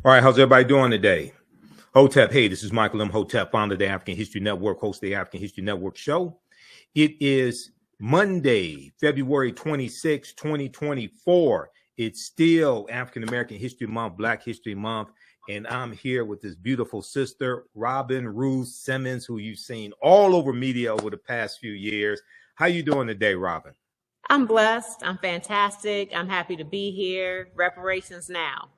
All right, how's everybody doing today? Hotep, hey, this is Michael Imhotep, founder of the African History Network, host of the African History Network show. It is Monday, February 26, 2024. It's still African American History Month, Black History Month, and I'm here with this beautiful sister, Rue Simmons, who you've seen all over media over the past few years. How you doing today, Robin? I'm blessed. I'm fantastic. I'm happy to be here. Reparations now.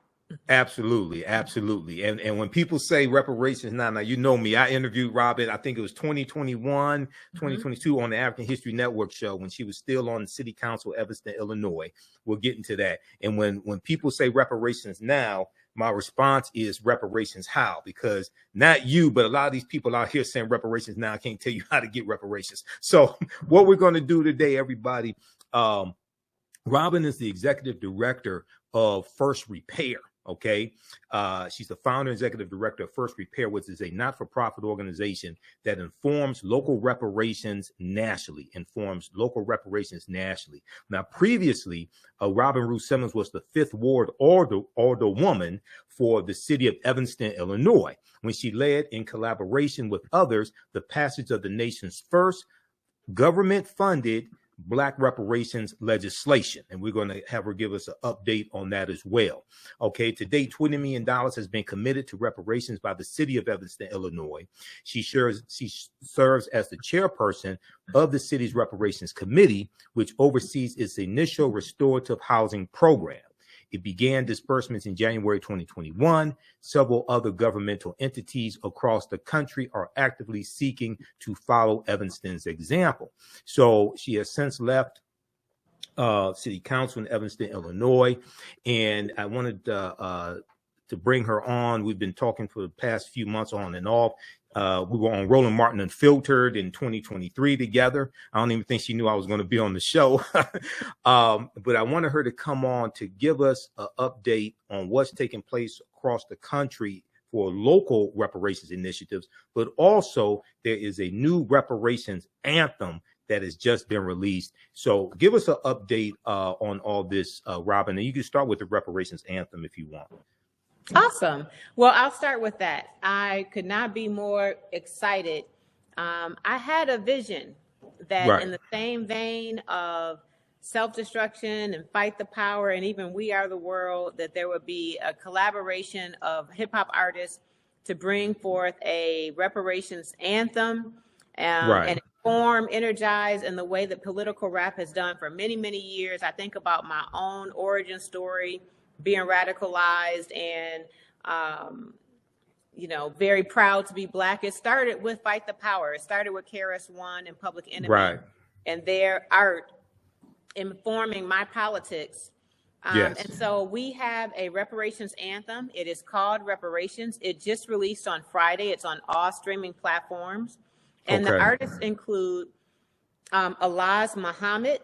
Absolutely, absolutely. And when people say reparations now, you know me. I interviewed Robin, I think it was 2021, 2022 on the African History Network show when she was still on the City Council of Evanston, Illinois. We'll get into that. And when people say reparations now, my response is reparations how? Because not you, but a lot of these people out here saying reparations now, I can't tell you how to get reparations. So what we're going to do today, everybody, Robin is the executive director of First Repair. Okay. She's the founder and executive director of First Repair, which is a not-for-profit organization that informs local reparations nationally, Now, previously, Robin Rue Simmons was the 5th Ward Alderwoman for the City of Evanston, Illinois, when she led, in collaboration with others, the passage of the nation's first government-funded Black reparations legislation. And we're going to have her give us an update on that as well. Okay, to date, $20 million has been committed to reparations by the City of Evanston, Illinois. She serves as the chairperson of the city's reparations committee, which oversees its initial restorative housing program. It began disbursements in January 2021. Several other governmental entities across the country are actively seeking to follow Evanston's example. So she has since left City Council in Evanston, Illinois, and I wanted to bring her on. We've been talking for the past few months on and off. We were on Roland Martin Unfiltered in 2023 together. I don't even think she knew I was going to be on the show. But I wanted her to come on to give us an update on what's taking place across the country for local reparations initiatives. But also there is a new reparations anthem that has just been released. So give us an update on all this, Robin, and you can start with the reparations anthem if you want. Awesome. Well, I'll start with that. I could not be more excited. I had a vision that in the same vein of self-destruction and fight the power and even We Are the World, that there would be a collaboration of hip hop artists to bring forth a reparations anthem and inform, energize in the way that political rap has done for many, many years. I think about my own origin story, being radicalized and, very proud to be Black. It started with Fight the Power. It started with KRS-One and Public Enemy and their art informing my politics. And so we have a reparations anthem. It is called Reparations. It just released on Friday. It's on all streaming platforms. And the artists include Alaz Muhammad.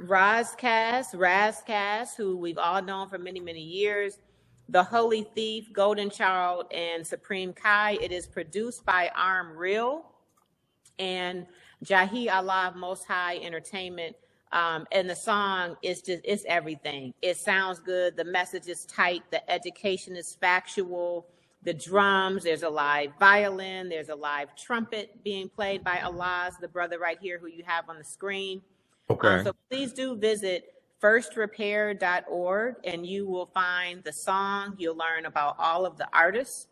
Raz Cass, who we've all known for many, many years, The Holy Thief, Golden Child, and Supreme Kai. It is produced by Arm Real and Jahi Allah Most High Entertainment. And the song is it's everything. It sounds good. The message is tight. The education is factual. The drums, there's a live violin. There's a live trumpet being played by Alaz, the brother right here who you have on the screen. So please do visit firstrepair.org and you will find the song. You'll learn about all of the artists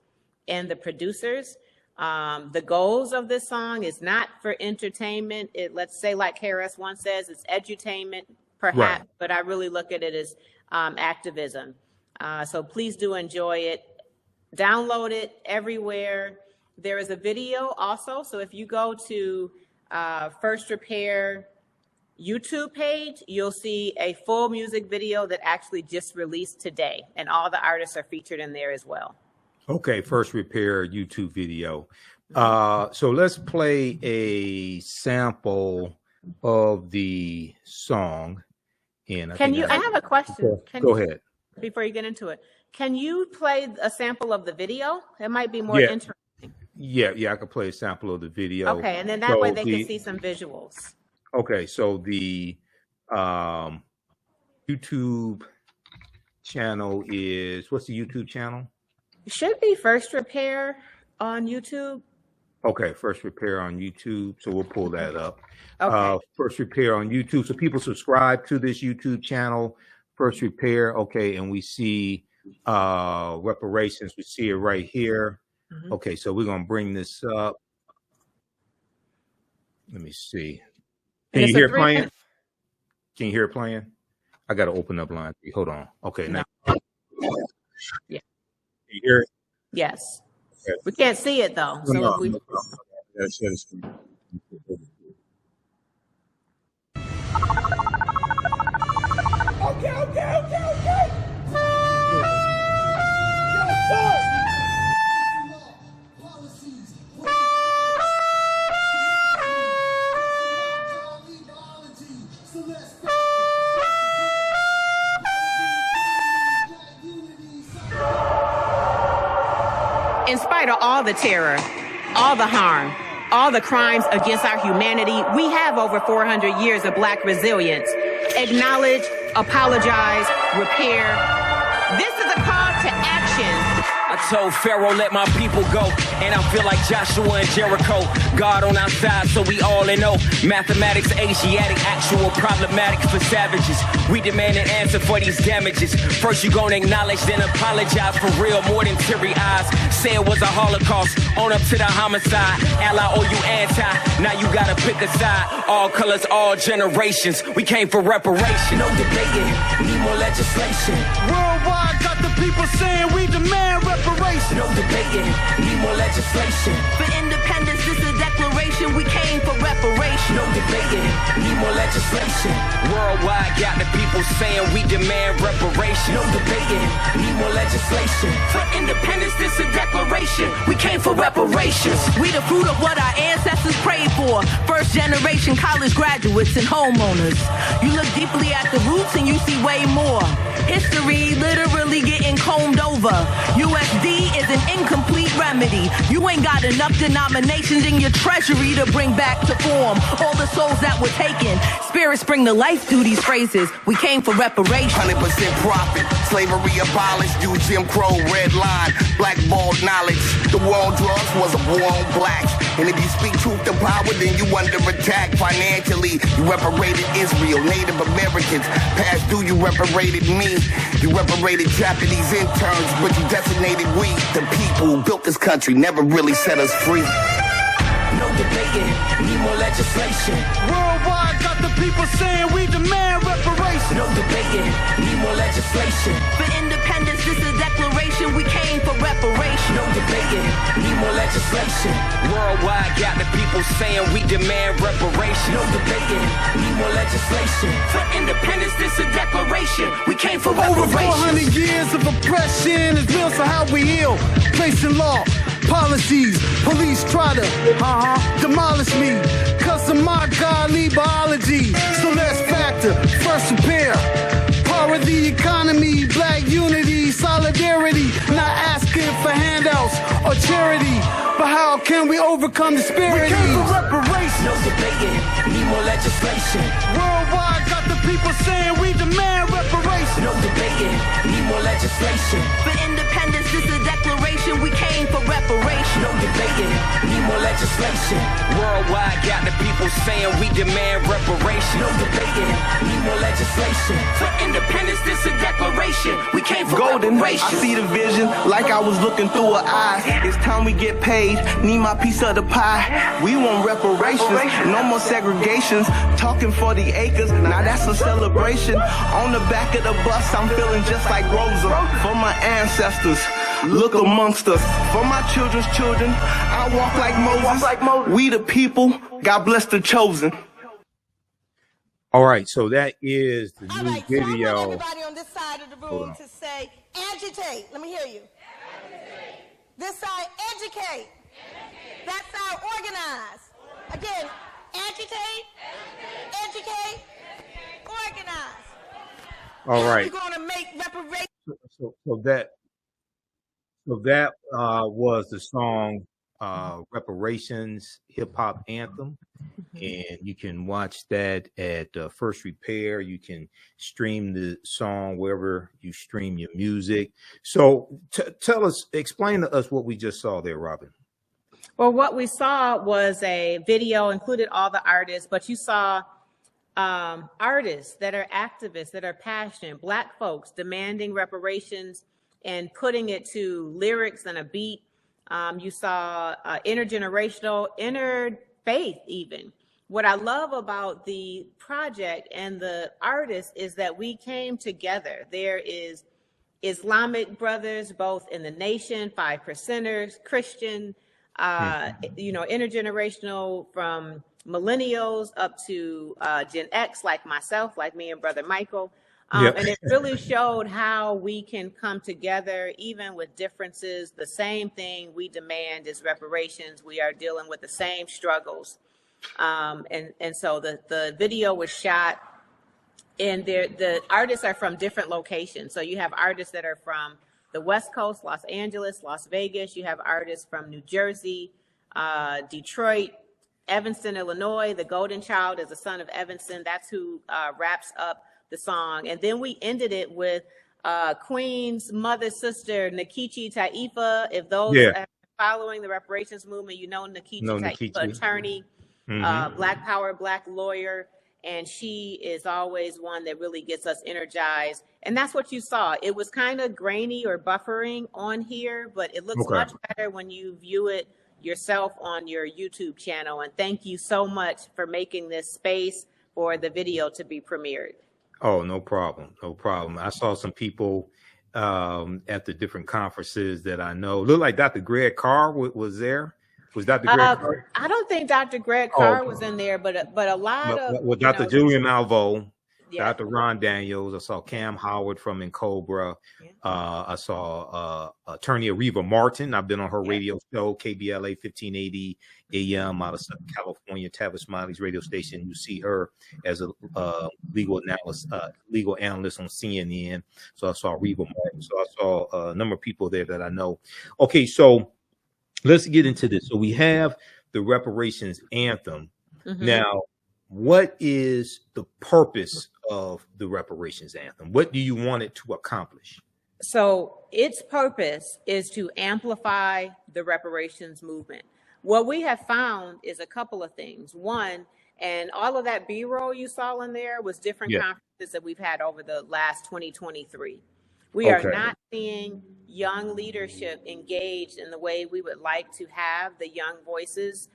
and the producers. The goals of this song is not for entertainment. Let's say, like KRS-One says, it's edutainment, perhaps, but I really look at it as activism. So please do enjoy it. Download it everywhere. There is a video also. So if you go to First Repair YouTube page, you'll see a full music video that actually just released today, and all the artists are featured in there as well. First Repair YouTube video. So let's play a sample of the song. And I have a question. Go ahead. Before you get into it, can you play a sample of the video? It might be more interesting. Yeah, I can play a sample of the video. Okay, and then that way they can see some visuals. Okay, so the YouTube channel is, what's the YouTube channel? It should be First Repair on YouTube. Okay, First Repair on YouTube. So we'll pull that up. Okay. First Repair on YouTube. So people subscribe to this YouTube channel, First Repair. Okay, and we see reparations. We see it right here. Mm-hmm. Okay, so we're gonna bring this up. Let me see. Can you hear it playing? Can you hear it playing? I gotta open up line 3. Hold on. Okay, now. Yeah. Can you hear it? Yes. Okay. We can't see it though. So no, if we... Okay. In spite of all the terror, all the harm, all the crimes against our humanity, we have over 400 years of Black resilience. Acknowledge, apologize, repair. This is a call to action. I told Pharaoh, let my people go. And I feel like Joshua and Jericho. God on our side, so we all in know. Mathematics, Asiatic, actual problematic for savages. We demand an answer for these damages. First you gonna acknowledge, then apologize for real, more than teary eyes. Say it was a Holocaust, on up to the homicide. Ally or you anti, now you gotta pick a side. All colors, all generations. We came for reparation. No debating, need more legislation. Worldwide got the people saying we demand reparation. No debating, need more legislation. For independence, this is a declaration. We came for reparation. No debating, need more legislation. Worldwide got the people saying we demand reparation. No debating, need more legislation. For independence, this is a declaration. We came for reparations. We the fruit of what our ancestors prayed for. First generation college graduates and homeowners. You look deeply at the roots and you see way more. History literally getting combed over. USD is an incomplete remedy. You ain't got enough denominations in your treasury to bring back to form all the souls that were taken. Spirits bring to life through these phrases. We came for reparations. 100% profit. Slavery abolished. You Jim Crow, red line, blackballed knowledge. The war on drugs was a war on blacks. And if you speak truth to power, then you under attack financially. You reparated Israel, Native Americans. Past due, you reparated me. You reparated Japanese interns, but you designated we, the people who built this country, never really set us free. No debating, need more legislation. Worldwide got the people saying we demand reparation. No debating, need more legislation. For independence, this is a declaration. We came for reparation. No debating, need more legislation. Worldwide got the people saying we demand reparation. No debating, need more legislation. For independence, this is a declaration. We came for Over reparations. 400 years of oppression is built, so how we heal. Placing law, policies, police try to demolish me. Cause of my godly biology. So let's factor, first repair. Power the economy, Black unity, solidarity. Not asking for handouts or charity, but how can we overcome disparities? We came for reparations. No debating, need more legislation. Worldwide got the people saying we demand reparations. No debating, need more legislation. For independence, this is a declaration. We came for reparations. No debating, need more legislation. Worldwide got the people saying we demand reparation. No debating, need more legislation. For independence, this is a declaration. We came for Golden, I reparations. see the vision like I was looking through her eyes. It's time we get paid, need my piece of the pie. We want reparations, no more segregations. Talking for the acres, now that's a celebration. On the back of the bus, I'm feeling just like Rosa. For my ancestors, look amongst us. For my children's children, I walk like Moses. We the people, God bless the chosen. All right, so that is the All new right, so I video. want everybody on this side of the room to say, agitate. Let me hear you. Agitate. This side, educate. Educate. That side, organize. Again, agitate, educate, organize. All right. We're going to make reparations. So that was the song Reparations hip hop anthem. And you can watch that at First Repair. You can stream the song wherever you stream your music. So explain to us what we just saw there, Robin. Well, what we saw was a video, included all the artists, but you saw artists that are activists, that are passionate, Black folks demanding reparations and putting it to lyrics and a beat. You saw intergenerational, interfaith even. What I love about the project and the artists is that we came together. There is Islamic brothers, both in the nation, 5%ers, Christian, intergenerational from millennials up to Gen X, like myself, like me and Brother Michael. And it really showed how we can come together, even with differences. The same thing we demand is reparations. We are dealing with the same struggles. And so the video was shot, and the artists are from different locations. So you have artists that are from the West Coast, Los Angeles, Las Vegas. You have artists from New Jersey, Detroit, Evanston, Illinois. The Golden Child is the son of Evanston. That's who wraps up the song. And then we ended it with Queen's mother, sister, Nkechi Taifa. If those are following the reparations movement, you know Nkechi Taifa, attorney, Black power, Black lawyer. And she is always one that really gets us energized. And that's what you saw. It was kind of grainy or buffering on here, but it looks much better when you view it yourself on your YouTube channel. And thank you so much for making this space for the video to be premiered. Oh, no problem. No problem. I saw some people at the different conferences that I know. Looked like Dr. Greg Carr was there. Was Dr. Greg Carr? I don't think Dr. Greg Carr was in there, but a lot of... With Dr. Julian Malveaux, Dr. Ron Daniels. I saw Cam Howard from Incobra. I saw attorney Areva Martin. I've been on her radio show, KBLA 1580 AM out of Southern California, Tavis Smiley's radio station. You see her as a legal analyst on CNN. So I saw Areva Martin. So I saw a number of people there that I know. Okay, so let's get into this. So we have the reparations anthem. Now, what is the purpose of the reparations anthem? What do you want it to accomplish? So its purpose is to amplify the reparations movement. What we have found is a couple of things. One, and all of that B-roll you saw in there was different conferences that we've had over the last 2023. We are not seeing young leadership engaged in the way we would like to have the young voices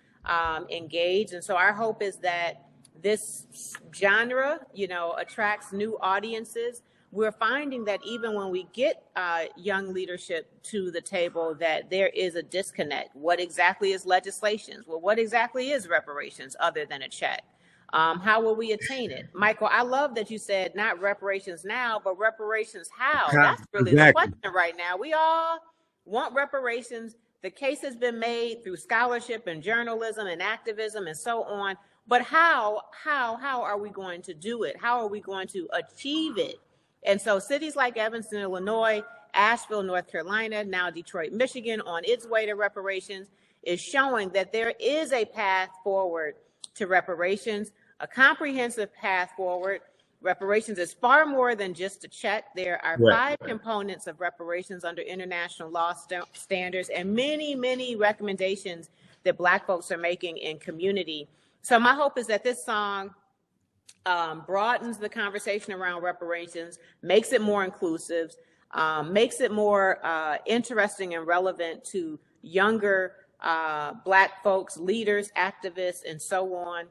engaged. And so our hope is that this genre, attracts new audiences. We're finding that even when we get young leadership to the table, that there is a disconnect. What exactly is legislation? Well, what exactly is reparations other than a check? How will we attain it? Michael, I love that you said not reparations now, but reparations how? That's really the question right now. We all want reparations. The case has been made through scholarship and journalism and activism and so on. But how are we going to do it? How are we going to achieve it? And so cities like Evanston, Illinois, Asheville, North Carolina, now Detroit, Michigan, on its way to reparations, is showing that there is a path forward to reparations, a comprehensive path forward. Reparations is far more than just a check. There are 5 components of reparations under international law standards, and many, many recommendations that Black folks are making in community. So my hope is that this song broadens the conversation around reparations, makes it more inclusive, makes it more interesting and relevant to younger Black folks, leaders, activists, and so on.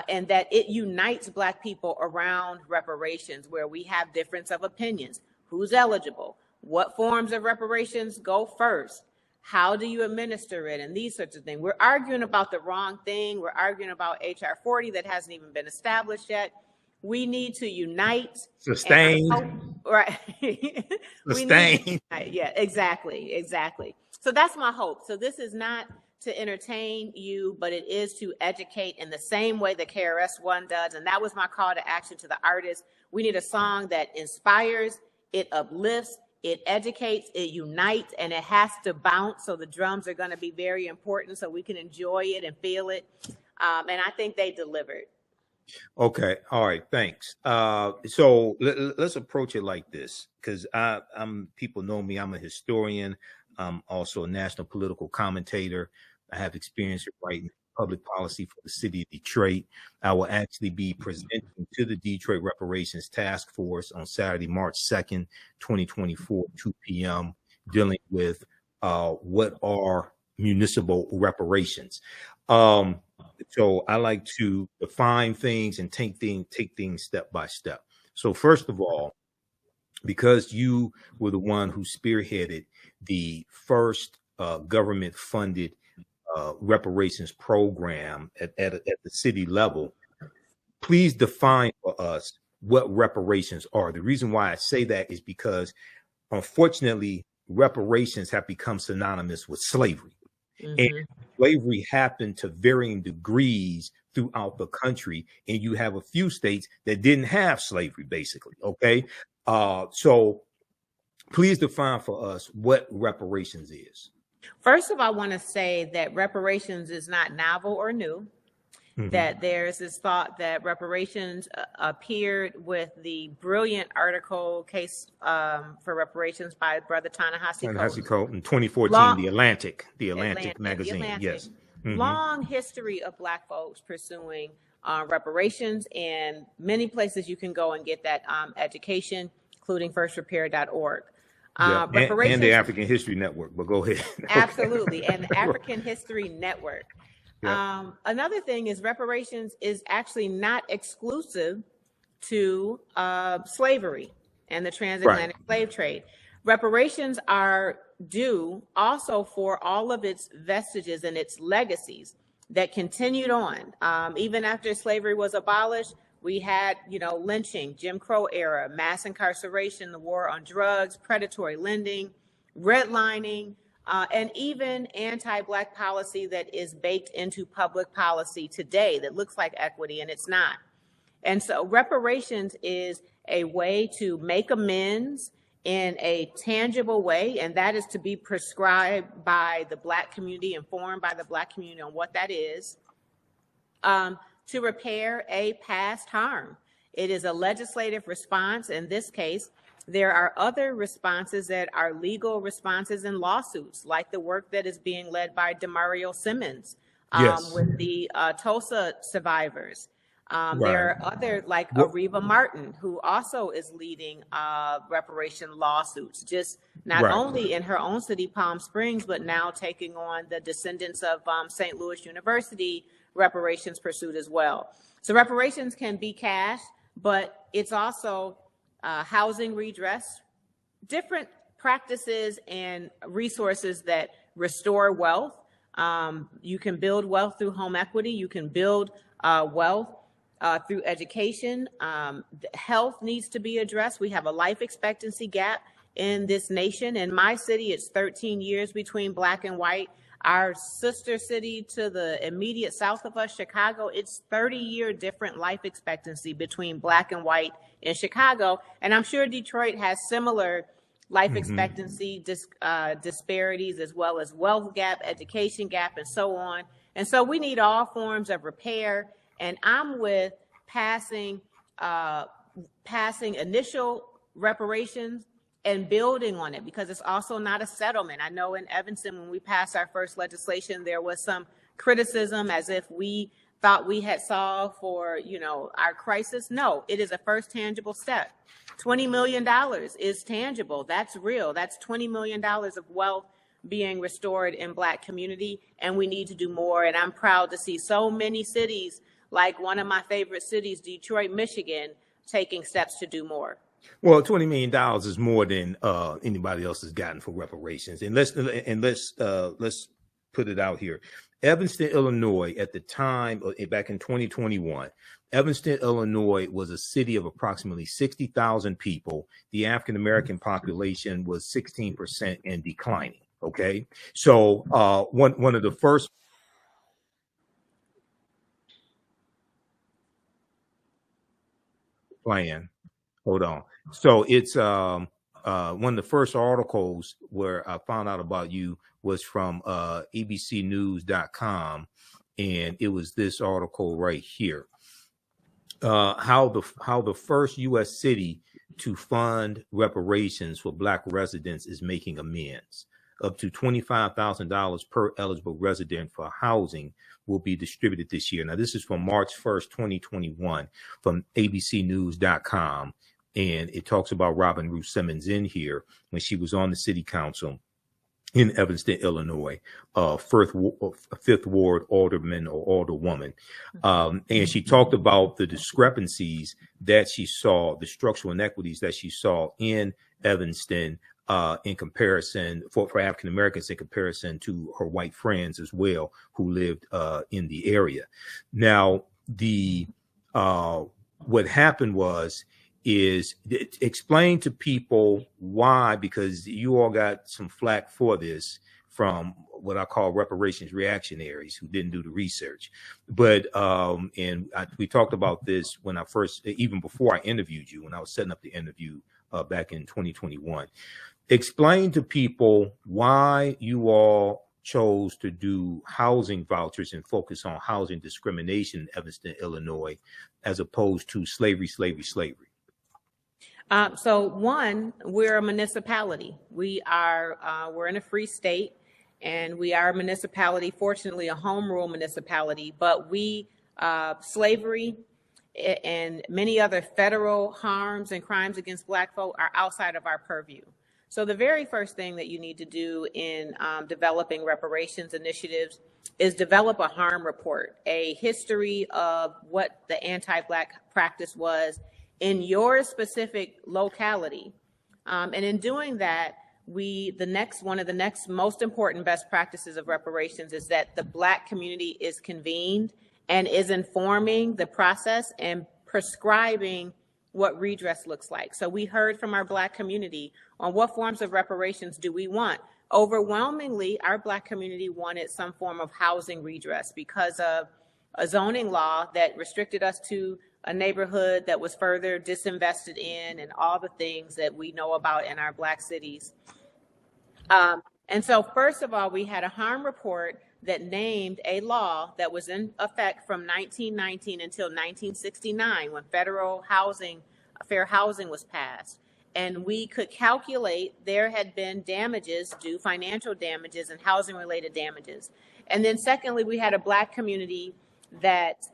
And that it unites Black people around reparations, where we have difference of opinions. Who's eligible? What forms of reparations go first? How do you administer it? And these sorts of things. We're arguing about the wrong thing. We're arguing about HR 40 that hasn't even been established yet. We need to unite. Sustain. Right. Sustain. Yeah, exactly. So that's my hope. So this is not to entertain you, but it is to educate in the same way that KRS-One does. And that was my call to action to the artists. We need a song that inspires, it uplifts, it educates, it unites, and it has to bounce. So the drums are going to be very important so we can enjoy it and feel it. And I think they delivered. Okay. All right. Thanks. So let's approach it like this, because people know me. I'm a historian. I'm also a national political commentator. I have experience in writing public policy for the city of Detroit. I will actually be presenting to the Detroit Reparations Task Force on Saturday, March 2nd, 2024, 2 p.m., dealing with what are municipal reparations. So I like to define things and take things step by step. So first of all, because you were the one who spearheaded the first government-funded reparations program at the city level, please define for us what reparations are. The reason why I say that is because, unfortunately, reparations have become synonymous with slavery. And slavery happened to varying degrees throughout the country, and you have a few states that didn't have slavery, basically. Okay, so please define for us what reparations is. First of all, I want to say that reparations is not novel or new. That there's this thought that reparations appeared with the brilliant article Case for Reparations by Brother Ta-Nehisi Coates in 2014, The Atlantic magazine. Yes. Long history of Black folks pursuing reparations, and many places you can go and get that education, including firstrepair.org. And the African History Network, but go ahead. Absolutely, and the African History Network. Yeah. Another thing is reparations is actually not exclusive to slavery and the transatlantic slave trade. Reparations are due also for all of its vestiges and its legacies that continued on. Even after slavery was abolished, we had, lynching, Jim Crow era, mass incarceration, the war on drugs, predatory lending, redlining, and even anti-Black policy that is baked into public policy today that looks like equity, and it's not. And so reparations is a way to make amends in a tangible way, and that is to be prescribed by the Black community, informed by the Black community on what that is, to repair a past harm. It is a legislative response. In this case, there are other responses that are legal responses in lawsuits, like the work that is being led by Rue Simmons with the Tulsa survivors. There are other, like Areva Martin, who also is leading reparation lawsuits, just not only in her own city, Palm Springs, but now taking on the descendants of St. Louis University reparations pursuit as well. So reparations can be cash, but it's also housing redress, different practices and resources that restore wealth. You can build wealth through home equity. You can build wealth through education. Health needs to be addressed. We have a life expectancy gap in this nation. In my city, it's 13 years between Black and white. Our sister city to the immediate south of us, Chicago, it's 30-year different life expectancy between Black and white in Chicago. And I'm sure Detroit has similar life expectancy disparities, as well as wealth gap, education gap, and so on. And so we need all forms of repair. And I'm with passing initial reparations and building on it, because it's also not a settlement. I know in Evanston, when we passed our first legislation, there was some criticism as if we thought we had solved for, our crisis. No, it is a first tangible step. $20 million is tangible. That's real. That's $20 million of wealth being restored in Black community, and we need to do more. And I'm proud to see so many cities, like one of my favorite cities, Detroit, Michigan, taking steps to do more. Well, $20 million is more than anybody else has gotten for reparations. And let's put it out here. Evanston, Illinois, at the time, back in 2021, Evanston, Illinois was a city of approximately 60,000 people. The African-American population was 16% and declining. Okay. So one of the first plan. Hold on. So it's one of the first articles where I found out about you was from abcnews.com, and it was this article right here. How the first U.S. city to fund reparations for Black residents is making amends. Up to $25,000 per eligible resident for housing will be distributed this year. Now, this is from March 1st, 2021, from abcnews.com. And it talks about Robin Rue Simmons in here when she was on the city council in Evanston, Illinois, Fifth Ward Alderman or Alderwoman. And she talked about the discrepancies that she saw, the structural inequities that she saw in Evanston in comparison for African Americans, in comparison to her white friends as well who lived in the area. Now, what happened is explain to people why, because you all got some flack for this from what I call reparations reactionaries who didn't do the research. But we talked about this when I first, even before I interviewed you, when I was setting up the interview back in 2021. Explain to people why you all chose to do housing vouchers and focus on housing discrimination in Evanston, Illinois, as opposed to slavery. So one, we're a municipality. We're in a free state, and we are a municipality, fortunately a home rule municipality, but slavery and many other federal harms and crimes against Black folk are outside of our purview. So the very first thing that you need to do in developing reparations initiatives is develop a harm report, a history of what the anti-Black practice was in your specific locality. And in doing that, one of the next most important best practices of reparations is that the Black community is convened and is informing the process and prescribing what redress looks like. So we heard from our Black community on what forms of reparations do we want. Overwhelmingly, our Black community wanted some form of housing redress because of a zoning law that restricted us to a neighborhood that was further disinvested in, and all the things that we know about in our Black cities. And so first of all, we had a harm report that named a law that was in effect from 1919 until 1969, when federal fair housing was passed. And we could calculate there had been damages due, financial damages and housing related damages. And then secondly, we had a Black community that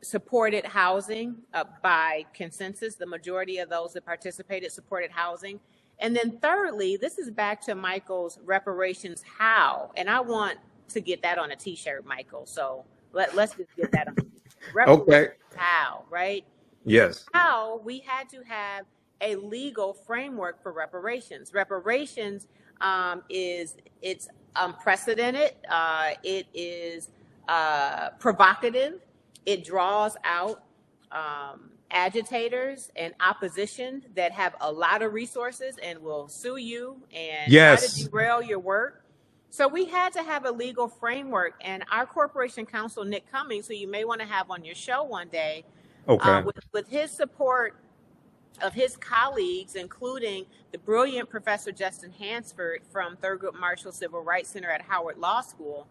supported housing by consensus. The majority of those that participated supported housing. And then thirdly, this is back to Michael's reparations how, and I want to get that on a t-shirt, Michael. So let's just get that on. Okay. How, right? Yes. How we had to have a legal framework for reparations. Reparations it's unprecedented. It is provocative. It draws out agitators and opposition that have a lot of resources and will sue you and try to derail your work. So we had to have a legal framework, and our corporation counsel, Nick Cummings, who you may want to have on your show one day, with his support of his colleagues, including the brilliant Professor Justin Hansford from Thurgood Marshall Civil Rights Center at Howard Law School,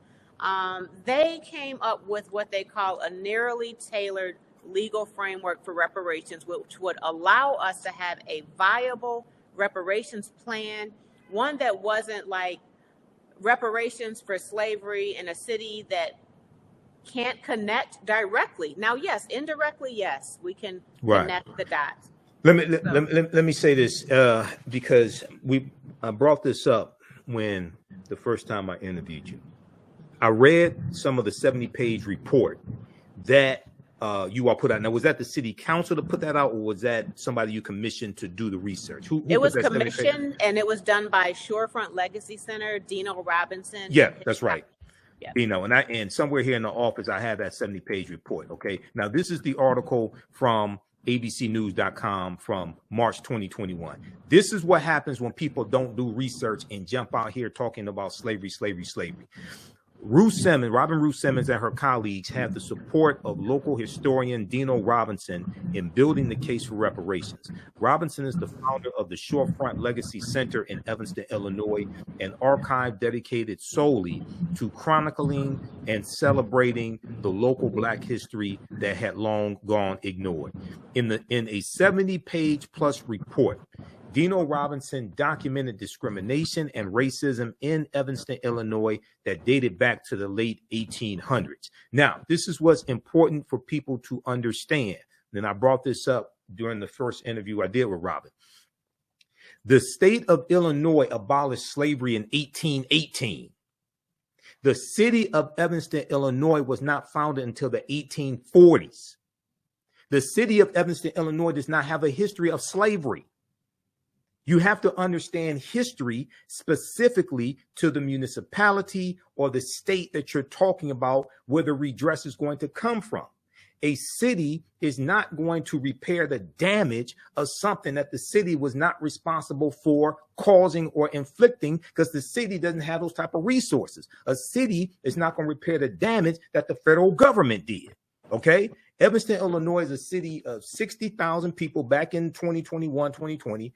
they came up with what they call a narrowly tailored legal framework for reparations, which would allow us to have a viable reparations plan, one that wasn't like reparations for slavery in a city that can't connect directly. Now, yes, indirectly, yes, we can connect the dots. Let me say this because I brought this up when the first time I interviewed you. I read some of the 70-page report that you all put out. Now, was that the city council to put that out, or was that somebody you commissioned to do the research? Who it was commissioned, and it was done by Shorefront Legacy Center, Dino Robinson. Yeah, that's right. Yeah. Dino, and somewhere here in the office, I have that 70-page report. Okay. Now, this is the article from abcnews.com from March 2021. This is what happens when people don't do research and jump out here talking about slavery. Robin Rue Simmons and her colleagues have the support of local historian Dino Robinson in building the case for reparations. Robinson is the founder of the Shorefront Legacy Center in Evanston, Illinois, an archive dedicated solely to chronicling and celebrating the local Black history that had long gone ignored. In a 70-page plus report, Dino Robinson documented discrimination and racism in Evanston, Illinois that dated back to the late 1800s. Now, this is what's important for people to understand. And I brought this up during the first interview I did with Robin. The state of Illinois abolished slavery in 1818. The city of Evanston, Illinois was not founded until the 1840s. The city of Evanston, Illinois does not have a history of slavery. You have to understand history specifically to the municipality or the state that you're talking about, where the redress is going to come from. A city is not going to repair the damage of something that the city was not responsible for causing or inflicting, because the city doesn't have those type of resources. A city is not going to repair the damage that the federal government did. Okay. Evanston, Illinois is a city of 60,000 people back in 2021, 2020,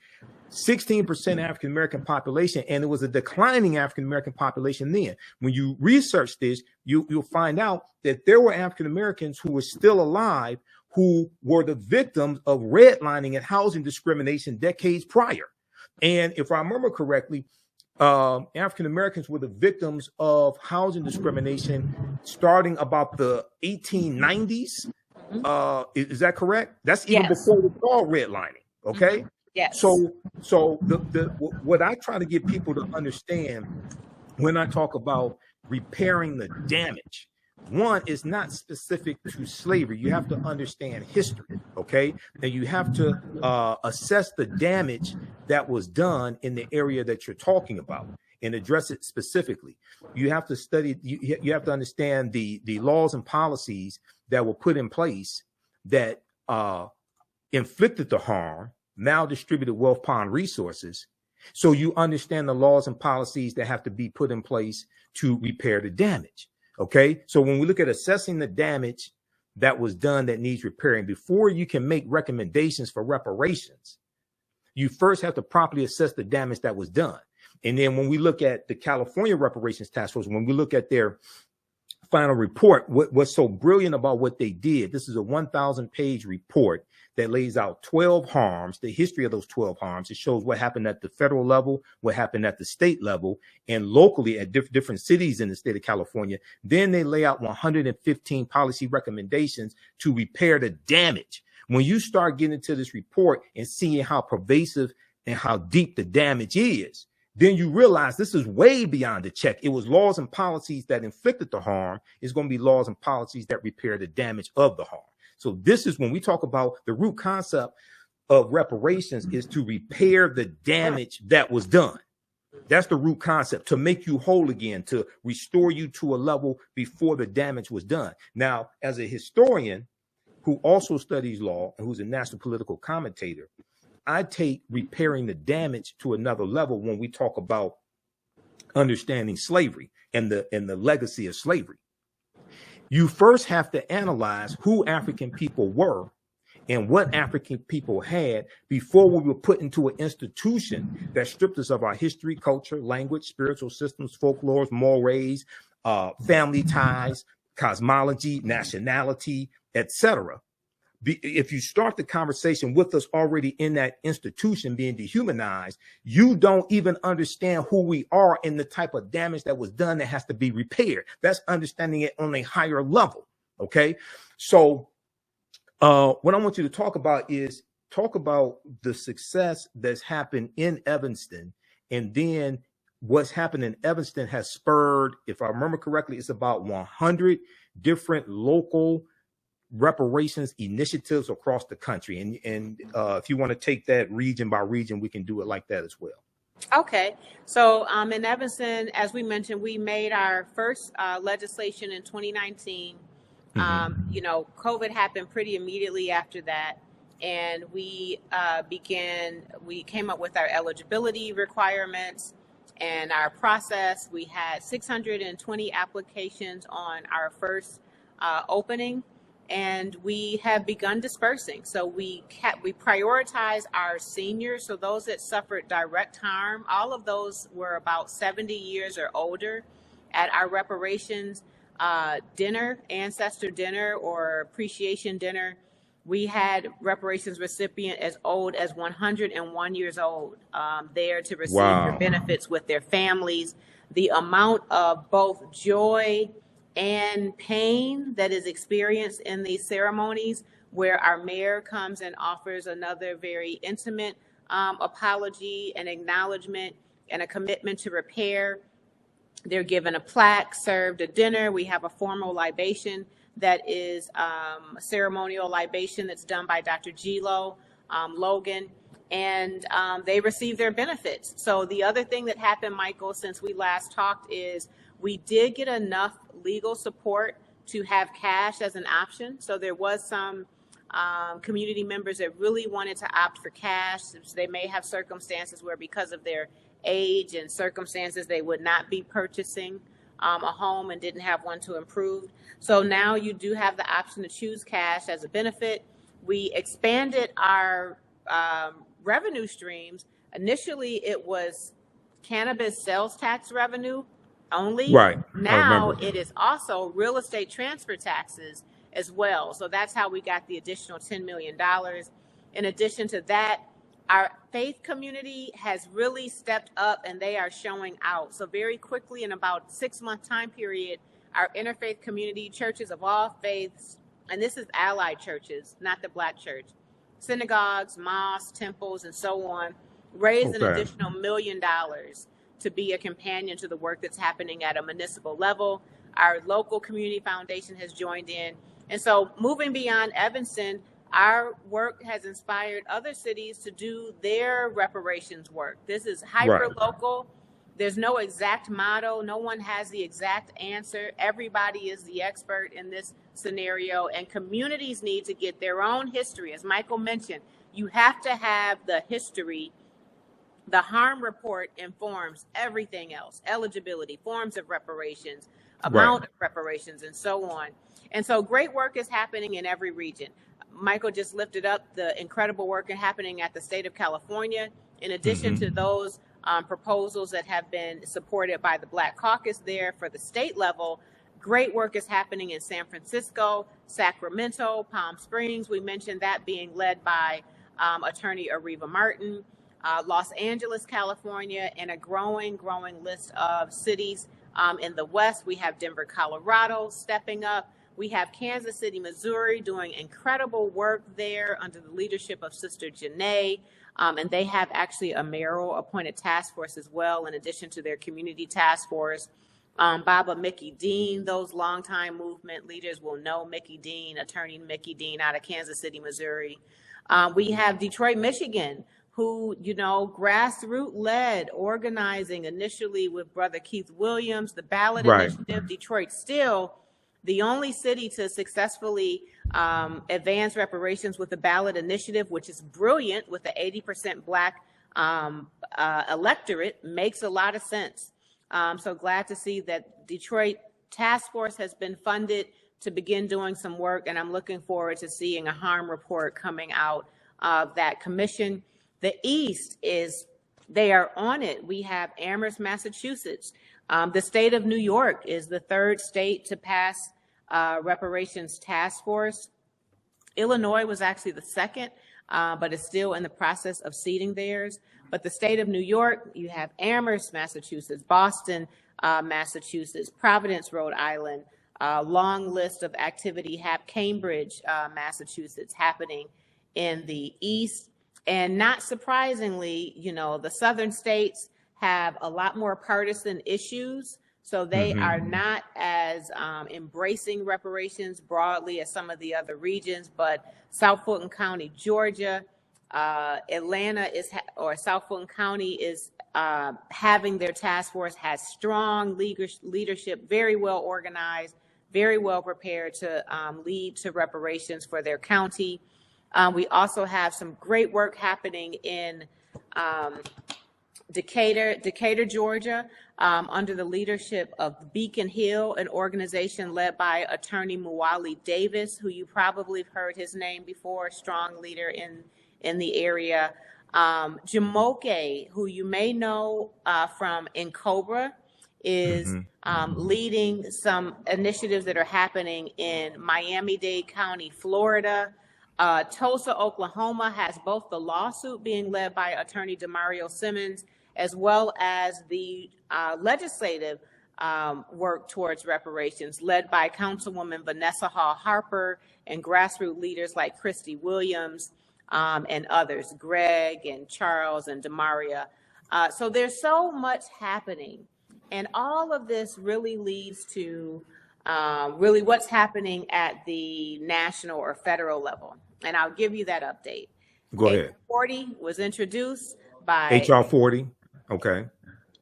16% African-American population, and it was a declining African-American population then. When you research this, you'll find out that there were African-Americans who were still alive who were the victims of redlining and housing discrimination decades prior. And if I remember correctly, African-Americans were the victims of housing discrimination starting about the 1890s. Is that correct? That's even before we called redlining. Okay. Mm-hmm. Yes. So what I try to get people to understand when I talk about repairing the damage, one is not specific to slavery. You have to understand history. Okay. And you have to assess the damage that was done in the area that you're talking about and address it specifically. You have to study, you have to understand the laws and policies that were put in place that inflicted the harm, maldistributed wealth, pawn resources. So you understand the laws and policies that have to be put in place to repair the damage. Okay. So when we look at assessing the damage that was done that needs repairing, before you can make recommendations for reparations, you first have to properly assess the damage that was done. And then when we look at the California Reparations Task Force, when we look at their final report, what's so brilliant about what they did, this is a 1,000-page report that lays out 12 harms, the history of those 12 harms. It shows what happened at the federal level, what happened at the state level, and locally at different cities in the state of California. Then they lay out 115 policy recommendations to repair the damage. When you start getting into this report and seeing how pervasive and how deep the damage is, then you realize this is way beyond the check. It was laws and policies that inflicted the harm. It's going to be laws and policies that repair the damage of the harm. So this is when we talk about the root concept of reparations, is to repair the damage that was done. That's the root concept, to make you whole again, to restore you to a level before the damage was done. Now, as a historian who also studies law and who's a national political commentator, I take repairing the damage to another level when we talk about understanding slavery and the legacy of slavery. You first have to analyze who African people were and what African people had before we were put into an institution that stripped us of our history, culture, language, spiritual systems, folklores, mores, family ties, cosmology, nationality, etc. If you start the conversation with us already in that institution being dehumanized, you don't even understand who we are and the type of damage that was done that has to be repaired. That's understanding it on a higher level. Okay. So what I want you to talk about is the success that's happened in Evanston, and then what's happened in Evanston has spurred, if I remember correctly, it's about 100 different local reparations initiatives across the country. And if you want to take that region by region, we can do it like that as well. Okay. So in Evanston, as we mentioned, we made our first legislation in 2019. You know, COVID happened pretty immediately after that. And we came up with our eligibility requirements. And our process, we had 620 applications on our first opening, and we have begun dispersing. So we prioritize our seniors, so those that suffered direct harm. All of those were about 70 years or older. At our reparations dinner, ancestor dinner or appreciation dinner, we had reparations recipient as old as 101 years old there to receive their benefits with their families. The amount of both joy and pain that is experienced in these ceremonies, where our mayor comes and offers another very intimate apology and acknowledgement and a commitment to repair. They're given a plaque, served a dinner. We have a formal libation that is a ceremonial libation that's done by Dr. Gilo Logan, and they receive their benefits. So the other thing that happened, Michael, since we last talked, is we did get enough legal support to have cash as an option. So there was some community members that really wanted to opt for cash. They may have circumstances where, because of their age and circumstances, they would not be purchasing a home and didn't have one to improve. So now you do have the option to choose cash as a benefit. We expanded our revenue streams. Initially, it was cannabis sales tax revenue only. Right. Now it is also real estate transfer taxes as well. So that's how we got the additional $10 million. In addition to that, our faith community has really stepped up, and they are showing out. So very quickly, in about 6-month time period, our interfaith community, churches of all faiths, and this is allied churches, not the Black church, synagogues, mosques, temples, and so on, raised an additional $1 million to be a companion to the work that's happening at a municipal level. Our local community foundation has joined in. And so moving beyond Evanston, our work has inspired other cities to do their reparations work. This is hyper-local. There's no exact motto. No one has the exact answer. Everybody is the expert in this scenario, and communities need to get their own history. As Michael mentioned, you have to have the history. The harm report informs everything else: eligibility, forms of reparations, amount of reparations, and so on. And so great work is happening in every region. Michael just lifted up the incredible work happening at the state of California. In addition to those proposals that have been supported by the Black Caucus there for the state level, great work is happening in San Francisco, Sacramento, Palm Springs. We mentioned that being led by attorney Areva Martin, Los Angeles, California, and a growing list of cities in the West. We have Denver, Colorado stepping up. We have Kansas City, Missouri doing incredible work there under the leadership of Sister Janae. And they have actually a mayoral appointed task force as well, in addition to their community task force. Baba Mickey Dean, those longtime movement leaders will know Mickey Dean, attorney Mickey Dean out of Kansas City, Missouri. We have Detroit, Michigan, who, grassroots led, organizing initially with Brother Keith Williams, the ballot initiative. Detroit still the only city to successfully advance reparations with the ballot initiative, which is brilliant with the 80% Black electorate. Makes a lot of sense. So glad to see that Detroit task force has been funded to begin doing some work, and I'm looking forward to seeing a harm report coming out of that commission. The East they are on it. We have Amherst, Massachusetts. The state of New York is the third state to pass reparations task force. Illinois was actually the second, but is still in the process of seating theirs. But the state of New York, you have Amherst, Massachusetts, Boston, Massachusetts, Providence, Rhode Island, long list of activity, Cambridge, Massachusetts happening in the East. And not surprisingly, the southern states have a lot more partisan issues. So they are not as embracing reparations broadly as some of the other regions, but South Fulton County, Georgia, Atlanta South Fulton County is having their task force, has strong leadership, very well organized, very well prepared to lead to reparations for their county. We also have some great work happening in Decatur, Georgia, under the leadership of Beacon Hill, an organization led by attorney Muwali Davis, who you probably have heard his name before, strong leader in the area. Jamoke, who you may know from Cobra, is leading some initiatives that are happening in Miami-Dade County, Florida. Tulsa, Oklahoma has both the lawsuit being led by attorney Rue Simmons, as well as the legislative work towards reparations led by Councilwoman Vanessa Hall Harper and grassroots leaders like Christy Williams and others, Greg and Charles and Demaria. So there's so much happening. And all of this really leads to really what's happening at the national or federal level. And I'll give you that update. Go ahead. HR 40 was introduced by... HR 40, okay.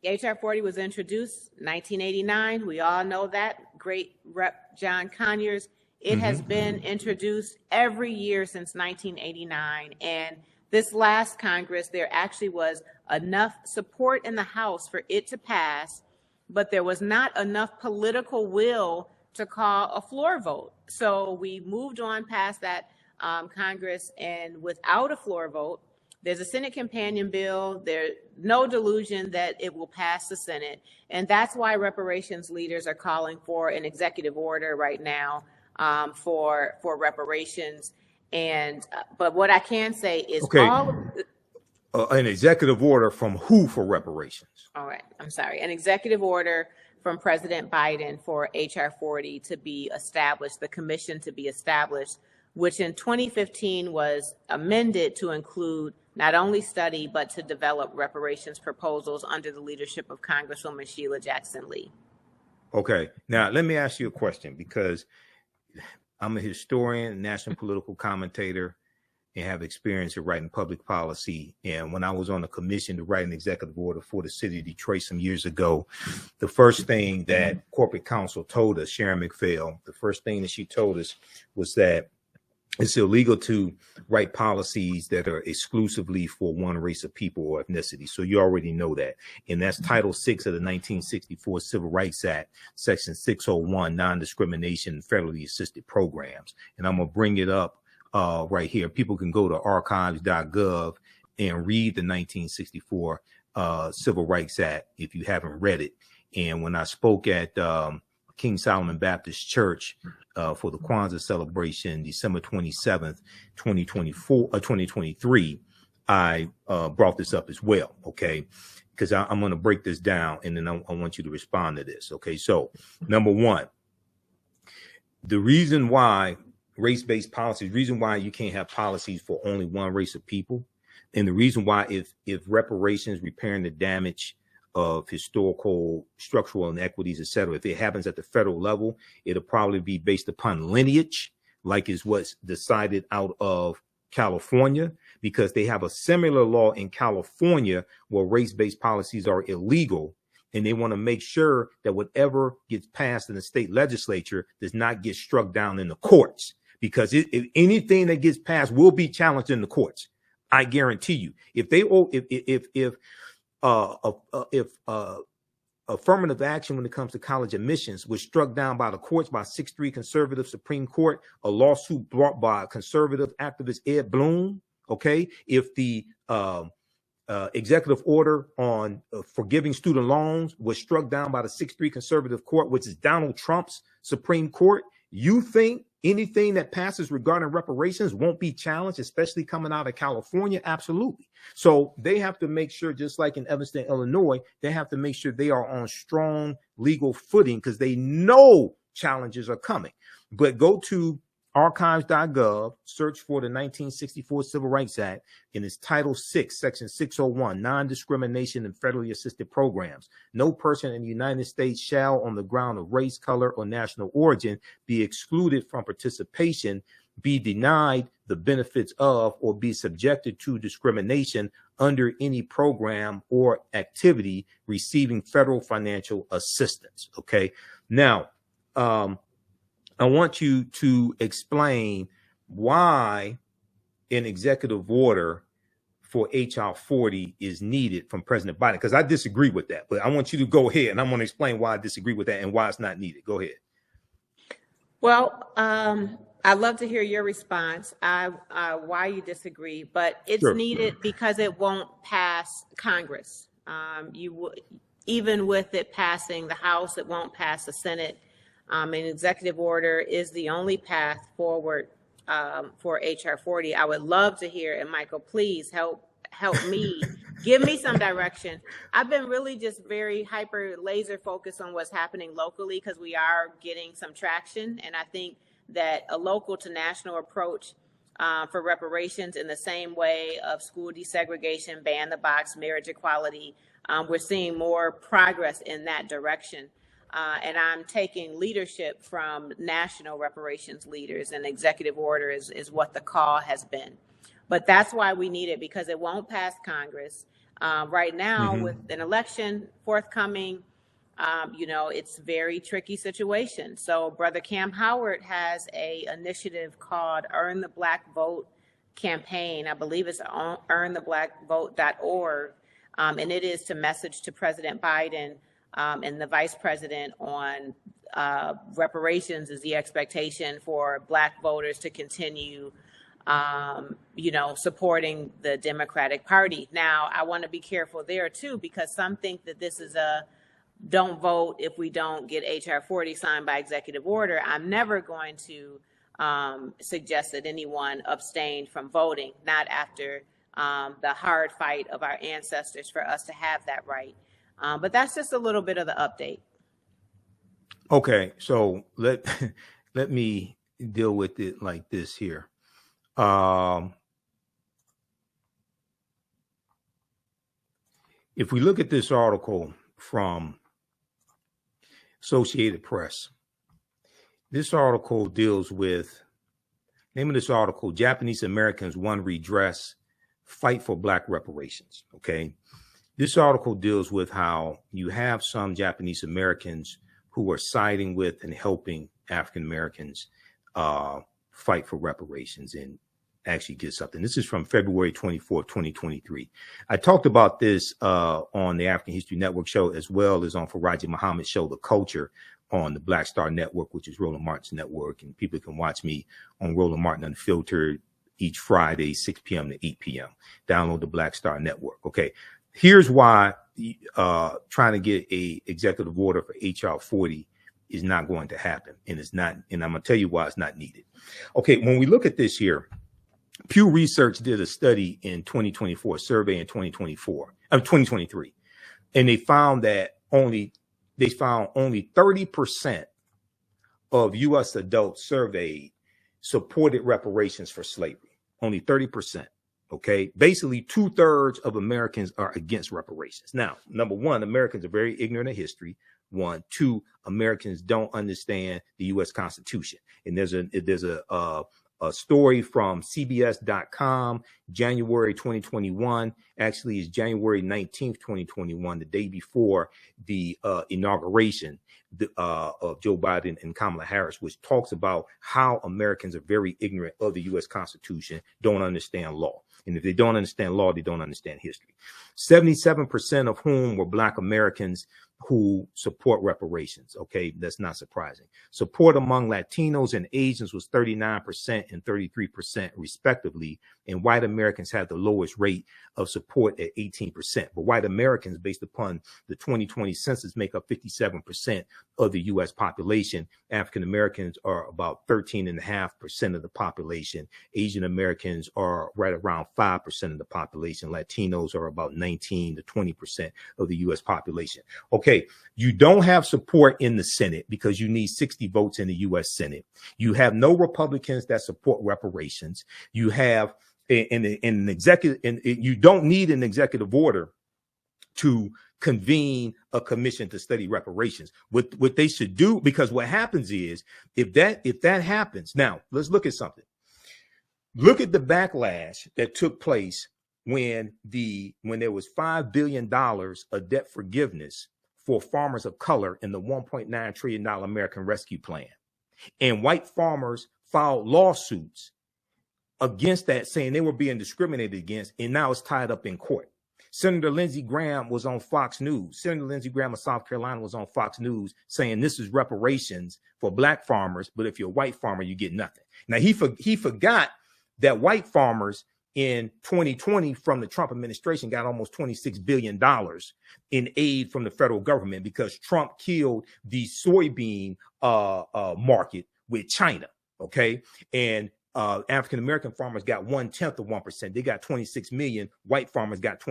HR 40 was introduced 1989. We all know that. Great Rep. John Conyers. It has been introduced every year since 1989. And this last Congress, there actually was enough support in the House for it to pass, but there was not enough political will to call a floor vote. So we moved on past that Congress, and without a floor vote, there's a Senate companion bill. There's no delusion that it will pass the Senate. And that's why reparations leaders are calling for an executive order right now for reparations. And but what I can say is all of an executive order from who for reparations? All right, I'm sorry. An executive order from President Biden for HR 40 to be established, the commission to be established, which in 2015 was amended to include not only study, but to develop reparations proposals under the leadership of Congresswoman Sheila Jackson Lee. Okay, now let me ask you a question, because I'm a historian, national political commentator, and have experience in writing public policy. And when I was on a commission to write an executive order for the city of Detroit some years ago, the first thing that corporate counsel told us, Sharon McPhail, the first thing that she told us was that it's illegal to write policies that are exclusively for one race of people or ethnicity. So you already know that. And that's Title VI of the 1964 Civil Rights Act, Section 601, non-discrimination and federally assisted programs. And I'm going to bring it up right here. People can go to archives.gov and read the 1964 Civil Rights Act if you haven't read it. And when I spoke at King Solomon Baptist Church for the Kwanzaa celebration, December 27th, 2023, I brought this up as well, okay? Because I'm going to break this down, and then I want you to respond to this, okay? So, number one, the reason why race-based policies, reason why you can't have policies for only one race of people, and the reason why if reparations, repairing the damage of historical structural inequities, et cetera, if it happens at the federal level, it'll probably be based upon lineage, like is what's decided out of California, because they have a similar law in California where race-based policies are illegal. And they want to make sure that whatever gets passed in the state legislature does not get struck down in the courts, because if anything that gets passed will be challenged in the courts. I guarantee you. If affirmative action when it comes to college admissions was struck down by the courts by 6-3 conservative Supreme Court, a lawsuit brought by conservative activist Ed Bloom, okay, if the executive order on forgiving student loans was struck down by the 6-3 conservative court, which is Donald Trump's Supreme Court, you think anything that passes regarding reparations won't be challenged, especially coming out of California? Absolutely. So they have to make sure, just like in Evanston, Illinois, they have to make sure they are on strong legal footing because they know challenges are coming. But go to archives.gov, search for the 1964 Civil Rights Act, and it's Title VI, Section 601, non-discrimination and federally assisted programs. No person in the United States shall, on the ground of race, color, or national origin, be excluded from participation, be denied the benefits of, or be subjected to discrimination under any program or activity receiving federal financial assistance. Okay. Now, I want you to explain why an executive order for HR 40 is needed from President Biden? Because I disagree with that, but I want you to go ahead and I'm going to explain why I disagree with that and why it's not needed. Go ahead. Well, I'd love to hear your response, why you disagree, but it's needed because it won't pass Congress. Even with it passing the House, it won't pass the Senate. An executive order is the only path forward for HR 40. I would love to hear, and Michael, please help me, give me some direction. I've been really just very hyper laser focused on what's happening locally because we are getting some traction. And I think that a local to national approach for reparations in the same way of school desegregation, ban the box, marriage equality, we're seeing more progress in that direction. And I'm taking leadership from national reparations leaders, and executive order is what the call has been. But that's why we need it, because it won't pass Congress. Right now, with an election forthcoming, it's a very tricky situation. So Brother Cam Howard has a initiative called Earn the Black Vote campaign. I believe it's earntheblackvote.org. And it is to message to President Biden and the vice president on reparations is the expectation for Black voters to continue supporting the Democratic Party. Now, I want to be careful there, too, because some think that this is a don't vote if we don't get HR 40 signed by executive order. I'm never going to suggest that anyone abstain from voting, not after the hard fight of our ancestors for us to have that right. But that's just a little bit of the update. Okay, so let me deal with it like this here. If we look at this article from Associated Press, this article deals with, name of this article, Japanese Americans Won Redress, Fight for Black Reparations. Okay. This article deals with how you have some Japanese Americans who are siding with and helping African Americans fight for reparations and actually get something. This is from February 24th, 2023. I talked about this on the African History Network show, as well as on Faraji Muhammad's show, The Culture, on the Black Star Network, which is Roland Martin's network. And people can watch me on Roland Martin Unfiltered each Friday, 6 p.m. to 8 p.m. Download the Black Star Network. Okay. Here's why trying to get a executive order for HR 40 is not going to happen. And it's not, and I'm going to tell you why it's not needed. Okay. When we look at this here, Pew Research did a study in 2024, survey in 2023, and they found only 30% of U.S. adults surveyed supported reparations for slavery. Only 30%. Okay. Basically, 2/3 of Americans are against reparations. Now, number one, Americans are very ignorant of history. 1, 2, Americans don't understand the U.S. Constitution. And there's a story from CBS.com, January 2021. Actually, it's January 19th, 2021, the day before the inauguration of Joe Biden and Kamala Harris, which talks about how Americans are very ignorant of the U.S. Constitution, don't understand law. And if they don't understand law, they don't understand history. 77% of whom were Black Americans who support reparations. Okay, that's not surprising. Support among Latinos and Asians was 39% and 33% respectively, and white Americans had the lowest rate of support at 18%. But white Americans, based upon the 2020 census, make up 57% of the U.S. population. African Americans are about 13.5% of the population. Asian Americans are right around 5% of the population. Latinos are about 19 to 20% of the U.S. population. Okay. You don't have support in the Senate because you need 60 votes in the U.S. Senate. You have no Republicans that support reparations. You have an executive, and you don't need an executive order to convene a commission to study reparations. What they should do, because what happens is if that happens, now let's look at something. Look at the backlash that took place when there was $5 billion of debt forgiveness for farmers of color in the $1.9 trillion American Rescue Plan. And white farmers filed lawsuits against that, saying they were being discriminated against, and now it's tied up in court. Senator Lindsey Graham was on Fox News. Senator Lindsey Graham of South Carolina was on Fox News saying this is reparations for black farmers, but if you're a white farmer, you get nothing. Now, he forgot that white farmers in 2020 from the Trump administration got almost $26 billion in aid from the federal government because Trump killed the soybean market with China, okay? And African-American farmers got 1/10 of 1%. They got 26 million. White farmers got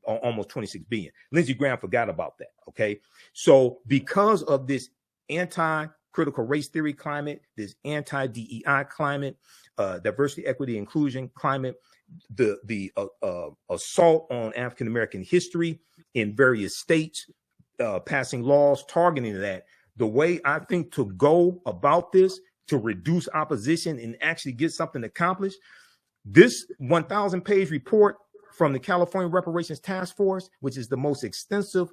almost 26 billion. Lindsey Graham forgot about that, okay? So because of this anti-critical race theory climate, this anti-DEI climate, diversity, equity, inclusion climate, the assault on African-American history in various states, passing laws targeting that, the way I think to go about this to reduce opposition and actually get something accomplished, this 1,000-page report from the California Reparations Task Force, which is the most extensive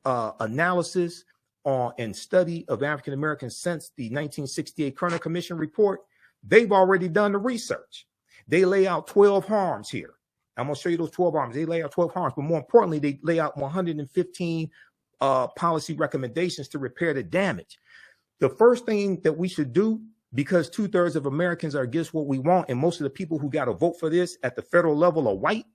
analysis and study of African Americans since the 1968 Kerner Commission report, they've already done the research. They lay out 12 harms here. I'm going to show you those 12 harms. They lay out 12 harms, but more importantly, they lay out 115 policy recommendations to repair the damage. The first thing that we should do, because 2/3 of Americans are against what we want, and most of the people who got to vote for this at the federal level are white.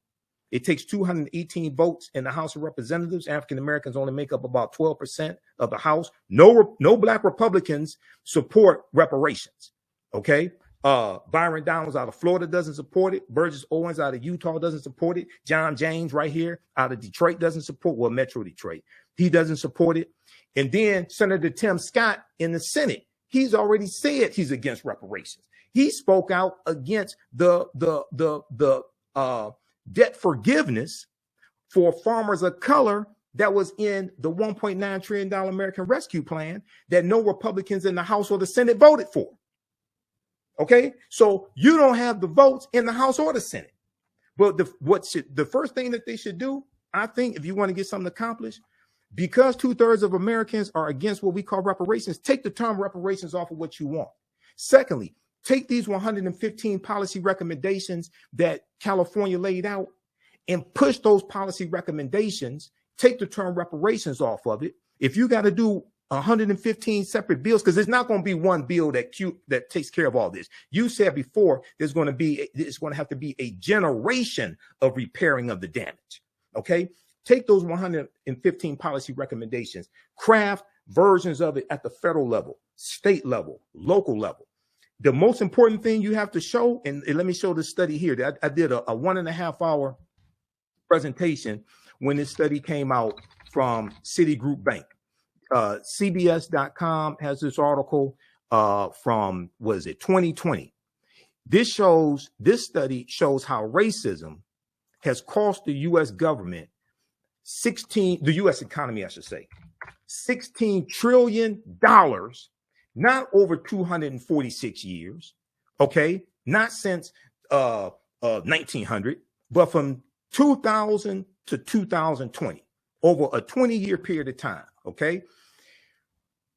It takes 218 votes in the House of Representatives. African Americans only make up about 12% of the House. No black Republicans support reparations. Okay. Byron Donalds out of Florida doesn't support it. Burgess Owens out of Utah doesn't support it. John James right here out of Detroit doesn't support, well, Metro Detroit. He doesn't support it. And then Senator Tim Scott in the Senate, he's already said he's against reparations. He spoke out against the debt forgiveness for farmers of color that was in the $1.9 trillion American Rescue Plan that no Republicans in the House or the Senate voted for. Okay, so you don't have the votes in the House or the Senate. But the first thing that they should do, I think, if you want to get something accomplished, because 2/3 of Americans are against what we call reparations, take the term reparations off of what you want. Secondly, take these 115 policy recommendations that California laid out and push those policy recommendations, take the term reparations off of it. If you got to do 115 separate bills, because there's not going to be one bill that takes care of all this. You said before it's going to have to be a generation of repairing of the damage. Okay, take those 115 policy recommendations, craft versions of it at the federal level, state level, local level. The most important thing you have to show, and let me show this study here. I did a 1.5-hour presentation when this study came out from Citigroup Bank. CBS.com has this article from, 2020. This study shows how racism has cost the U.S. government the U.S. economy, I should say, $16 trillion, not over 246 years, okay, not since 1900, but from 2000 to 2020, over a 20-year period of time, okay?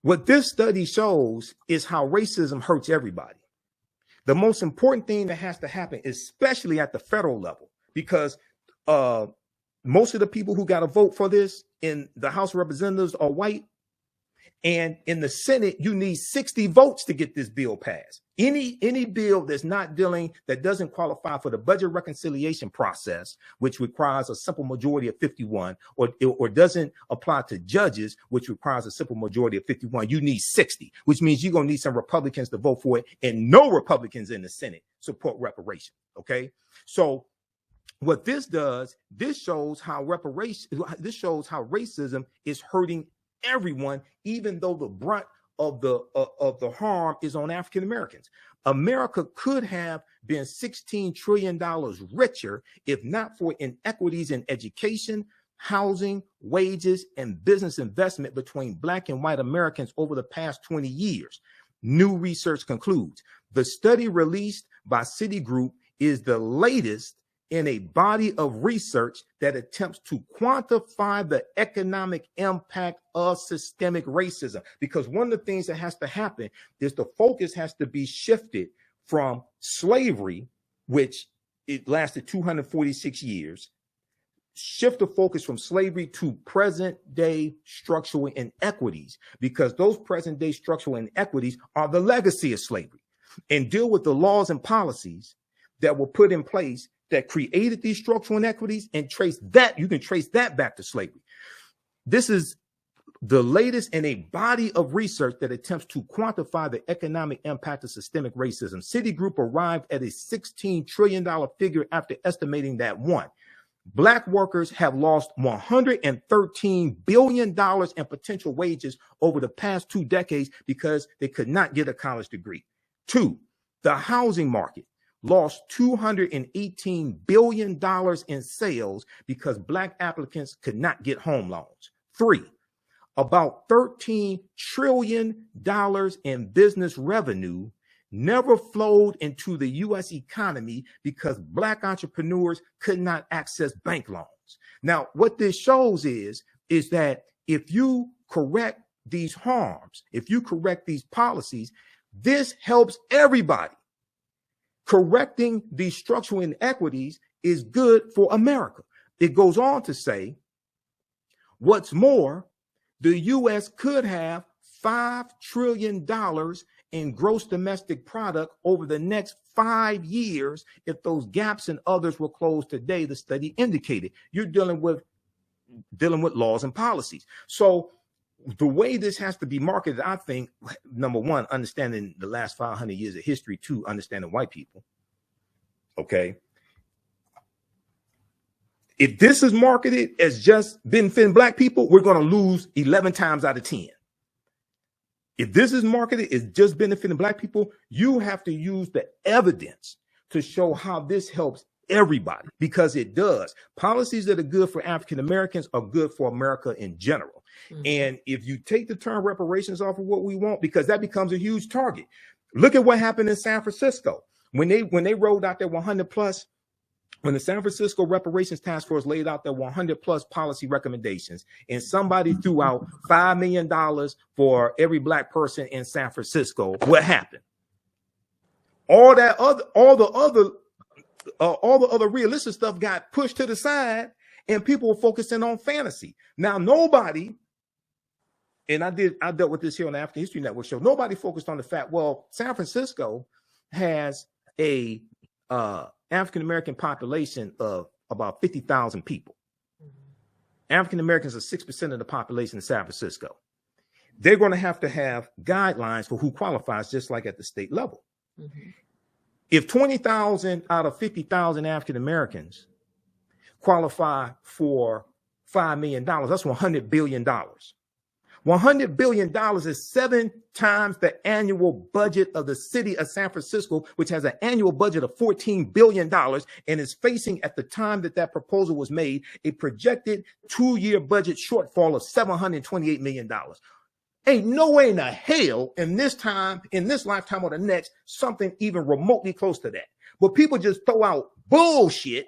What this study shows is how racism hurts everybody. The most important thing that has to happen, especially at the federal level, because most of the people who got to vote for this in the House of Representatives are white. And in the Senate, you need 60 votes to get this bill passed. Any bill that doesn't qualify for the budget reconciliation process, which requires a simple majority of 51, or doesn't apply to judges, which requires a simple majority of 51, you need 60, which means you're going to need some Republicans to vote for it, and no Republicans in the Senate support reparations. Okay, so what this does, this shows how racism is hurting everyone, even though the brunt of the harm is on African Americans. America could have been $16 trillion richer if not for inequities in education, housing, wages, and business investment between Black and white Americans over the past 20 years. New research concludes. The study released by Citigroup is the latest in a body of research that attempts to quantify the economic impact of systemic racism. Because one of the things that has to happen is the focus has to be shifted from slavery which it lasted 246 years, shift the focus from slavery to present day structural inequities, because those present day structural inequities are the legacy of slavery, and deal with the laws and policies that were put in place that created these structural inequities, and you can trace that back to slavery. This is the latest in a body of research that attempts to quantify the economic impact of systemic racism. Citigroup arrived at a $16 trillion figure after estimating that Black workers have lost $113 billion in potential wages over the past 2 decades because they could not get a college degree. 2, the housing market lost $218 billion in sales because Black applicants could not get home loans. 3, about $13 trillion in business revenue never flowed into the U.S. economy because Black entrepreneurs could not access bank loans. Now, what this shows is that if you correct these harms, if you correct these policies, this helps everybody. Correcting these structural inequities is good for America. It goes on to say, what's more, the U.S. could have $5 trillion in gross domestic product over the next 5 years if those gaps and others were closed today, the study indicated. You're dealing with laws and policies. So the way this has to be marketed, I think, number one, understanding the last 500 years of history, 2, understanding white people. Okay. If this is marketed as just benefiting Black people, we're going to lose 11 times out of 10. If this is marketed as just benefiting Black people, you have to use the evidence to show how this helps everybody, because it does. Policies that are good for African Americans are good for America in general. And if you take the term reparations off of what we want, because that becomes a huge target. Look at what happened in San Francisco when they rolled out their 100 plus. When the San Francisco Reparations Task Force laid out their 100 plus policy recommendations, and somebody threw out $5 million for every Black person in San Francisco, what happened? All the other realistic stuff got pushed to the side, and people were focusing on fantasy. Now, nobody, and I dealt with this here on the African History Network show, nobody focused on the fact, well, San Francisco has a African-American population of about 50,000 people. African-Americans are 6% of the population in San Francisco. They're going to have guidelines for who qualifies, just like at the state level. If 20,000 out of 50,000 African-Americans qualify for $5 million, that's $100 billion. $100 billion is 7 times the annual budget of the city of San Francisco, which has an annual budget of $14 billion and is facing, at the time that proposal was made, a projected 2-year budget shortfall of $728 million. Ain't no way in the hell in this lifetime or the next, something even remotely close to that. But people just throw out bullshit.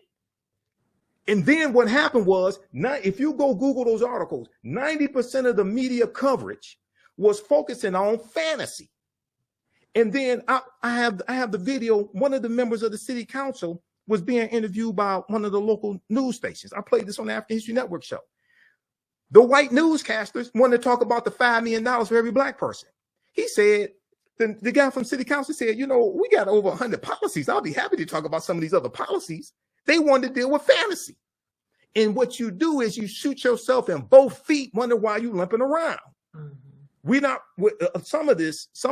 And then what happened was, if you go Google those articles, 90% of the media coverage was focusing on fantasy. And then I have the video. One of the members of the city council was being interviewed by one of the local news stations. I played this on the African History Network show. The white newscasters wanted to talk about the $5 million for every Black person. He said, the guy from city council said, we got over 100 policies. I'll be happy to talk about some of these other policies. They wanted to deal with fantasy. And what you do is you shoot yourself in both feet, wonder why you limping around. Some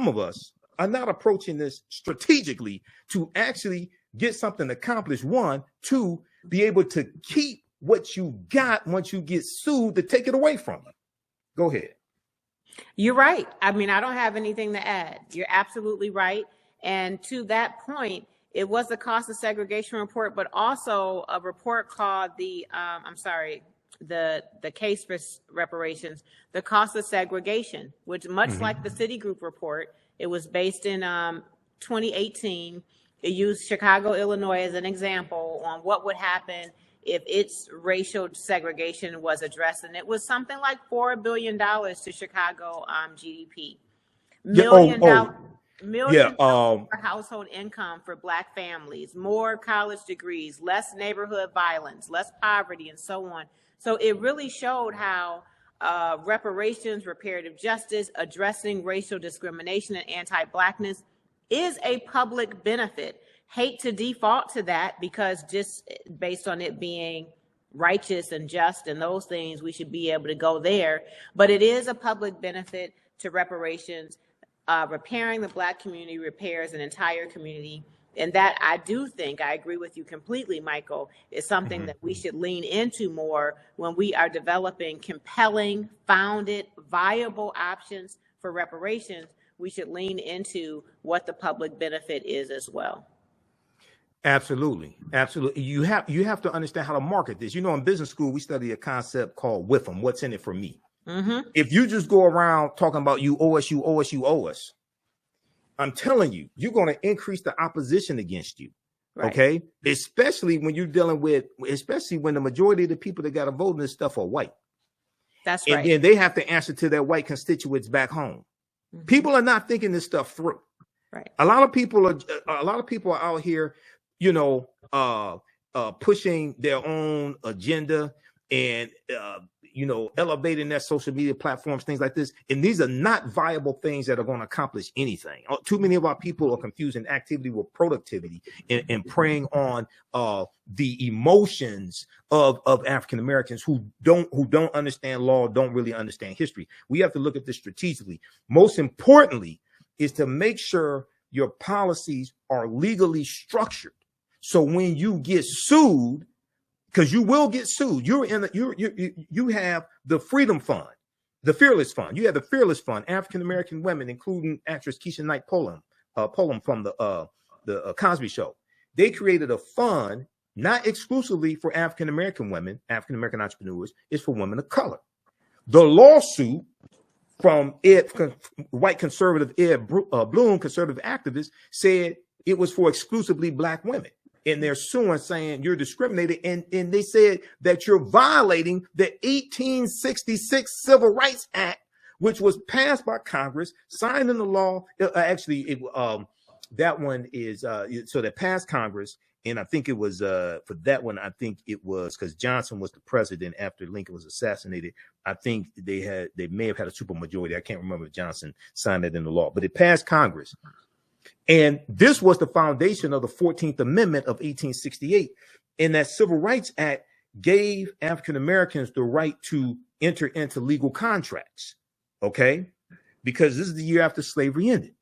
of us are not approaching this strategically to actually get something accomplished. 1, 2, be able to keep what you got once you get sued to take it away from you. Go ahead. You're right. I mean, I don't have anything to add. You're absolutely right. And to that point, it was the cost of segregation report, but also a report called the case for reparations, the cost of segregation, which much like the Citigroup report, it was based in 2018. It used Chicago, Illinois as an example on what would happen if its racial segregation was addressed. And it was something like $4 billion to Chicago GDP. Millions more household income for Black families, more college degrees, less neighborhood violence, less poverty, and so on. So it really showed how reparations, reparative justice, addressing racial discrimination and anti-Blackness is a public benefit. Hate to default to that because just based on it being righteous and just and those things, we should be able to go there. But it is a public benefit to reparations. Repairing the Black community repairs an entire community. And that I do think, I agree with you completely, Michael, is something that we should lean into more when we are developing compelling, founded, viable options for reparations. We should lean into what the public benefit is as well. Absolutely. Absolutely. You have to understand how to market this. You know, in business school, we study a concept called WIFM, what's in it for me. If you just go around talking about you owe us, you owe us, you owe us, I'm telling you, you're going to increase the opposition against you. Right. Okay. Especially when you're dealing with, especially when the majority of the people that got to vote in this stuff are white. That's right. And then they have to answer to their white constituents back home. People are not thinking this stuff through. Right. A lot of people are out here, you know, pushing their own agenda and, you know, elevating their social media platforms, things like this. And these are not viable things that are going to accomplish anything. Too many of our people are confusing activity with productivity and preying on the emotions of African Americans who don't understand law, don't really understand history. We have to look at this strategically. Most importantly is to make sure your policies are legally structured. So when you get sued, because you will get sued, you have the Freedom Fund, the Fearless Fund. You have the Fearless Fund, African American women, including actress Keisha Knight Pullum from the Cosby Show. They created a fund not exclusively for African American women, African American entrepreneurs. It's for women of color. The lawsuit from white conservative Ed Bloom, conservative activist, said it was for exclusively Black women. And they're suing, saying you're discriminated. And they said that you're violating the 1866 Civil Rights Act, which was passed by Congress, signed into law. That one is so that passed Congress. And I think it was for that one, I think it was because Johnson was the president after Lincoln was assassinated. I think they may have had a supermajority. I can't remember if Johnson signed it into law, but it passed Congress. And this was the foundation of the 14th Amendment of 1868. And that Civil Rights Act gave African Americans the right to enter into legal contracts. Okay. Because this is the year after slavery ended.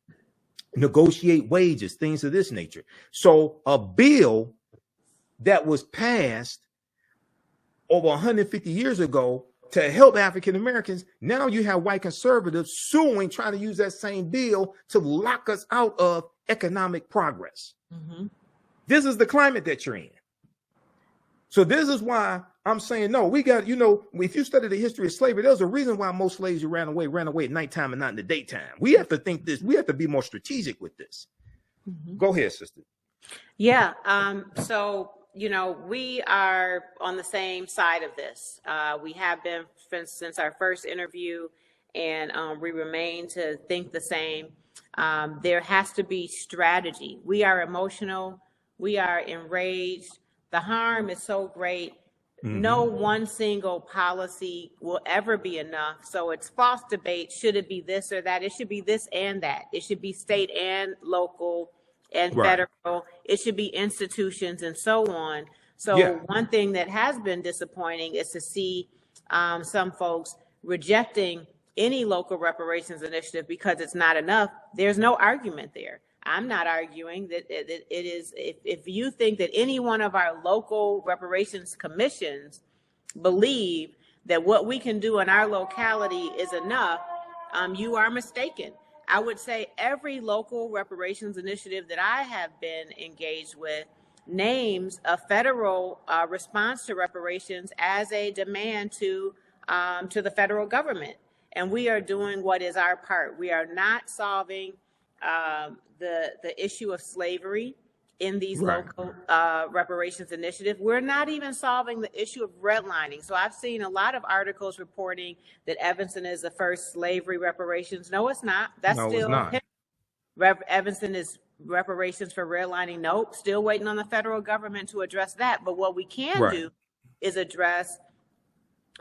Negotiate wages, things of this nature. So a bill that was passed over 150 years ago to help African Americans, now you have white conservatives suing, trying to use that same bill to lock us out of economic progress. This is the climate that you're in. So this is why I'm saying, no, we got, you know, if you study the history of slavery, there's a reason why most slaves who ran away at nighttime and not in the daytime. We have to think this, we have to be more strategic with this. Go ahead, sister. Yeah. So, you know, we are on the same side of this. We have been since our first interview, and we remain to think the same. There has to be strategy. We are emotional. We are enraged. The harm is so great. No one single policy will ever be enough. So it's false debate. Should it be this or that? It should be this and that. It should be state and local and federal. It should be institutions and so on. So one thing that has been disappointing is to see some folks rejecting any local reparations initiative because it's not enough. There's no argument there. I'm not arguing that it is. If you think that any one of our local reparations commissions believe that what we can do in our locality is enough, you are mistaken. I would say every local reparations initiative that I have been engaged with names a federal response to reparations as a demand to the federal government. And we are doing what is our part. We are not solving the issue of slavery in these local reparations initiative. We're not even solving the issue of redlining. So I've seen a lot of articles reporting that Evanston is the first slavery reparations. No, it's not. That's still Evanston is reparations for redlining. Nope, still waiting on the federal government to address that. But what we can do is address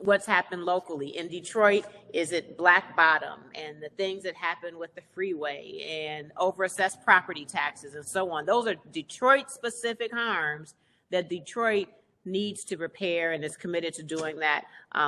what's happened locally. In Detroit, is it Black Bottom and the things that happen with the freeway and overassessed property taxes and so on. Those are Detroit-specific harms that Detroit needs to repair and is committed to doing that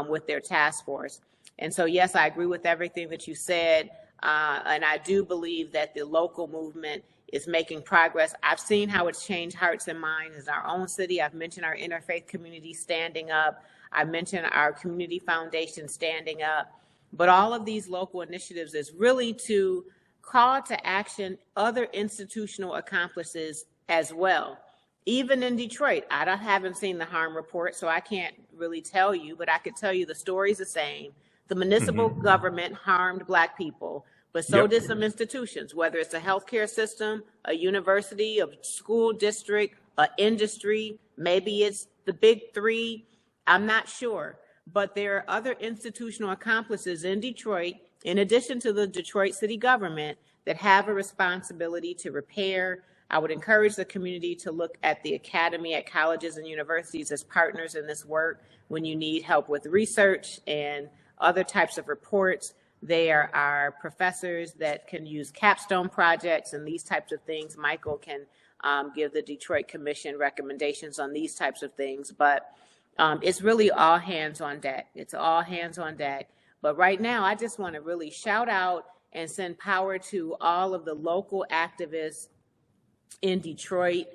with their task force. And so, yes, I agree with everything that you said. And I do believe that the local movement is making progress. I've seen how it's changed hearts and minds in our own city. I've mentioned our interfaith community standing up. I mentioned our community foundation standing up. But all of these local initiatives is really to call to action other institutional accomplices as well. Even in Detroit, I haven't seen the harm report, so I can't really tell you, but I could tell you the story's the same. The municipal government harmed Black people, but so did some institutions, whether it's a healthcare system, a university, a school district, an industry, maybe it's the big three. I'm not sure, but there are other institutional accomplices in Detroit, in addition to the Detroit city government, that have a responsibility to repair. I would encourage the community to look at the academy at colleges and universities as partners in this work. When you need help with research and other types of reports, there are professors that can use capstone projects and these types of things. Michael can give the Detroit Commission recommendations on these types of things, but it's really all hands on deck. It's all hands on deck. But right now, I just want to really shout out and send power to all of the local activists in Detroit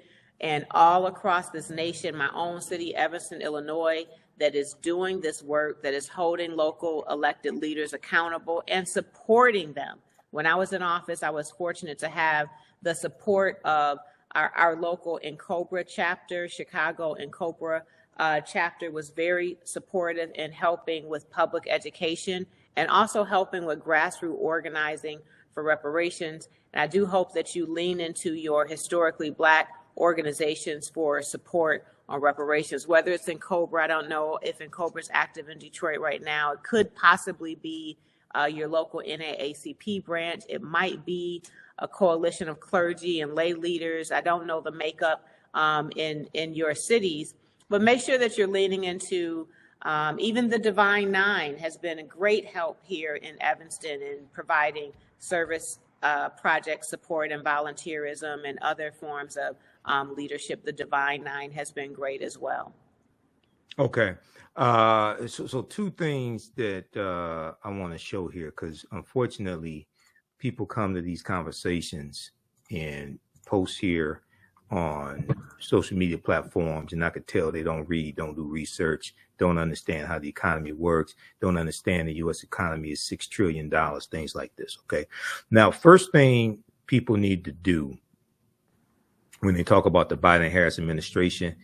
and all across this nation, my own city, Evanston, Illinois, that is doing this work, that is holding local elected leaders accountable and supporting them. When I was in office, I was fortunate to have the support of our local NCOBRA chapter. Chicago NCOBRA chapter was very supportive in helping with public education and also helping with grassroots organizing for reparations. And I do hope that you lean into your historically Black organizations for support on reparations, whether it's NCOBRA. I don't know if NCOBRA is active in Detroit right now. It could possibly be your local NAACP branch. It might be a coalition of clergy and lay leaders. I don't know the makeup in your cities, but make sure that you're leaning into even the Divine Nine has been a great help here in Evanston in providing service project support and volunteerism and other forms of leadership. The Divine Nine has been great as well. Okay. So two things that I want to show here, because unfortunately people come to these conversations and post here on social media platforms, and I could tell they don't read, don't do research, don't understand how the economy works, don't understand the U.S. economy is $6 trillion, things like this. Okay. Now, first thing people need to do when they talk about the Biden-Harris administration,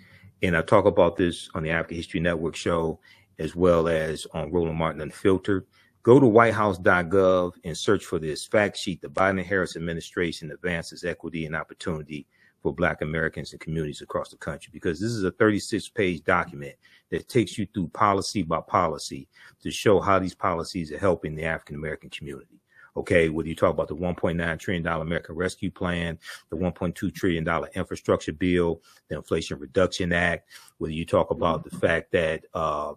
and I talk about this on the African History Network show, as well as on Roland Martin Unfiltered, go to whitehouse.gov and search for this fact sheet. The Biden-Harris administration advances equity and opportunity for Black Americans and communities across the country, because this is a 36-page document that takes you through policy by policy to show how these policies are helping the African American community. Okay, whether you talk about the $1.9 trillion American Rescue Plan, the $1.2 trillion infrastructure bill, the Inflation Reduction Act, whether you talk about the fact that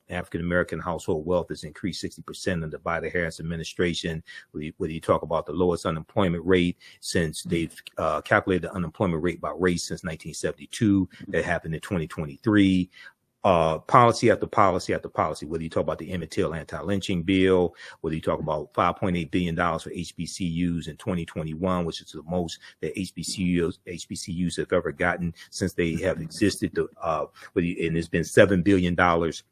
African American household wealth has increased 60% under the Biden-Harris administration, whether you talk about the lowest unemployment rate since they've calculated the unemployment rate by race since 1972, that happened in 2023. Policy after policy after policy, whether you talk about the Emmett Till anti-lynching bill, whether you talk about $5.8 billion for HBCUs in 2021, which is the most that HBCUs have ever gotten since they have existed. And there's been $7 billion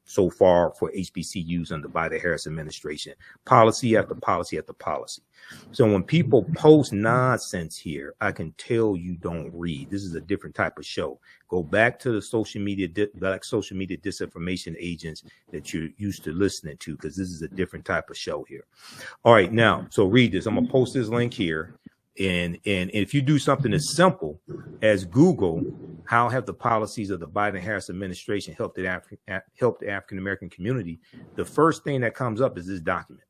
so far for HBCUs under the Biden-Harris administration. Policy after policy after policy. So when people post nonsense here, I can tell you don't read. This is a different type of show. Go back to the social media disinformation agents that you're used to listening to, because this is a different type of show here. All right, now, so read this. I'm gonna post this link here, and if you do something as simple as Google, how have the policies of the Biden-Harris administration helped the African American community, the first thing that comes up is this document.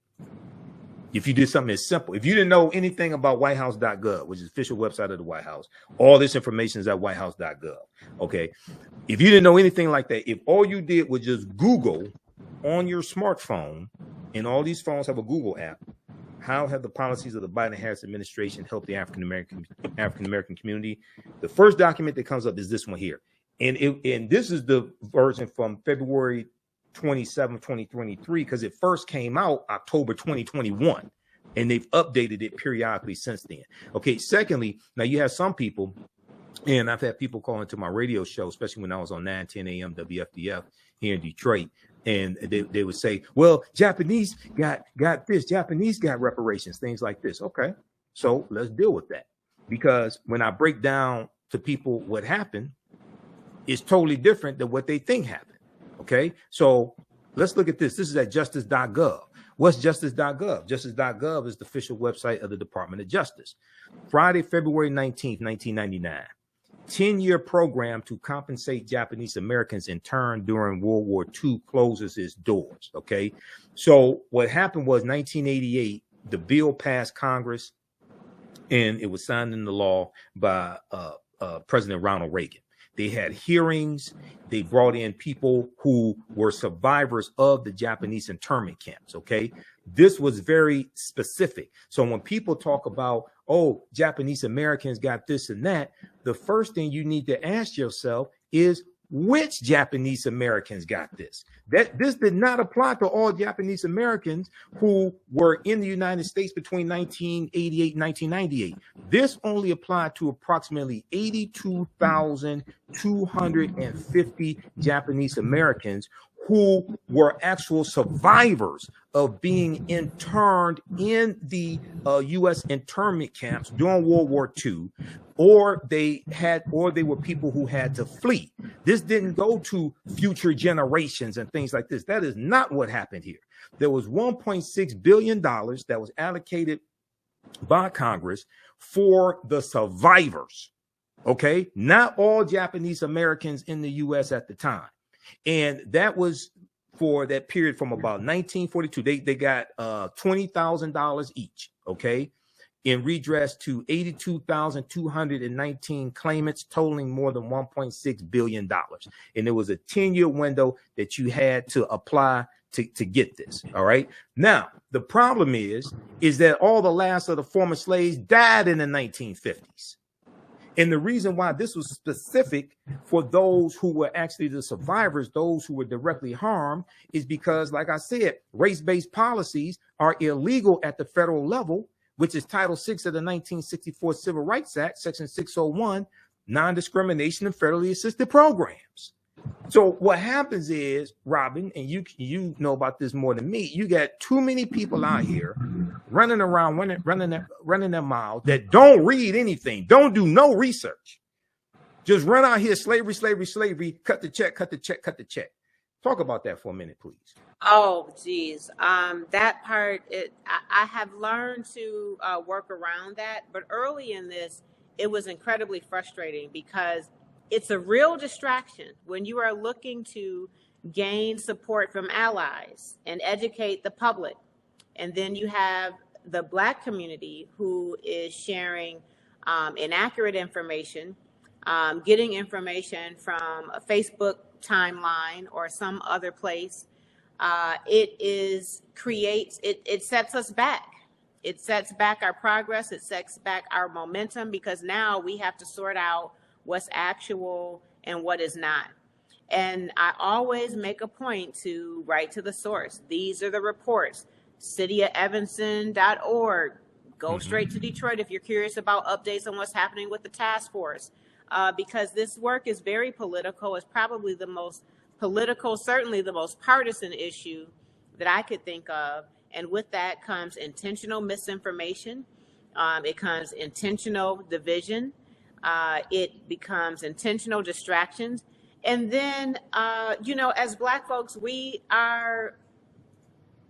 If you did something as simple, if you didn't know anything about whitehouse.gov, which is the official website of the White House, all this information is at whitehouse.gov. Okay. If you didn't know anything like that, if all you did was just Google on your smartphone, and all these phones have a Google app, how have the policies of the Biden-Harris administration helped the African American community? The first document that comes up is this one here. And this is the version from February 27, 2023, because it first came out October 2021, and they've updated it periodically since then. Okay. Secondly, now you have some people, and I've had people call into my radio show, especially when I was on 910 AM WFDF here in Detroit, and they would say, well, Japanese got this, Japanese got reparations, things like this. Okay, so let's deal with that, because when I break down to people what happened, it's totally different than what they think happened. Okay, so let's look at this. This is at justice.gov. What's justice.gov? Justice.gov is the official website of the Department of Justice. Friday, February 19th, 1999. 10-year program to compensate Japanese Americans interned during World War II closes its doors. Okay, so what happened was 1988, the bill passed Congress, and it was signed into law by President Ronald Reagan. They had hearings. They brought in people who were survivors of the Japanese internment camps. Okay, this was very specific. So when people talk about, oh, Japanese Americans got this and that, the first thing you need to ask yourself is, which Japanese Americans got this? That this did not apply to all Japanese Americans who were in the United States between 1988 and 1998. This only applied to approximately 82,250 Japanese Americans who were actual survivors of being interned in the U.S. internment camps during World War II, or they were people who had to flee. This didn't go to future generations and things like this. That is not what happened here. There was $1.6 billion that was allocated by Congress for the survivors. Okay, not all Japanese Americans in the U.S. at the time. And that was for that period from about 1942. They got $20,000 each, okay, in redress to 82,219 claimants, totaling more than $1.6 billion. And there was a 10-year window that you had to apply to get this. All right. Now, the problem is that all the last of the former slaves died in the 1950s. And the reason why this was specific for those who were actually the survivors, those who were directly harmed, is because, like I said, race-based policies are illegal at the federal level, which is Title VI of the 1964 Civil Rights Act, Section 601, non-discrimination in federally assisted programs. So what happens is, Robin, and you know about this more than me, you got too many people out here running around, running their mouths that don't read anything, don't do no research. Just run out here, slavery, slavery, slavery, cut the check, cut the check, cut the check. Talk about that for a minute, please. Oh, geez. That part, I have learned to work around that. But early in this, it was incredibly frustrating because it's a real distraction when you are looking to gain support from allies and educate the public. And then you have the Black community who is sharing inaccurate information, getting information from a Facebook timeline or some other place. It sets us back. It sets back our progress. It sets back our momentum, because now we have to sort out what's actual and what is not. And I always make a point to write to the source. These are the reports. cityofevanston.org. Go straight to Detroit if you're curious about updates on what's happening with the task force, because this work is very political. It's probably the most political, certainly the most partisan issue that I could think of. And with that comes intentional misinformation. It comes intentional division. It becomes intentional distractions. And then, as Black folks, we are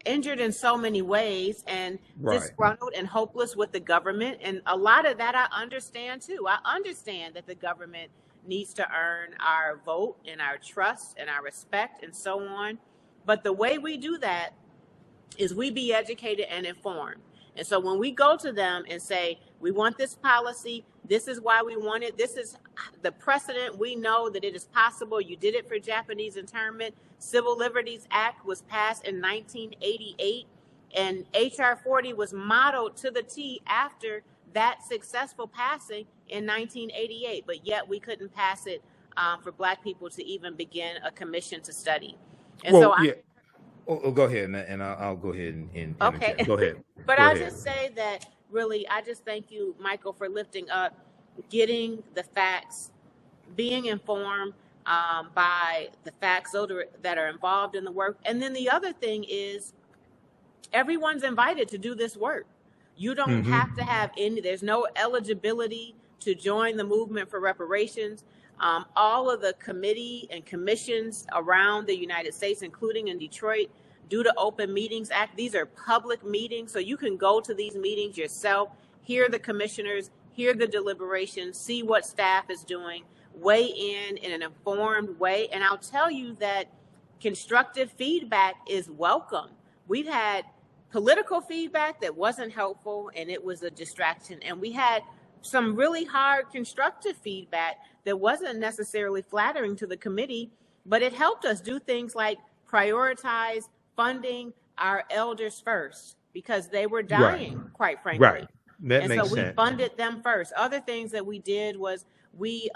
injured in so many ways and disgruntled and hopeless with the government. And a lot of that I understand too. I understand that the government needs to earn our vote and our trust and our respect and so on. But the way we do that is we be educated and informed. And so when we go to them and say, we want this policy, this is why we want it, this is the precedent, we know that it is possible. You did it for Japanese internment. Civil Liberties Act was passed in 1988, and HR 40 was modeled to the T after that successful passing in 1988, but yet we couldn't pass it for Black people to even begin a commission to study. And well, so go ahead, and I'll go ahead and okay. Go ahead. But I'll just say that really, I just thank you, Michael, for lifting up, getting the facts, being informed by the facts that are involved in the work. And then the other thing is everyone's invited to do this work. You don't have to have there's no eligibility to join the movement for reparations. All of the committee and commissions around the United States, including in Detroit, due to Open Meetings Act, these are public meetings. So you can go to these meetings yourself, hear the commissioners, hear the deliberations, see what staff is doing, weigh in an informed way. And I'll tell you that constructive feedback is welcome. We've had political feedback that wasn't helpful and it was a distraction. And we had some really hard constructive feedback that wasn't necessarily flattering to the committee, but it helped us do things like prioritize funding our elders first because they were dying, quite frankly. Right. That makes sense. We funded them first. Other things that we did was we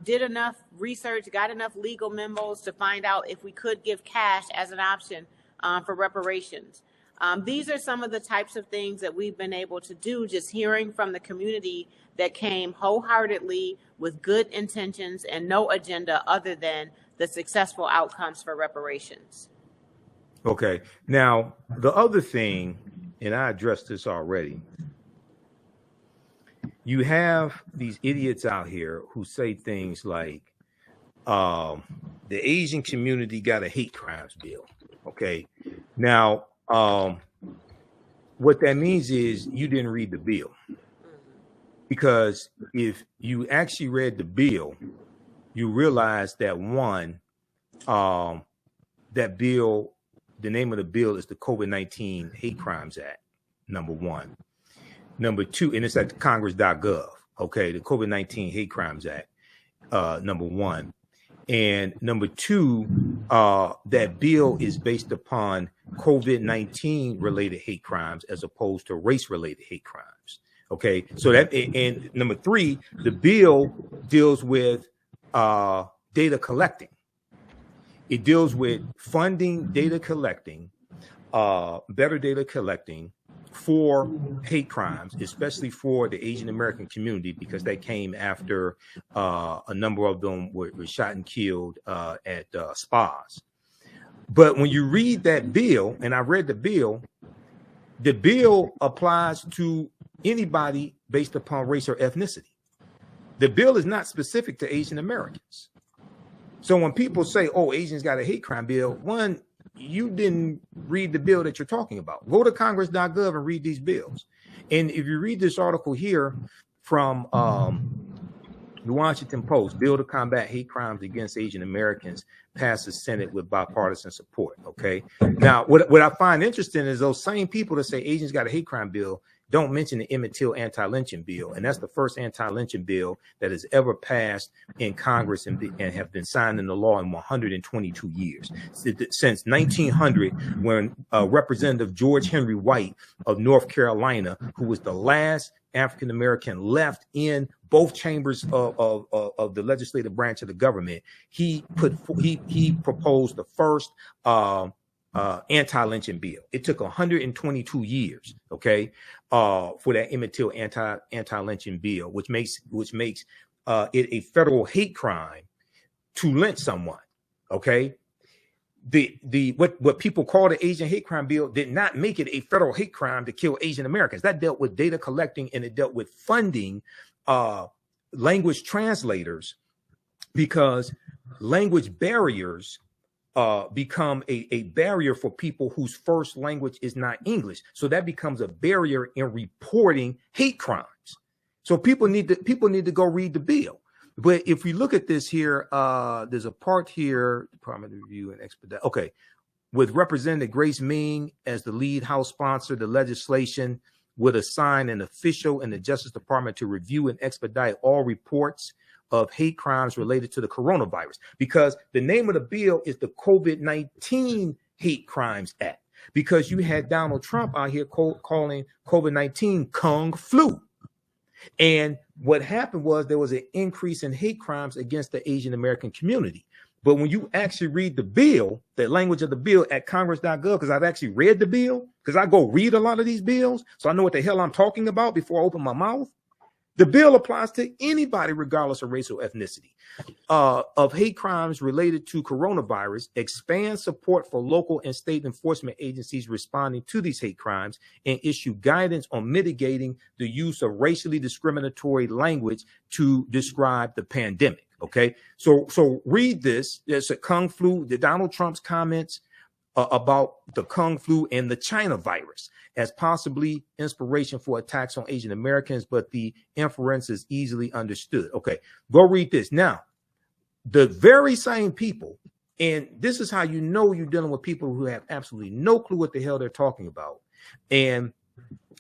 did enough research, got enough legal memos to find out if we could give cash as an option for reparations. These are some of the types of things that we've been able to do, just hearing from the community that came wholeheartedly with good intentions and no agenda other than the successful outcomes for reparations. Okay. Now, the other thing, and I addressed this already, you have these idiots out here who say things like, the Asian community got a hate crimes bill. Okay. Now, what that means is you didn't read the bill. Because if you actually read the bill, you realize that one, that bill, the name of the bill is the COVID-19 Hate Crimes Act, number one. Number two, and it's at congress.gov, okay, the COVID-19 Hate Crimes Act, number one. And number two, that bill is based upon COVID-19 related hate crimes as opposed to race related hate crimes. Okay, so that, and number three, the bill deals with data collecting. It deals with funding data collecting, better data collecting for hate crimes, especially for the Asian American community, because they came after a number of them were shot and killed at spas. But when you read that bill, and I read the bill applies to anybody based upon race or ethnicity. The bill is not specific to Asian Americans. So when people say, oh, Asians got a hate crime bill, one, you didn't read the bill that you're talking about. Go to congress.gov and read these bills. And if you read this article here from the Washington Post, bill to combat hate crimes against Asian Americans passes Senate with bipartisan support. Okay. Now, what I find interesting is those same people that say Asians got a hate crime bill don't mention the Emmett Till anti-lynching bill. And that's the first anti-lynching bill that has ever passed in Congress and have been signed into law in 122 years. Since 1900, when Representative George Henry White of North Carolina, who was the last African-American left in both chambers of the legislative branch of the government, he proposed the first anti-lynching bill. It took 122 years, okay, for that Emmett Till anti-lynching bill, which makes it a federal hate crime to lynch someone, okay. What people call the Asian hate crime bill did not make it a federal hate crime to kill Asian Americans. That dealt with data collecting, and it dealt with funding language translators, because language barriers become a barrier for people whose first language is not English. So that becomes a barrier in reporting hate crimes. So people need to go read the bill. But if we look at this here, there's a part here, Department of Review and Expedite. Okay. with Representative Grace Ming as the lead House sponsor, the legislation would assign an official in the Justice Department to review and expedite all reports of hate crimes related to the coronavirus, because the name of the bill is the COVID-19 Hate Crimes Act, because you had Donald Trump out here calling COVID-19 Kung Flu. And what happened was there was an increase in hate crimes against the Asian American community. But when you actually read the bill, the language of the bill at congress.gov, because I've actually read the bill, because I go read a lot of these bills, so I know what the hell I'm talking about before I open my mouth. The bill applies to anybody, regardless of race or ethnicity, of hate crimes related to coronavirus, expand support for local and state enforcement agencies responding to these hate crimes, and issue guidance on mitigating the use of racially discriminatory language to describe the pandemic. Okay, so read this. There's a Kung Flu, the Donald Trump's comments about the Kung Flu and the China virus as possibly inspiration for attacks on Asian Americans, but the inference is easily understood. Okay, go read this. Now, the very same people, and this is how you know you're dealing with people who have absolutely no clue what the hell they're talking about, and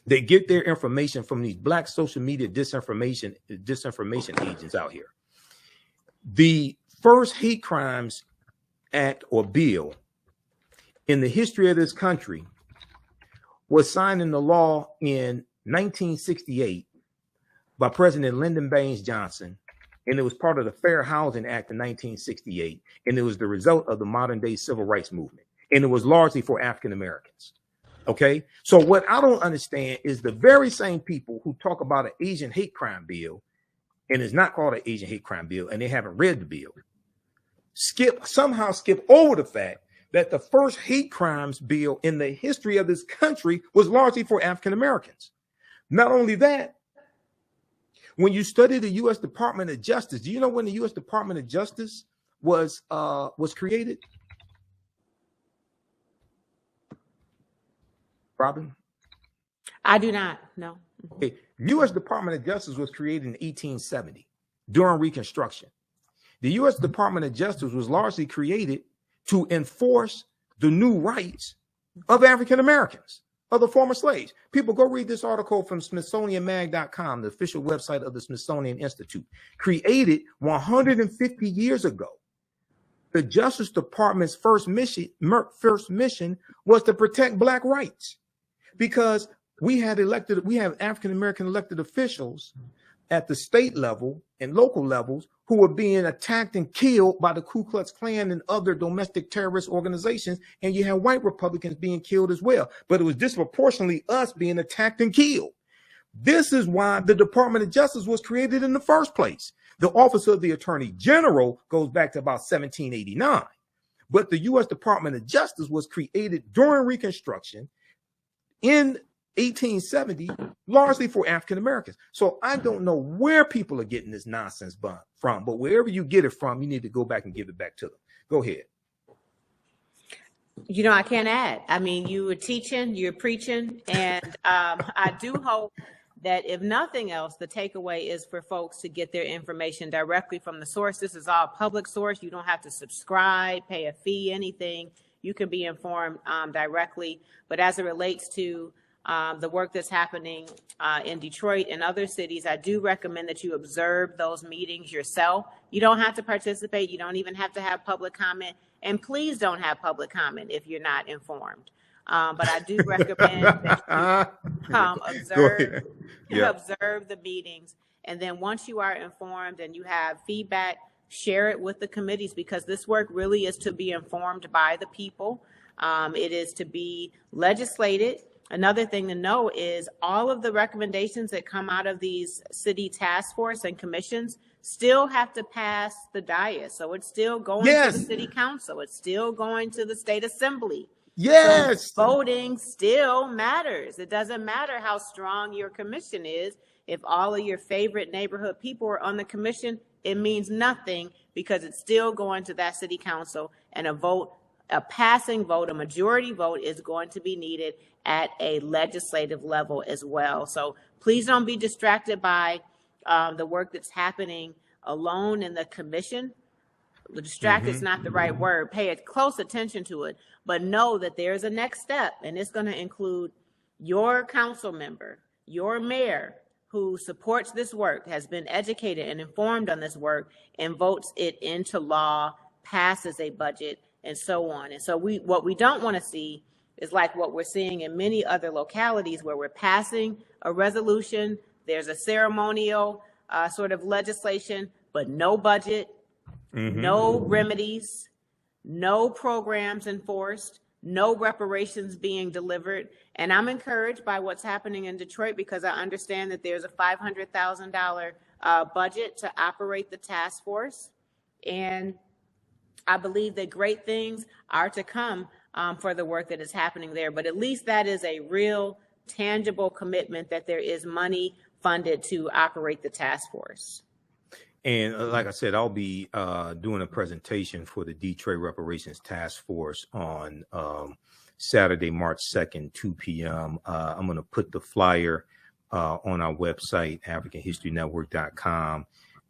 they get their information from these black social media disinformation agents out here. The first hate crimes act or bill in the history of this country was signed into law in 1968 by President Lyndon Baines Johnson, and it was part of the Fair Housing Act in 1968, and it was the result of the modern day civil rights movement, and it was largely for African Americans. Okay, so what I don't understand is the very same people who talk about an Asian hate crime bill, and it's not called an Asian hate crime bill, and they haven't read the bill, somehow skip over the fact that the first hate crimes bill in the history of this country was largely for African Americans. Not only that, when you study the U.S. Department of Justice, do you know when the U.S. Department of Justice was created? Robin? I do not know. Okay. U.S. Department of Justice was created in 1870 during Reconstruction. The U.S. Department of Justice was largely created to enforce the new rights of African Americans, of the former slaves. People, go read this article from SmithsonianMag.com, the official website of the Smithsonian Institute. Created 150 years ago. The Justice Department's first mission was to protect black rights, because we have African American elected officials at the state level and local levels who were being attacked and killed by the Ku Klux Klan and other domestic terrorist organizations, and you have white Republicans being killed as well. But it was disproportionately us being attacked and killed. This is why the Department of Justice was created in the first place. The Office of the Attorney General goes back to about 1789. But the U.S. Department of Justice was created during Reconstruction in 1870, largely for African Americans. So I don't know where people are getting this nonsense from, but wherever you get it from, you need to go back and give it back to them. Go ahead. You know, I can't add. I mean, you were teaching, you're preaching, and I do hope that if nothing else, the takeaway is for folks to get their information directly from the source. This is all public source. You don't have to subscribe, pay a fee, anything. You can be informed directly. But as it relates to the work that's happening in Detroit and other cities, I do recommend that you observe those meetings yourself. You don't have to participate. You don't even have to have public comment. And please don't have public comment if you're not informed. But I do recommend that you observe the meetings. And then once you are informed and you have feedback, share it with the committees, because this work really is to be informed by the people. It is to be legislated. Another thing to know is all of the recommendations that come out of these city task force and commissions still have to pass the dais. So it's still going to the city council. It's still going to the state assembly. Yes. So voting still matters. It doesn't matter how strong your commission is. If all of your favorite neighborhood people are on the commission, it means nothing, because it's still going to that city council, and a passing vote, a majority vote is going to be needed at a legislative level as well. So please don't be distracted by the work that's happening alone in the commission. Distract is not the right word. Pay close attention to it, but know that there's a next step, and it's going to include your council member, your mayor, who supports this work, has been educated and informed on this work, and votes it into law, passes a budget, and so on. And so what we don't want to see is like what we're seeing in many other localities, where we're passing a resolution, there's a ceremonial sort of legislation, but no budget, no remedies, no programs enforced, no reparations being delivered. And I'm encouraged by what's happening in Detroit, because I understand that there's a $500,000 budget to operate the task force. And I believe that great things are to come for the work that is happening there. But at least that is a real, tangible commitment that there is money funded to operate the task force. And like I said, I'll be doing a presentation for the Detroit Reparations Task Force on Saturday, March 2nd, 2 p.m. I'm going to put the flyer on our website, AfricanHistoryNetwork.com.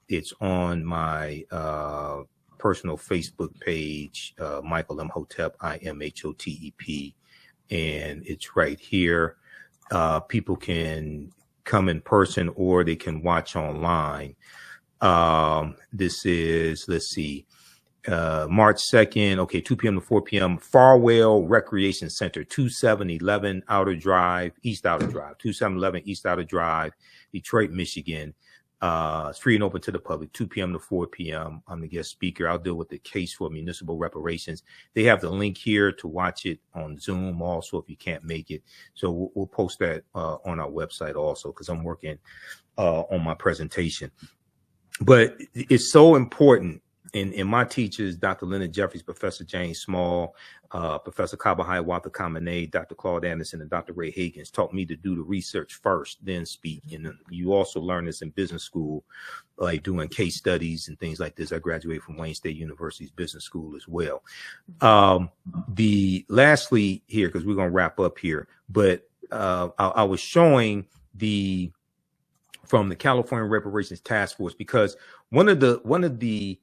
It's on my personal Facebook page, Michael Imhotep, IMHOTEP, and it's right here. People can come in person or they can watch online. This is, let's see, March 2nd, okay, 2 p.m. to 4 p.m., Farwell Recreation Center, 2711 Outer Drive, East Outer Drive, 2711 East Outer Drive, Detroit, Michigan. It's free and open to the public, 2 p.m. to 4 p.m. I'm the guest speaker. I'll deal with the case for municipal reparations. They have the link here to watch it on Zoom also if you can't make it. So we'll post that on our website also, because I'm working on my presentation. But it's so important. And my teachers, Dr. Leonard Jeffries, Professor James Small, Professor Kabahai Walter Kamene, Dr. Claude Anderson, and Dr. Ray Higgins taught me to do the research first, then speak. And you also learn this in business school, like doing case studies and things like this. I graduated from Wayne State University's business school as well. Lastly here, because we're going to wrap up here, but I was showing from the California Reparations Task Force, because one of the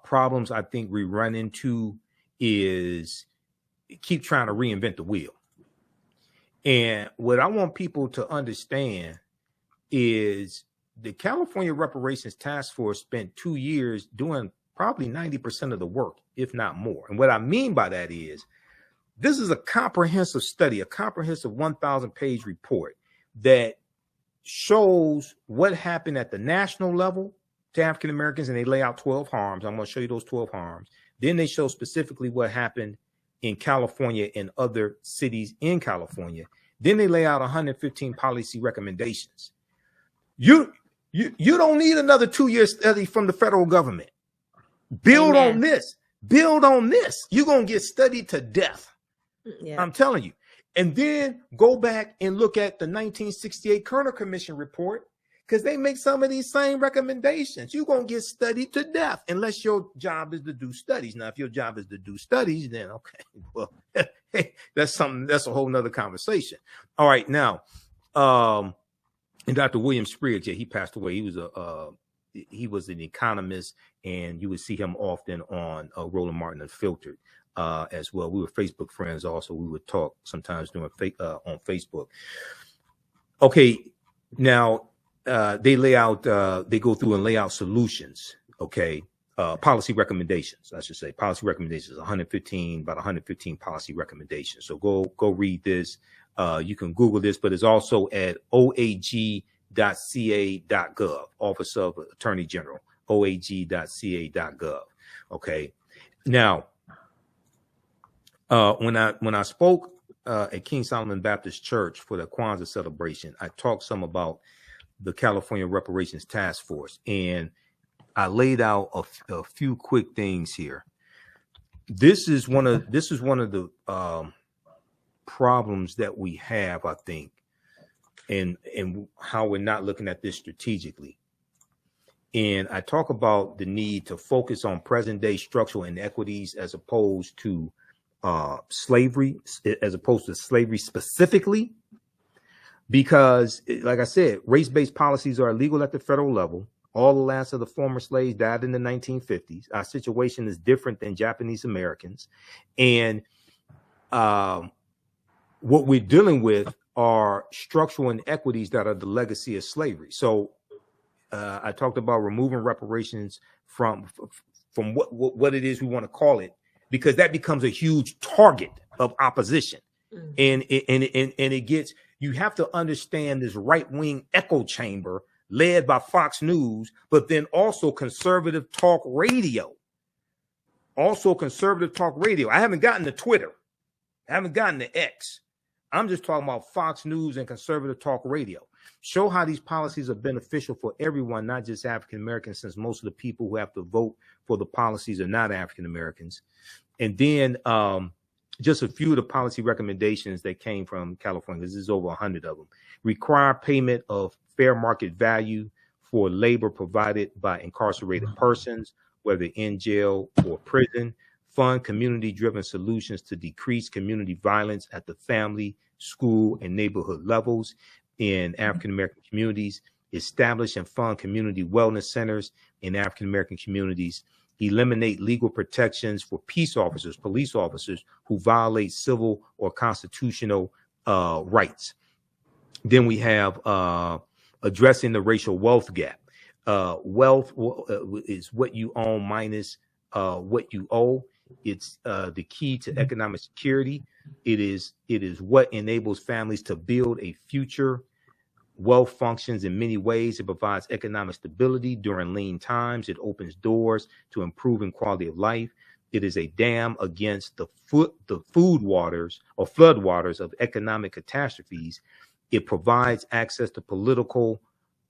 problems I think we run into is keep trying to reinvent the wheel. And what I want people to understand is the California Reparations Task Force spent 2 years doing probably 90% of the work, if not more. And what I mean by that is this is a comprehensive study, a comprehensive 1,000-page report that shows what happened at the national level to African Americans, and they lay out 12 harms. I'm going to show you those 12 harms. Then they show specifically what happened in California and other cities in California. Then they lay out 115 policy recommendations. You don't need another 2-year study from the federal government. Build on this. Build on this. You're going to get studied to death. Yeah. I'm telling you. And then go back and look at the 1968 Kerner Commission report, because they make some of these same recommendations. You're going to get studied to death unless your job is to do studies. Now, if your job is to do studies, then okay, well, that's a whole nother conversation. All right. Now, and Dr. William Spriggs, he passed away. He was an economist, and you would see him often on Roland Martin Unfiltered as well. We were Facebook friends also. We would talk sometimes on Facebook. Okay. Now, they go through and lay out solutions. Okay. Policy recommendations, I should say. Policy recommendations, about 115 policy recommendations. So go read this. You can Google this, but it's also at oag.ca.gov, Office of Attorney General, oag.ca.gov. Okay. Now, when I spoke at King Solomon Baptist Church for the Kwanzaa celebration, I talked some about the California Reparations Task Force, and I laid out a few quick things here. This is one of the problems that we have, I think, and how we're not looking at this strategically. And I talk about the need to focus on present day structural inequities as opposed to slavery specifically. Because, like I said, race-based policies are illegal at the federal level. All the last of the former slaves died in the 1950s. Our situation is different than Japanese Americans. And what we're dealing with are structural inequities that are the legacy of slavery. So I talked about removing reparations from what it is we want to call it, because that becomes a huge target of opposition. And it gets, you have to understand this right-wing echo chamber led by Fox News, but then also conservative talk radio. I haven't gotten to Twitter. I haven't gotten to X. I'm just talking about Fox News and conservative talk radio. Show how these policies are beneficial for everyone, not just African Americans, since most of the people who have to vote for the policies are not African Americans. And then just a few of the policy recommendations that came from California, because there's over 100 of them. Require payment of fair market value for labor provided by incarcerated persons, whether in jail or prison. Fund community-driven solutions to decrease community violence at the family, school, and neighborhood levels in African-American communities. Establish and fund community wellness centers in African-American communities. Eliminate legal protections for peace officers, police officers who violate civil or constitutional rights. Then we have addressing the racial wealth gap. Wealth is what you own minus what you owe. It's the key to economic security. It is what enables families to build a future. Wealth functions in many ways. It provides economic stability during lean times. It opens doors to improving quality of life. It is a dam against the food waters or flood waters of economic catastrophes. It provides access to political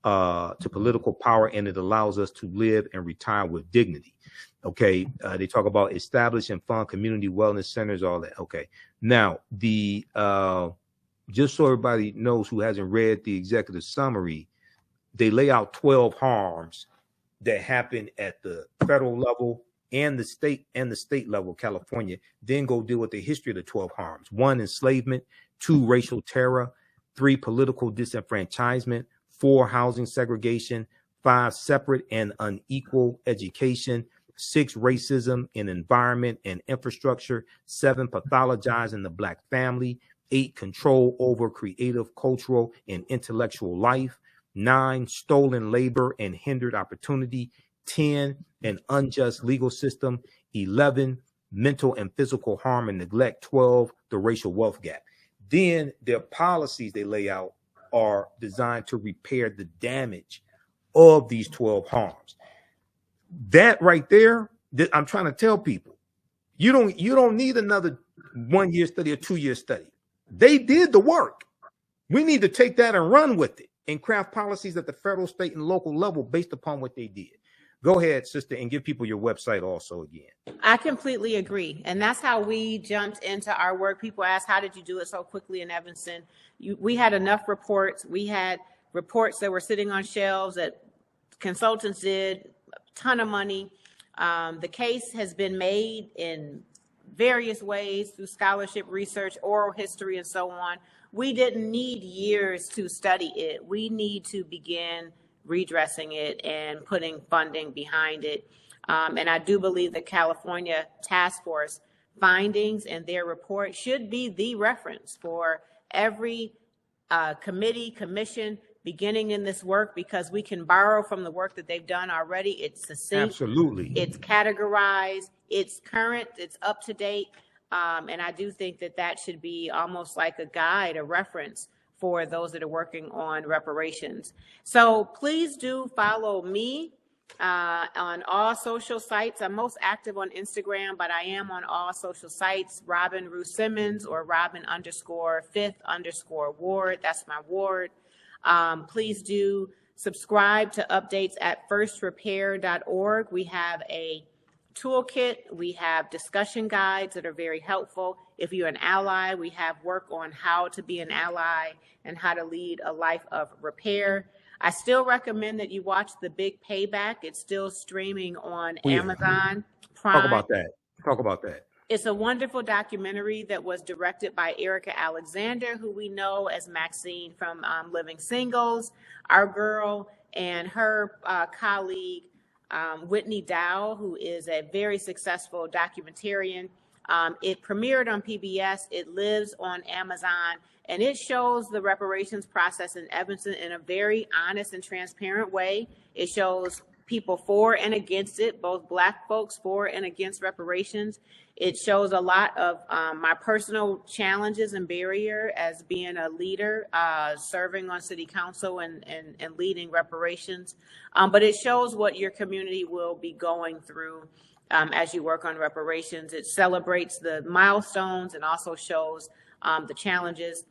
power, and it allows us to live and retire with dignity. Okay, they talk about establish and fund community wellness centers, all that. Okay, now the just so everybody knows who hasn't read the executive summary, they lay out 12 harms that happen at the federal level and the state level, California. Then go deal with the history of the 12 harms. 1, enslavement. 2, racial terror. 3, political disenfranchisement. 4, housing segregation. 5, separate and unequal education. 6, racism in environment and infrastructure. 7, pathologizing the Black family. 8, control over creative, cultural, and intellectual life. 9, stolen labor and hindered opportunity. 10, an unjust legal system. 11, mental and physical harm and neglect. 12, the racial wealth gap. Then their policies they lay out are designed to repair the damage of these 12 harms. That right there, I'm trying to tell people, you don't need another 1-year study or 2-year study. They did the work. We need to take that and run with it and craft policies at the federal, state, and local level based upon what they did. Go ahead, sister, and give people your website also again. I completely agree. And that's how we jumped into our work. People ask, how did you do it so quickly in Evanston? We had enough reports. We had reports that were sitting on shelves that consultants did, a ton of money. The case has been made in various ways through scholarship, research, oral history, and so on. We didn't need years to study it. We need to begin redressing it and putting funding behind it. And I do believe the California Task Force findings and their report should be the reference for every committee, commission beginning in this work, because we can borrow from the work that they've done already. It's succinct. Absolutely. It's categorized. It's current. It's up to date. And I do think that should be almost like a guide, a reference for those that are working on reparations. So please do follow me on all social sites. I'm most active on Instagram, but I am on all social sites, Robin Rue Simmons or Robin_5_Ward. That's my ward. Please do subscribe to updates at firstrepair.org. We have a toolkit. We have discussion guides that are very helpful. If you're an ally, we have work on how to be an ally and how to lead a life of repair. I still recommend that you watch The Big Payback. It's still streaming on Amazon Prime. Talk about that. It's a wonderful documentary that was directed by Erica Alexander, who we know as Maxine from Living Singles, our girl. and her colleague, Whitney Dow, who is a very successful documentarian. It premiered on PBS. It lives on Amazon, and it shows the reparations process in Evanston in a very honest and transparent way. It shows people for and against it, both Black folks for and against reparations. It shows a lot of my personal challenges and barrier as being a leader, serving on city council and leading reparations. But it shows what your community will be going through as you work on reparations. It celebrates the milestones and also shows the challenges.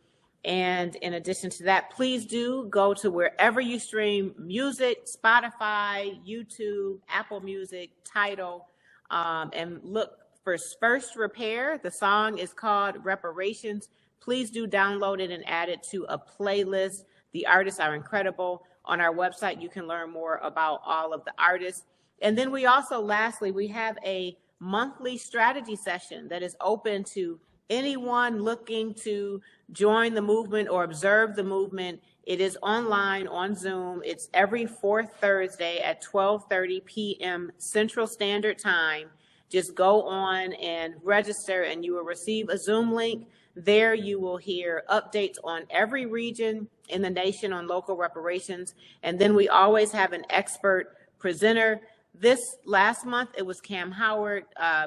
And in addition to that, please do go to wherever you stream music, Spotify, YouTube, Apple Music, Tidal, and look for First Repair. The song is called Reparations. Please do download it and add it to a playlist. The artists are incredible. On our website, you can learn more about all of the artists. And then we also, lastly, we have a monthly strategy session that is open to anyone looking to join the movement or observe the movement. It is online on Zoom. It's every fourth Thursday at 12:30 p.m. Central Standard Time. Just go on and register and you will receive a Zoom link. There you will hear updates on every region in the nation on local reparations. And then we always have an expert presenter. This last month, it was Cam Howard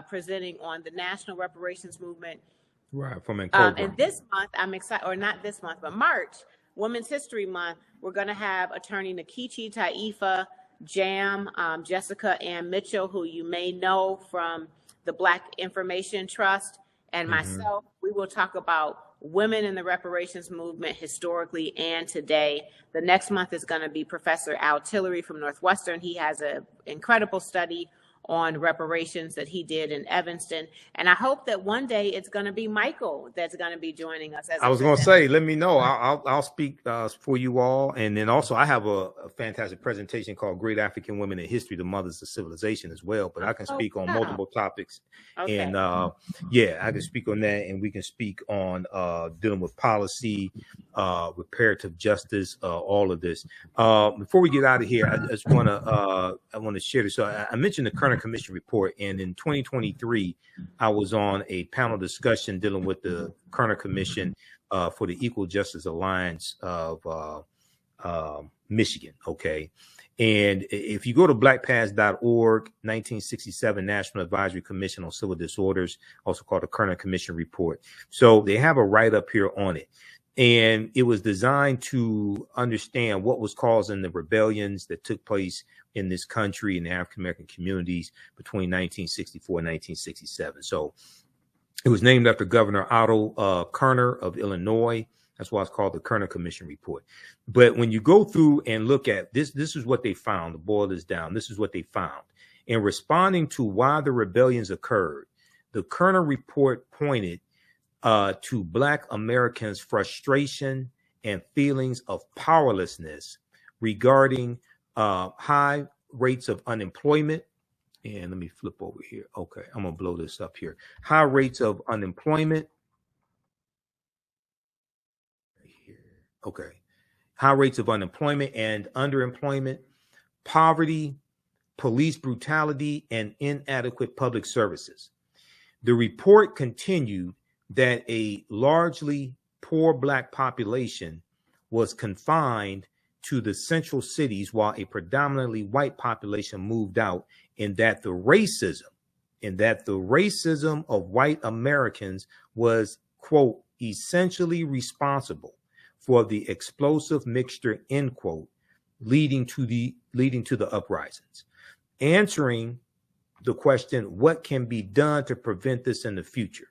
presenting on the national reparations movement. Right, from Ancoba. And this month, I'm excited, or not this month, but March, Women's History Month, we're going to have attorney Nikichi Taifa, Jam, Jessica Ann Mitchell, who you may know from the Black Information Trust, and myself. We will talk about women in the reparations movement historically and today. The next month is going to be Professor Al Tillery from Northwestern. He has an incredible study on reparations that he did in Evanston. And I hope that one day it's going to be Michael that's going to be joining us. I was going to say, let me know. I'll speak for you all. And then also I have a fantastic presentation called Great African Women in History, the Mothers of Civilization as well. But I can speak on multiple topics. Okay. And yeah, I can speak on that. And we can speak on dealing with policy, reparative justice, all of this. Before we get out of here, I just want to share this. So I mentioned the Kerner Commission report, and in 2023, I was on a panel discussion dealing with the Kerner Commission for the Equal Justice Alliance of Michigan. Okay. And if you go to blackpast.org, 1967 National Advisory Commission on Civil Disorders, also called the Kerner Commission report. So they have a write-up here on it. And it was designed to understand what was causing the rebellions that took place in this country in the African-American communities between 1964 and 1967. So it was named after Governor Otto Kerner of Illinois. That's why it's called the Kerner Commission report. But when you go through and look at this, this is what they found. To boil this down, this is what they found. In responding to why the rebellions occurred, the Kerner report pointed to Black Americans' frustration and feelings of powerlessness regarding high rates of unemployment. And let me flip over here. Okay, I'm going to blow this up here. High rates of unemployment. Okay. High rates of unemployment and underemployment, poverty, police brutality, and inadequate public services. The report continued that a largely poor Black population was confined to the central cities while a predominantly white population moved out, and that the racism of white Americans was, quote, essentially responsible for the explosive mixture, end quote, leading to the uprisings. Answering the question, what can be done to prevent this in the future?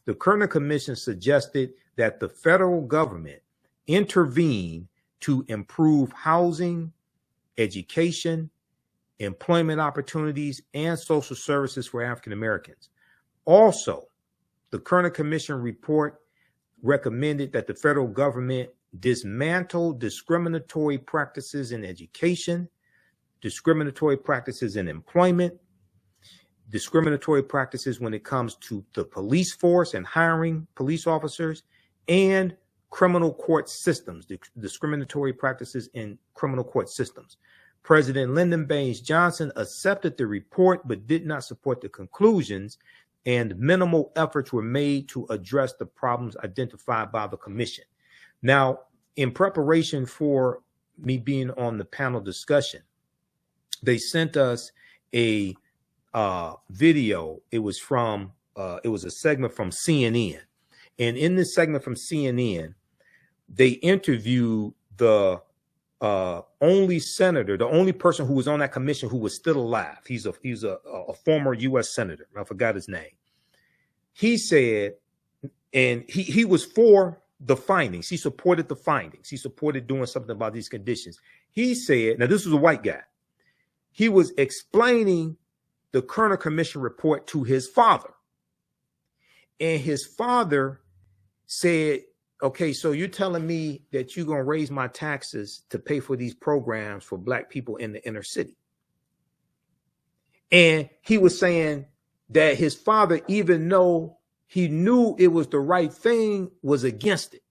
The Kerner Commission suggested that the federal government intervene to improve housing, education, employment opportunities, and social services for African Americans. Also, the Kerner Commission report recommended that the federal government dismantle discriminatory practices in education, discriminatory practices in employment, discriminatory practices when it comes to the police force and hiring police officers, and criminal court systems, discriminatory practices in criminal court systems. President Lyndon Baines Johnson accepted the report but did not support the conclusions, and minimal efforts were made to address the problems identified by the commission. Now, in preparation for me being on the panel discussion, they sent us a video. It was a segment from CNN. And in this segment from CNN, they interviewed the only senator, the only person who was on that commission who was still alive. He's a former U.S. senator. I forgot his name. He said, and he was for the findings. He supported the findings. He supported doing something about these conditions. He said, now this was a white guy. He was explaining the Kerner Commission report to his father. And his father said, okay, so you're telling me that you're going to raise my taxes to pay for these programs for Black people in the inner city. And he was saying that his father, even though he knew it was the right thing, was against it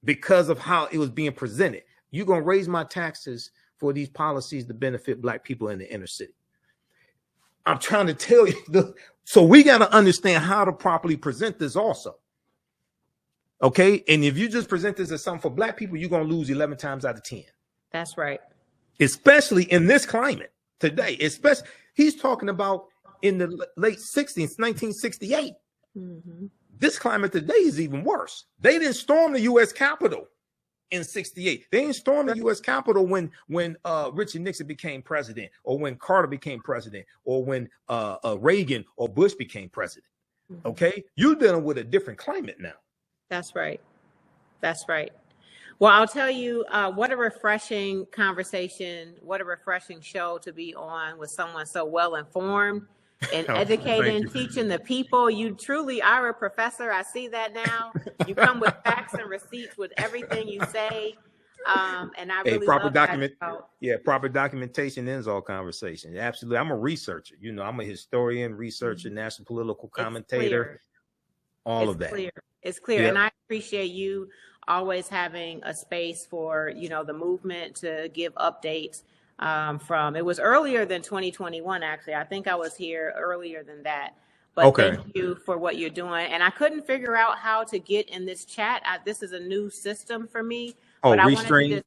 because of how it was being presented. You're going to raise my taxes for these policies to benefit Black people in the inner city. I'm trying to tell you, so we got to understand how to properly present this also. Okay. And if you just present this as something for Black people, you're going to lose 11 times out of 10. That's right. Especially in this climate today. Especially, he's talking about in the late 60s, 1968. Mm-hmm. This climate today is even worse. They didn't storm the U.S. Capitol in 68. They didn't storm the U.S. Capitol when Richard Nixon became president, or when Carter became president, or when Reagan or Bush became president. Mm-hmm. Okay, you're dealing with a different climate now. That's right. That's right. Well, I'll tell you, what a refreshing conversation, what a refreshing show to be on with someone so well informed and educating, teaching the people. You truly are a professor. I see that now. You come with facts and receipts with everything you say. And I really proper love that. Proper documentation ends all conversation. Absolutely. I'm a researcher. You know, I'm a historian, researcher, national political commentator, all of that. It's clear. Yeah. And I appreciate you always having a space for, you know, the movement to give updates. It was earlier than 2021, actually. I think I was here earlier than that. But Thank you for what you're doing. And I couldn't figure out how to get in this chat. This is a new system for me. Oh, Restream?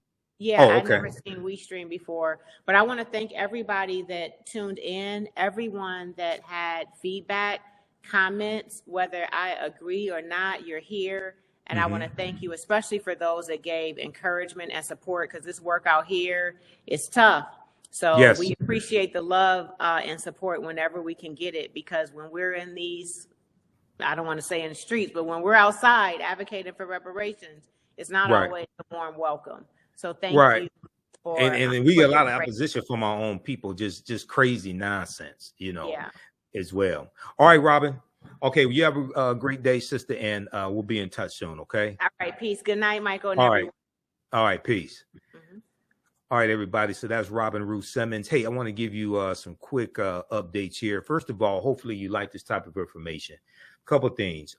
I've never seen WeStream before. But I want to thank everybody that tuned in, everyone that had feedback, comments, whether I agree or not, you're here. And I want to thank you, especially for those that gave encouragement and support, because this work out here is tough. So we appreciate the love and support whenever we can get it, because when we're in these, I don't want to say in the streets, but when we're outside advocating for reparations, it's not always a warm welcome. So thank you. And we get a lot of opposition from our own people, just crazy nonsense, you know, as well. All right, Robin. Okay, well, you have a great day, sister, and we'll be in touch soon, okay? All right, peace. Good night, Michael. And everyone. All right, peace. All right, everybody. So that's Robin Rue Simmons. Hey, I want to give you some quick updates here. First of all, hopefully you like this type of information. A couple of things.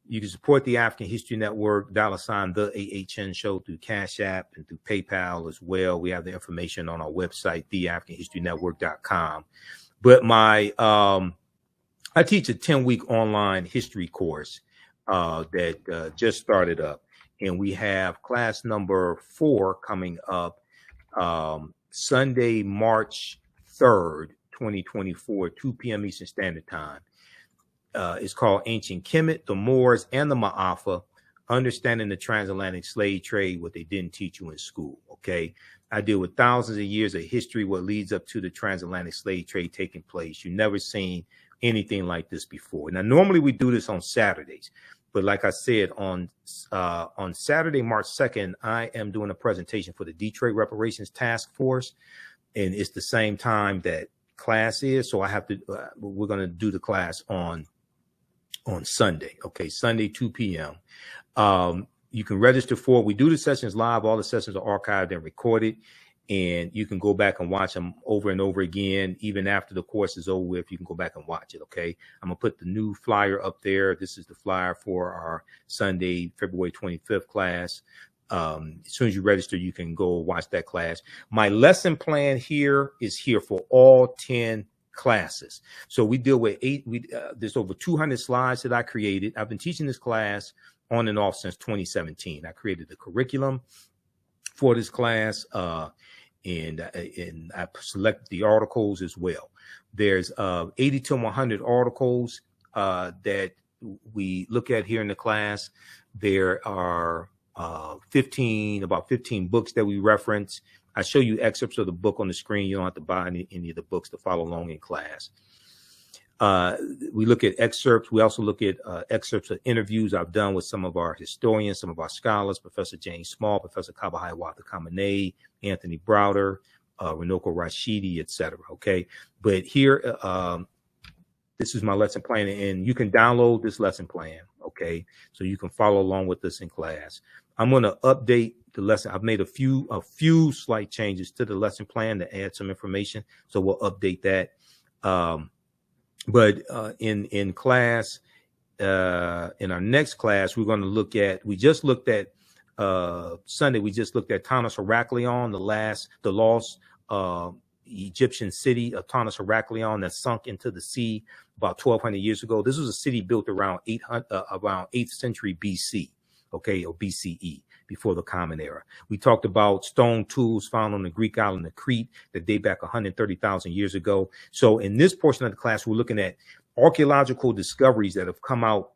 You can support the African History Network, $ the AHN show through Cash App and through PayPal as well. We have the information on our website, theafricanhistorynetwork.com. But I teach a 10-week online history course that just started up. And we have class number 4 coming up Sunday, March 3rd, 2024, 2 p.m. Eastern Standard Time. It's called Ancient Kemet, the Moors, and the Ma'afa, Understanding the Transatlantic Slave Trade, what they didn't teach you in school, okay? I deal with thousands of years of history, what leads up to the transatlantic slave trade taking place. You've never seen anything like this before. Now, normally we do this on Saturdays, but like I said, on Saturday, March 2nd, I am doing a presentation for the Detroit Reparations Task Force, and it's the same time that class is, so I have to. We're going to do the class on Sunday. Okay, Sunday, 2 p.m. You can register for it. We do the sessions live. All the sessions are archived and recorded. and you can go back and watch them over and over again. Even after the course is over with, you can go back and watch it. Okay. I'm going to put the new flyer up there. This is the flyer for our Sunday, February 25th class. As soon as you register, you can go watch that class. My lesson plan here is here for all 10 classes. So we deal with there's over 200 slides that I created. I've been teaching this class on and off since 2017. I created the curriculum for this class, and I selected the articles as well. There's 80 to 100 articles that we look at here in the class. There are about 15 books that we reference. I show you excerpts of the book on the screen. You don't have to buy any of the books to follow along in class. We look at excerpts. We also look at excerpts of interviews I've done with some of our historians, some of our scholars, Professor James Small, Professor Kabahai Watha Kamene, Anthony Browder, Runoko Rashidi, etc. Okay. But here, this is my lesson plan, and you can download this lesson plan. Okay. So you can follow along with this in class. I'm going to update the lesson. I've made a few slight changes to the lesson plan to add some information. So we'll update that. But in class, in our next class, we're going to look at, we just looked at Sunday, we just looked at Tanis Heraklion, the lost Egyptian city of Tanis Heraklion that sunk into the sea about 1,200 years ago. This was a city built around 8th century BC, okay, or BCE, before the Common Era. We talked about stone tools found on the Greek island of Crete that date back 130,000 years ago. So in this portion of the class, we're looking at archaeological discoveries that have come out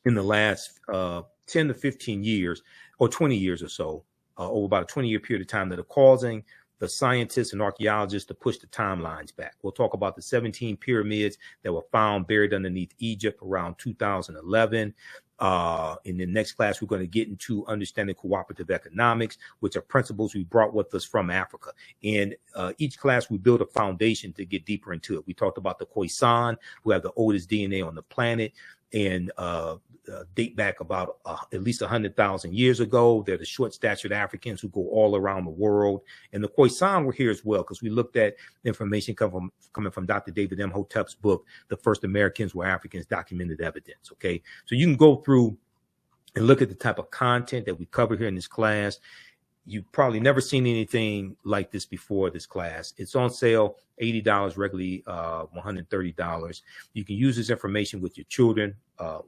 in the last 10 to 15 years or 20 years or so, over about a 20-year period of time, that are causing the scientists and archaeologists to push the timelines back. We'll talk about the 17 pyramids that were found buried underneath Egypt around 2011. In the next class, we're going to get into understanding cooperative economics, which are principles we brought with us from Africa. And each class, we build a foundation to get deeper into it. We talked about the Khoisan, who have the oldest DNA on the planet, and date back about at least 100,000 years ago. They're the short-statured Africans who go all around the world. And the Khoisan were here as well, because we looked at information coming from Dr. David Imhotep's book, The First Americans Were Africans, Documented Evidence, okay? So you can go through and look at the type of content that we cover here in this class. You've probably never seen anything like this before this class. It's on sale, $80, regularly $130. You can use this information with your children.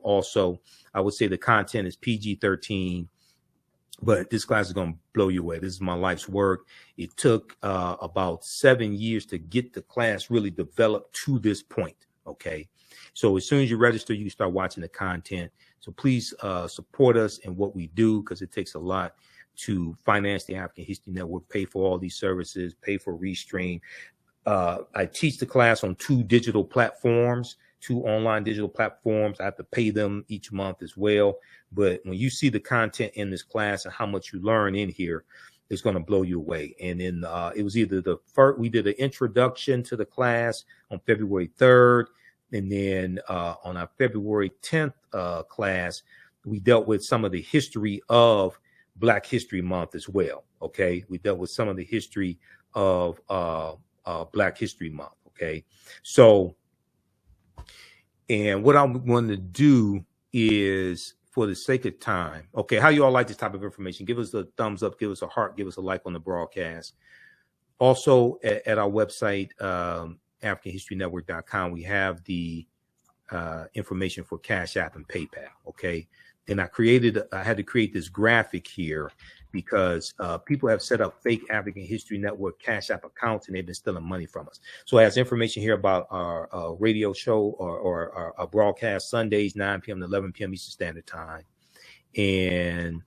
Also, I would say the content is PG-13, but this class is going to blow you away. This is my life's work. It took about 7 years to get the class really developed to this point, okay? So as soon as you register, you can start watching the content. So please support us in what we do, because it takes a lot to finance the African History Network, pay for all these services, pay for Restream. I teach the class on 2 digital platforms, 2 online digital platforms. I have to pay them each month as well. But when you see the content in this class and how much you learn in here, it's going to blow you away. And then it was either the first, we did an introduction to the class on February 3rd. And then on our February 10th class, we dealt with some of the history of Black History Month as well. Okay. We dealt with some of the history of Black History Month. Okay. So, and what I'm going to do is, for the sake of time, okay, how you all like this type of information? Give us a thumbs up, give us a heart, give us a like on the broadcast. Also at our website, AfricanHistoryNetwork.com, we have the information for Cash App and PayPal. Okay. And I had to create this graphic here because people have set up fake African History Network Cash App accounts, and they've been stealing money from us. So it has information here about our radio show or our broadcast Sundays, 9 p.m. to 11 p.m. Eastern Standard Time. And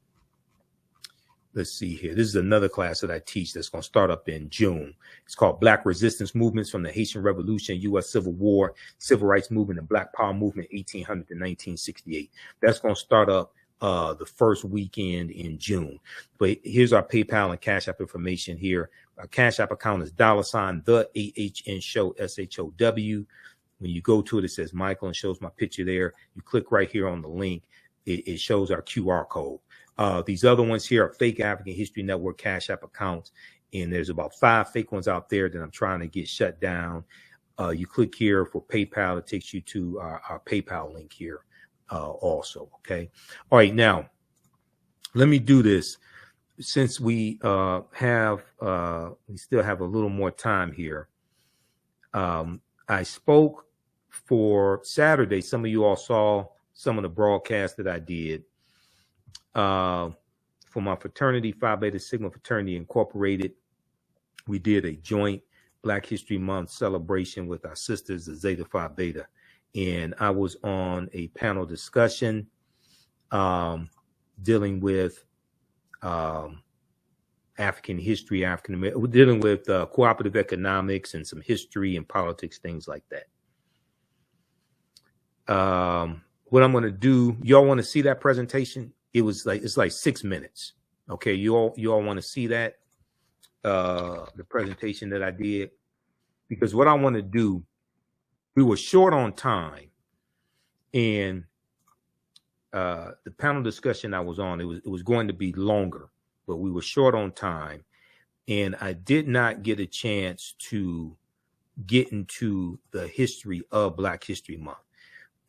let's see here. This is another class that I teach that's going to start up in June. It's called Black Resistance Movements from the Haitian Revolution, U.S. Civil War, Civil Rights Movement, and Black Power Movement, 1800 to 1968. That's going to start up the first weekend in June. But here's our PayPal and Cash App information here. Our Cash App account is $ the AHN show, SHOW. When you go to it, it says Michael and shows my picture there. You click right here on the link. It shows our QR code. These other ones here are fake African History Network Cash App accounts. And there's about 5 fake ones out there that I'm trying to get shut down. You click here for PayPal. It takes you to our PayPal link here also. Okay. All right. Now, let me do this. Since we still have a little more time here. I spoke for Saturday. Some of you all saw some of the broadcasts that I did for my fraternity, Phi Beta Sigma Fraternity Incorporated. We did a joint Black History Month celebration with our sisters, the Zeta Phi Beta. And I was on a panel discussion dealing with African history, African American. We're dealing with cooperative economics and some history and politics, things like that. What I'm going to do, y'all want to see that presentation? It's like 6 minutes. Okay, you all want to see that the presentation that I did, because what I want to do, we were short on time, and the panel discussion I was on, it was going to be longer, but we were short on time, and I did not get a chance to get into the history of Black History Month.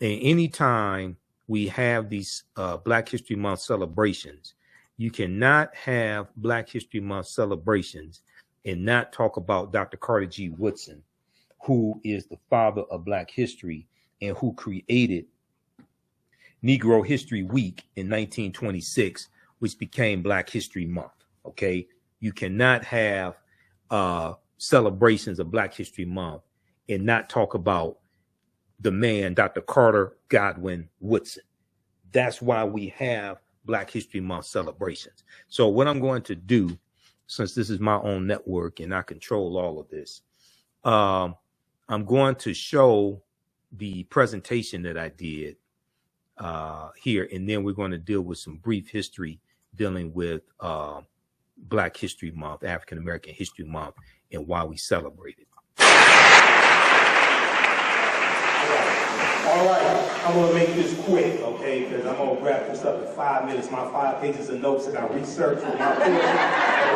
And anytime we have these Black History Month celebrations, you cannot have Black History Month celebrations and not talk about Dr. Carter G. Woodson, who is the father of Black history and who created Negro History Week in 1926, which became Black History Month. Okay, you cannot have celebrations of Black History Month and not talk about the man, Dr. Carter Godwin Woodson. That's why we have Black History Month celebrations. So what I'm going to do, since this is my own network and I control all of this, I'm going to show the presentation that I did here, and then we're going to deal with some brief history dealing with Black History Month, African American History Month, and why we celebrate it. All right, I'm going to make this quick, okay, because I'm going to wrap this up in 5 minutes. My 5 pages of notes that I researched with my portion of the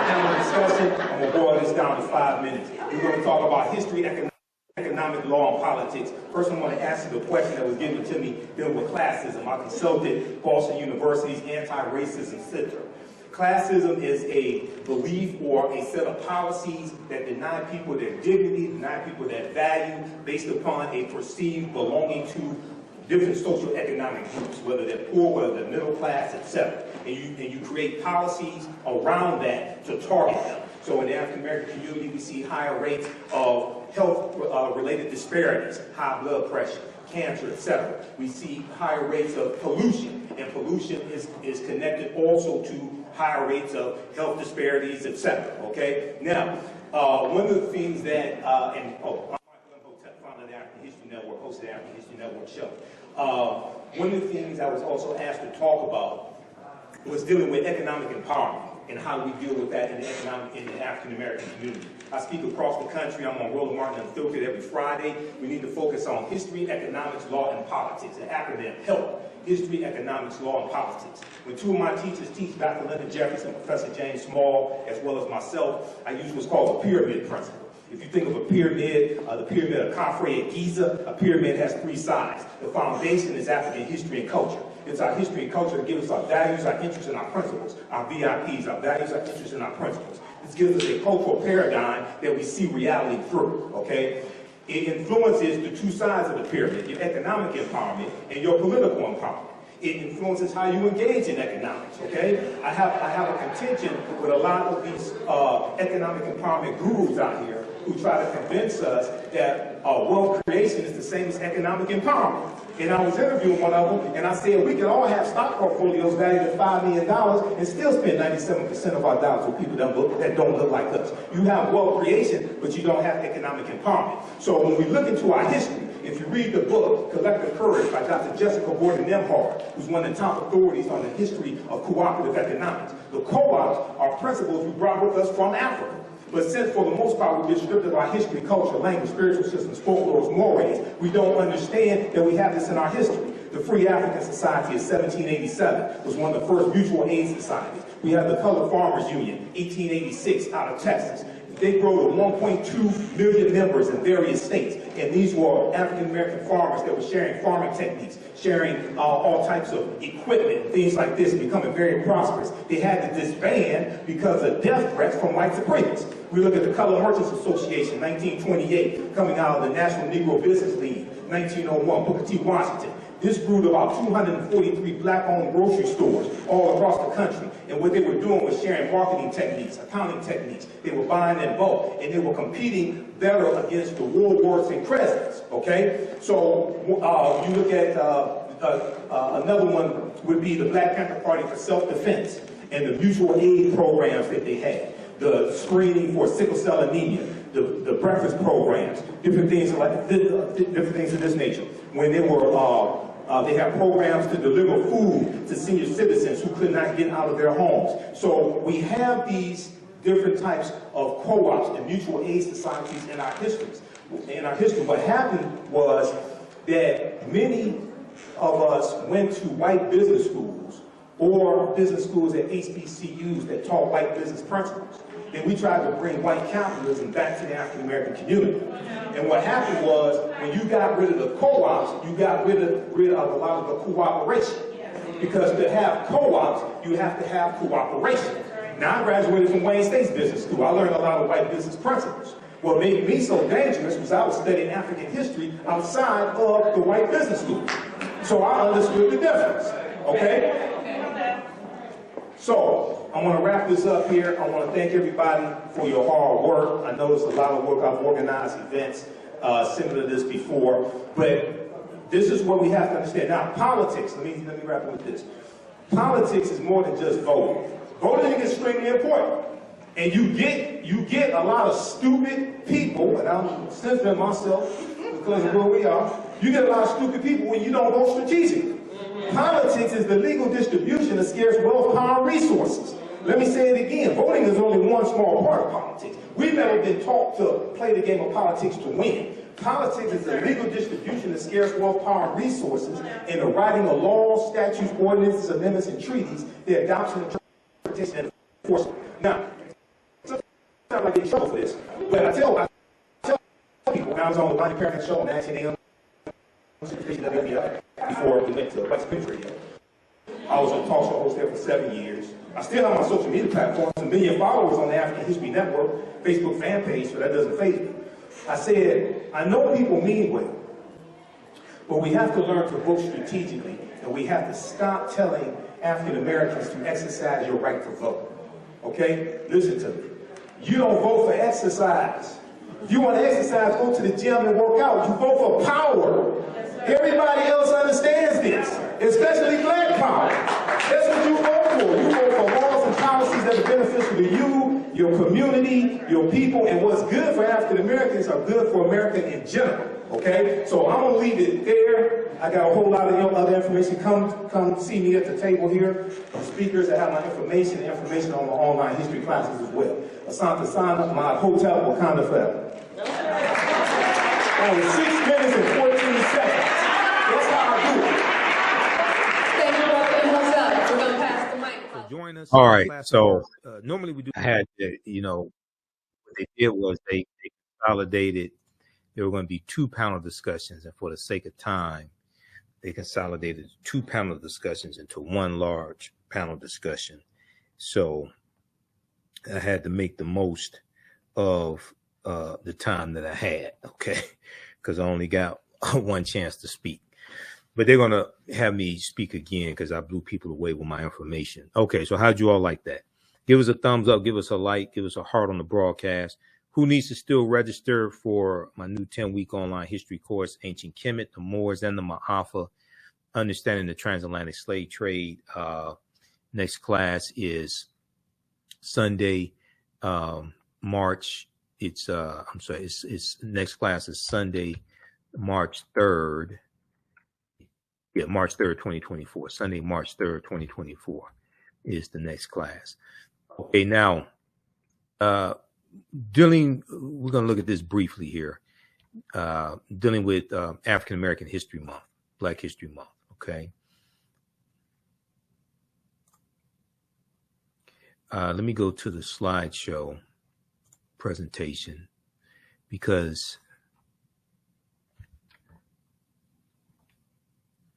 panel discussion, I'm going to boil this down to 5 minutes. We're going to talk about history, economic law, and politics. First, I want to answer the question that was given to me dealing with classism. I consulted Boston University's Anti-Racism Center. Classism is a belief or a set of policies that deny people their dignity, deny people their value based upon a perceived belonging to different socioeconomic groups, whether they're poor, whether they're middle class, etc. And you create policies around that to target them. So in the African American community, we see higher rates of health-related disparities, high blood pressure, cancer, etc. We see higher rates of pollution, and pollution is connected also to higher rates of health disparities, etc. Okay. Now, one of the things that I'm Imhotep, founder of the African History Network, host of the African History Network show. One of the things I was also asked to talk about was dealing with economic empowerment and how we deal with that in the African American community. I speak across the country. I'm on Roland Martin Unfiltered every Friday. We need to focus on history, economics, law, and politics. The acronym HELP. History, economics, law, and politics. When 2 of my teachers teach, Dr. Linda Jefferson and Professor James Small, as well as myself, I use what's called the pyramid principle. If you think of a pyramid, the pyramid of Khafre at Giza, a pyramid has 3 sides. The foundation is African history and culture. It's our history and culture that gives us our values, our interests, and our principles. Our VIPs, our values, our interests, and our principles. This gives us a cultural paradigm that we see reality through, okay? It influences the 2 sides of the pyramid, your economic empowerment and your political empowerment. It influences how you engage in economics, okay? I have a contention with a lot of these economic empowerment gurus out here who try to convince us that wealth creation is the same as economic empowerment. And I was interviewing one of them, and I said, we can all have stock portfolios valued at $5 million and still spend 97% of our dollars with people that don't look like us. You have wealth creation, but you don't have economic empowerment. So when we look into our history, if you read the book, Collective Courage by Dr. Jessica Gordon-Nemhard, who's one of the top authorities on the history of cooperative economics, the co-ops are principles we brought with us from Africa. But since, for the most part, we've been stripped of our history, culture, language, spiritual systems, folklore, mores, we don't understand that we have this in our history. The Free African Society of 1787 was one of the first mutual aid societies. We have the Colored Farmers Union, 1886, out of Texas. They grew to 1.2 million members in various states. And these were African-American farmers that were sharing farming techniques, sharing all types of equipment, things like this, becoming very prosperous. They had to disband because of death threats from white supremacists. We look at the Colored Merchants Association, 1928, coming out of the National Negro Business League, 1901, Booker T. Washington. This grew to about 243 black-owned grocery stores all across the country. And what they were doing was sharing marketing techniques, accounting techniques. They were buying in bulk, and they were competing better against the Woolworths and Crescents, okay? So you look at another one would be the Black Panther Party for Self-Defense and the mutual aid programs that they had, the screening for sickle cell anemia, the breakfast programs, different things of this nature. When they were they have programs to deliver food to senior citizens who could not get out of their homes. So we have these different types of co-ops and mutual aid societies in our histories. In our history, what happened was that many of us went to white business schools or business schools at HBCUs that taught white business principles. And we tried to bring white capitalism back to the African-American community. And what happened was, when you got rid of the co-ops, you got rid of a lot of the cooperation. Because to have co-ops, you have to have cooperation. Now, I graduated from Wayne State's business school. I learned a lot of white business principles. What made me so dangerous was I was studying African history outside of the white business school. So I understood the difference, okay? So, I want to wrap this up here. I want to thank everybody for your hard work. I know it's a lot of work. I've organized events similar to this before, but this is what we have to understand. Now, politics, let me wrap up with this. Politics is more than just voting. Voting is extremely important. And you get a lot of stupid people, and I'm censoring myself because of where we are. You get a lot of stupid people when you don't vote strategically. Politics is the legal distribution of scarce wealth, power, and resources. Let me say it again. Voting is only one small part of politics. We've never been taught to play the game of politics to win. Politics is the legal distribution of scarce wealth, power, and resources, and the writing of laws, statutes, ordinances, amendments, and treaties, the adoption, interpretation, and enforcement. Now, sometimes I get in trouble for this, but I tell people when I was on the Bonnie Parent show on 19 a.m. before we went to West Country. I was a talk show host there for 7 years. I still have my social media platforms, a million followers on the African History Network, Facebook fan page, so that doesn't faze me. I said, I know people mean well, but we have to learn to vote strategically, and we have to stop telling African Americans to exercise your right to vote. Okay? Listen to me. You don't vote for exercise. If you want to exercise, go to the gym and work out. You vote for power. Everybody else understands this, especially black power. That's what you vote for. You vote for laws and policies that are beneficial to you, your community, your people, and what's good for African Americans are good for America in general. Okay? So I'm going to leave it there. I got a whole lot of other information. Come see me at the table here. The speakers that have my information and information on my online history classes as well. Asante Sana, my hotel, Wakanda forever. Only 6 minutes and 14 seconds. That's how I do it. Thank you, Brother Imhotep. We're going to pass the mic. So join us. All right. So normally we do. I had, what they did was they consolidated. There were going to be 2 panel discussions, and for the sake of time, they consolidated 2 panel discussions into 1 large panel discussion. So I had to make the most of the time that I had, okay, because I only got 1 chance to speak. But they're going to have me speak again because I blew people away with my information. Okay, so how'd you all like that? Give us a thumbs up, give us a like, give us a heart on the broadcast. Who needs to still register for my new 10-week online history course, Ancient Kemet, the Moors, and the Ma'afa, Understanding the Transatlantic Slave Trade? Next class is Sunday, March. It's next class is Sunday, March 3rd. Yeah, March 3rd, 2024. Sunday, March 3rd, 2024 is the next class. Okay, now, we're going to look at this briefly here, dealing with African American History Month, Black History Month. Okay. Let me go to the slideshow presentation, because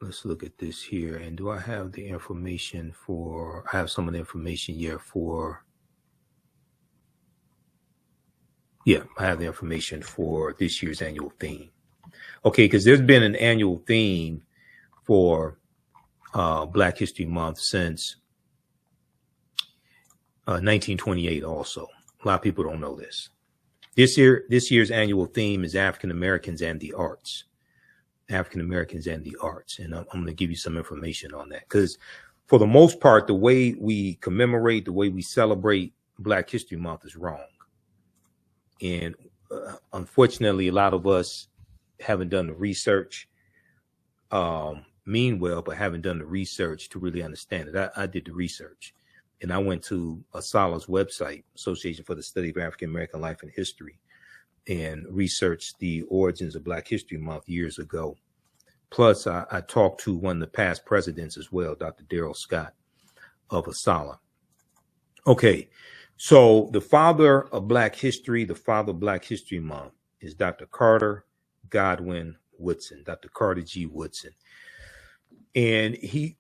let's look at this here. And do I have the information for, I have some of the information here for, yeah, I have the information for this year's annual theme. Okay, because there's been an annual theme for Black History Month since 1928 also. A lot of people don't know this. This year's annual theme is African Americans and the Arts. African Americans and the Arts. And I'm going to give you some information on that, because for the most part, the way we commemorate, the way we celebrate Black History Month is wrong. And unfortunately, a lot of us haven't done the research, mean well, but haven't done the research to really understand it. I did the research, and I went to ASALH's website, Association for the Study of African American Life and History, and researched the origins of Black History Month years ago. Plus, I talked to one of the past presidents as well, Dr. Darrell Scott of ASALH. Okay, so the father of Black history, the father of Black History Month is Dr. Carter Godwin Woodson, Dr. Carter G. Woodson. And he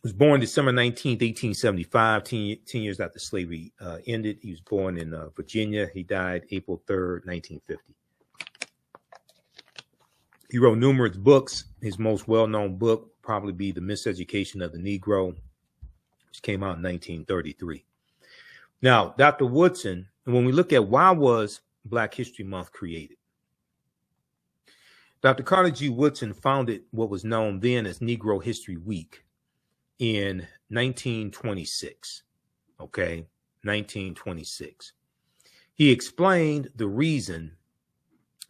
was born December 19th, 1875, 10 years after slavery ended. He was born in Virginia. He died April 3rd, 1950. He wrote numerous books. His most well-known book would probably be The Miseducation of the Negro, which came out in 1933. Now, Dr. Woodson, and when we look at why was Black History Month created, Dr. Carter G. Woodson founded what was known then as Negro History Week in 1926. Okay, 1926. He explained the reason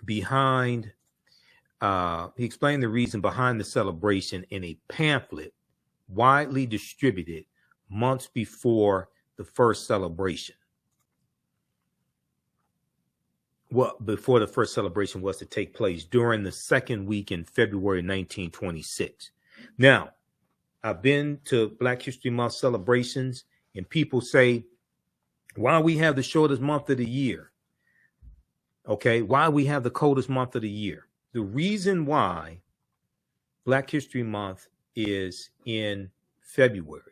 behind the celebration in a pamphlet widely distributed months before the first celebration. Well, before the first celebration was to take place during the second week in February 1926. Now, I've been to Black History Month celebrations, and people say, why we have the shortest month of the year? Okay, why we have the coldest month of the year? The reason why Black History Month is in February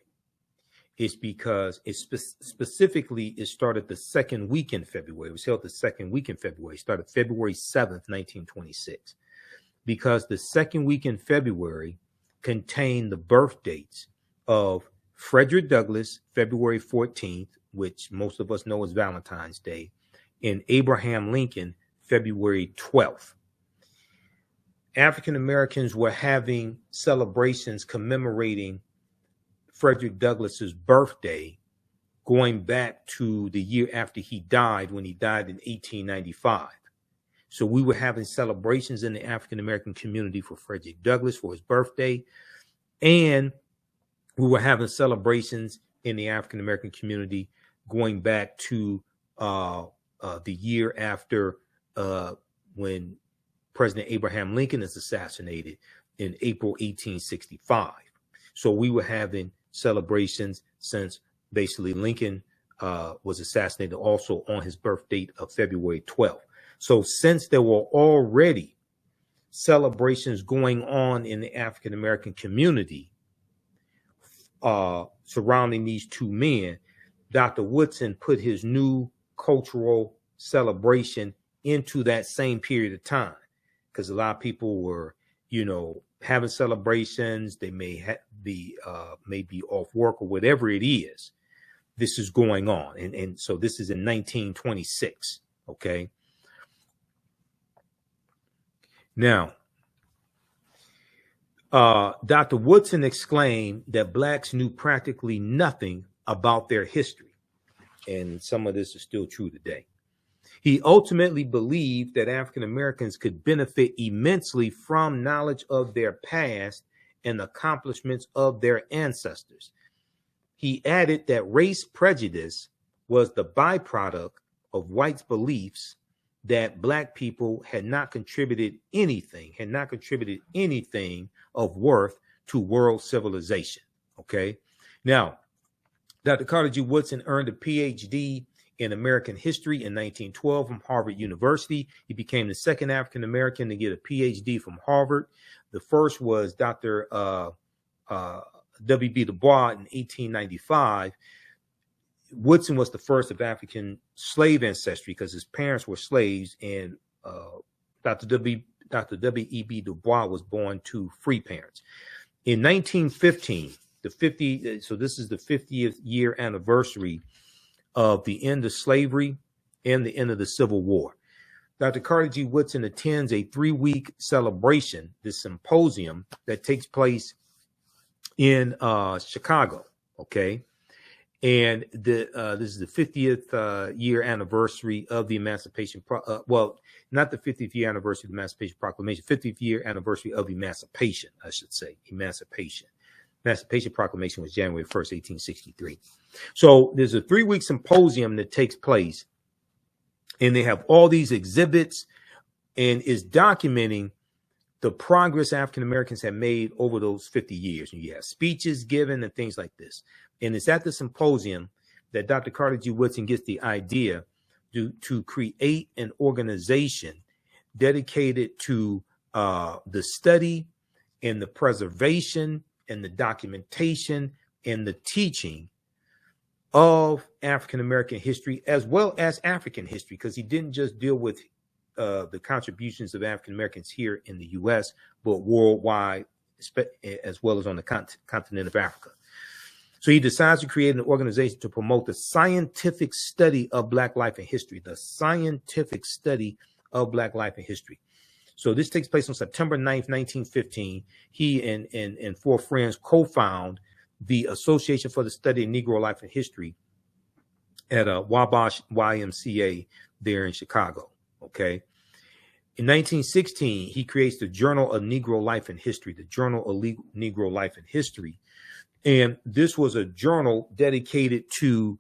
is because it specifically it started the second week in February. It was held the second week in February. It started February 7th, 1926. Because the second week in February contained the birth dates of Frederick Douglass, February 14th, which most of us know as Valentine's Day, and Abraham Lincoln, February 12th. African Americans were having celebrations commemorating Frederick Douglass's birthday going back to the year after he died, when he died in 1895. So we were having celebrations in the African American community for Frederick Douglass for his birthday, and we were having celebrations in the African American community going back to the year after when President Abraham Lincoln is assassinated in April 1865. So we were having celebrations since basically Lincoln was assassinated also on his birth date of February 12th. So since there were already celebrations going on in the African American community surrounding these two men, Dr. Woodson put his new cultural celebration into that same period of time, because a lot of people were, having celebrations. They may be off work or whatever it is. This is going on. And so this is in 1926. Okay. Now, Dr. Woodson exclaimed that blacks knew practically nothing about their history. And some of this is still true today. He ultimately believed that African Americans could benefit immensely from knowledge of their past and accomplishments of their ancestors. He added that race prejudice was the byproduct of whites' beliefs that black people had not contributed anything of worth to world civilization. Okay. Now, Dr. Carter G. Woodson earned a PhD in American history in 1912 from Harvard University. He became the second African American to get a PhD from Harvard. The first was Dr. W.B. Du Bois in 1895. Woodson was the first of African slave ancestry because his parents were slaves, and Dr. W.E.B. Du Bois was born to free parents. In 1915, so this is the 50th year anniversary of the end of slavery and the end of the Civil War. Dr. Carter G. Woodson attends a 3-week celebration, this symposium that takes place in Chicago. Okay. And this is the 50th year anniversary of the Emancipation. Not the 50th year anniversary of the Emancipation Proclamation, 50th year anniversary of Emancipation, I should say. Emancipation Proclamation was January 1st, 1863. So there's a 3-week symposium that takes place, and they have all these exhibits, and is documenting the progress African Americans have made over those 50 years. And you have speeches given and things like this. And it's at the symposium that Dr. Carter G. Woodson gets the idea to create an organization dedicated to the study and the preservation and the documentation and the teaching of African American history as well as African history, because he didn't just deal with the contributions of African Americans here in the U.S., but worldwide, as well as on the continent of Africa. So he decides to create an organization to promote the scientific study of Black life and history, the scientific study of Black life and history. So this takes place on September 9th, 1915. He and 4 friends co-found the Association for the Study of Negro Life and History at Wabash YMCA there in Chicago. Okay. In 1916, he creates the Journal of Negro Life and History, the Journal of Negro Life and History. And this was a journal dedicated to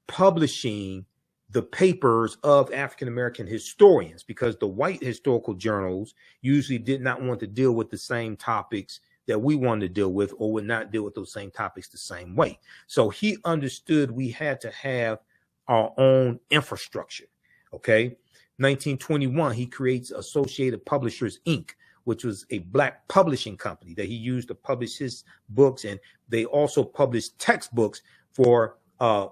publishing the papers of African-American historians, because the white historical journals usually did not want to deal with the same topics that we wanted to deal with, or would not deal with those same topics the same way. So he understood we had to have our own infrastructure. Okay. 1921, he creates Associated Publishers, Inc., which was a Black publishing company that he used to publish his books. And they also published textbooks for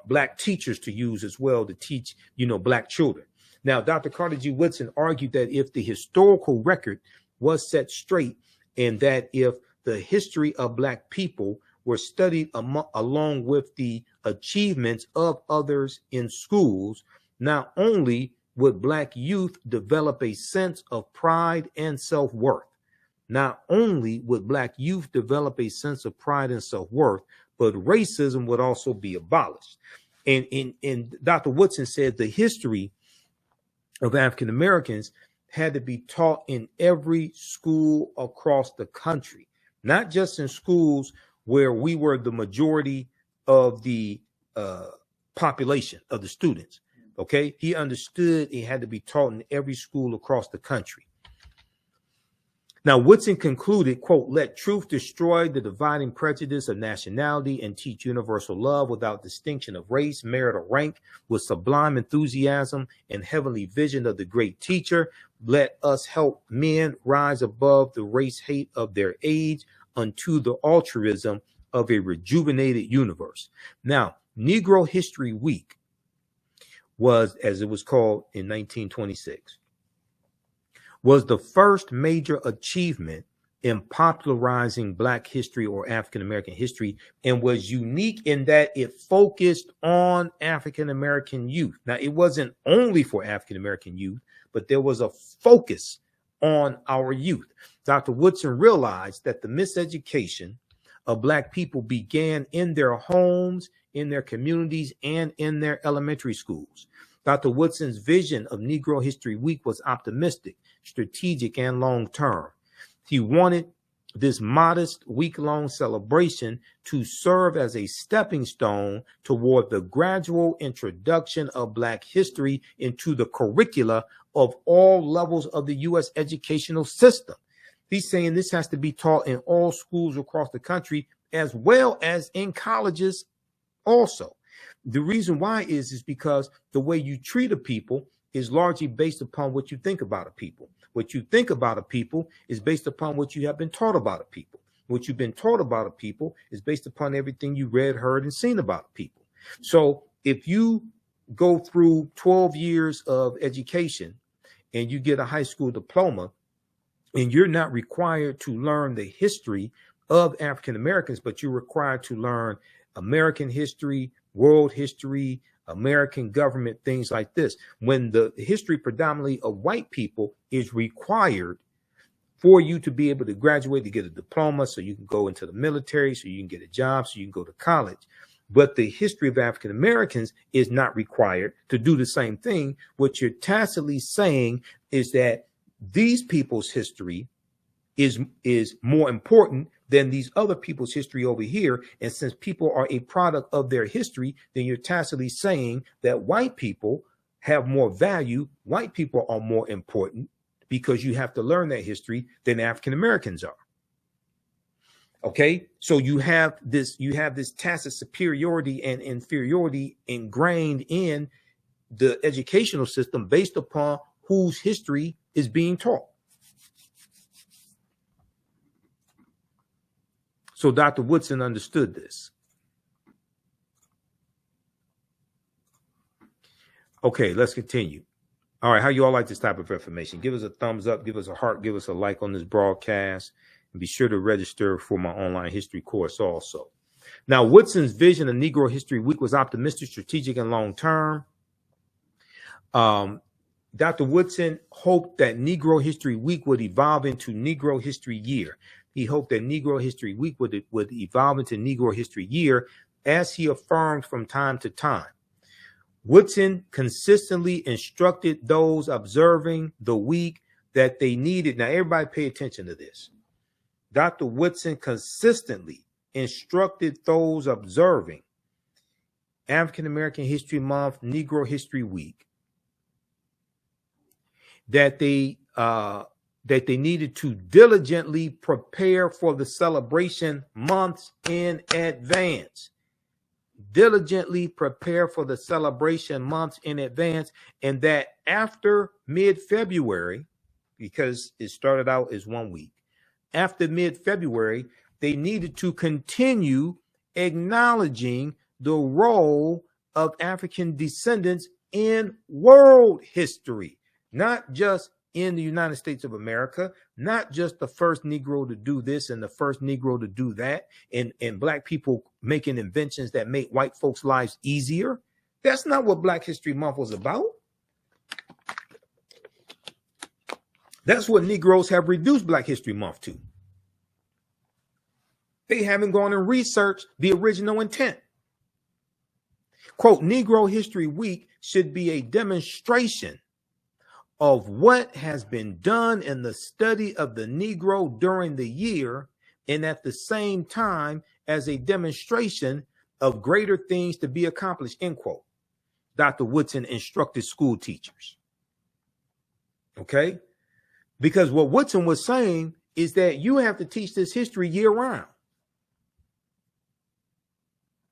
Black teachers to use as well to teach, Black children. Now, Dr. Carter G. Woodson argued that if the historical record was set straight, and that if the history of Black people were studied along with the achievements of others in schools, not only would Black youth develop a sense of pride and self-worth. Not only would Black youth develop a sense of pride and self-worth, but racism would also be abolished. And Dr. Woodson said the history of African Americans had to be taught in every school across the country, not just in schools where we were the majority of the population of the students. Okay, he understood it had to be taught in every school across the country. Now, Woodson concluded, quote, "Let truth destroy the dividing prejudice of nationality and teach universal love without distinction of race, merit, or rank, with sublime enthusiasm and heavenly vision of the great teacher. Let us help men rise above the race hate of their age unto the altruism of a rejuvenated universe." Now, Negro History Week was, as it was called in 1926, was the first major achievement in popularizing Black history or African American history, and was unique in that it focused on African American youth. Now, it wasn't only for African American youth, but there was a focus on our youth. Dr. Woodson realized that the miseducation of Black people began in their homes, in their communities, and in their elementary schools. Dr. Woodson's vision of Negro History Week was optimistic, strategic, and long-term. He wanted this modest week-long celebration to serve as a stepping stone toward the gradual introduction of Black history into the curricula of all levels of the U.S. educational system. He's saying this has to be taught in all schools across the country, as well as in colleges also. The reason why is because the way you treat a people is largely based upon what you think about a people. What you think about a people is based upon what you have been taught about a people. What you've been taught about a people is based upon everything you read, heard, and seen about a people. So if you go through 12 years of education and you get a high school diploma, and you're not required to learn the history of African Americans, but you're required to learn American history, world history, American government, things like this. When the history predominantly of white people is required for you to be able to graduate, to get a diploma, so you can go into the military, so you can get a job, so you can go to college. But the history of African Americans is not required to do the same thing. What you're tacitly saying is that these people's history is more important than these other people's history over here. And since people are a product of their history, then you're tacitly saying that white people have more value. White people are more important because you have to learn that history than African Americans are. Okay, so you have this tacit superiority and inferiority ingrained in the educational system based upon whose history is being taught. So Dr. Woodson understood this. Okay, let's continue. All right, how you all like this type of information? Give us a thumbs up, give us a heart, give us a like on this broadcast, and be sure to register for my online history course also. Now, Woodson's vision of Negro History Week was optimistic, strategic, and long-term. Dr. Woodson hoped that Negro History Week would evolve into Negro History Year. He hoped that Negro History Week would evolve into Negro History Year, as he affirmed from time to time. Woodson consistently instructed those observing the week that they needed. Now, everybody pay attention to this. Dr. Woodson consistently instructed those observing African American History Month, Negro History Week, that they needed to diligently prepare for the celebration months in advance. Diligently prepare for the celebration months in advance, and that after mid-February, because it started out as 1 week, after mid-February, they needed to continue acknowledging the role of African descendants in world history, not just in the United States of America, not just the first Negro to do this and the first Negro to do that, and black people making inventions that make white folks' lives easier. That's not what Black History Month was about. That's what Negroes have reduced Black History Month to. They haven't gone and researched the original intent. Quote, Negro History Week should be a demonstration of what has been done in the study of the Negro during the year, and at the same time as a demonstration of greater things to be accomplished, end quote. Dr. Woodson instructed school teachers. Okay? Because what Woodson was saying is that you have to teach this history year round.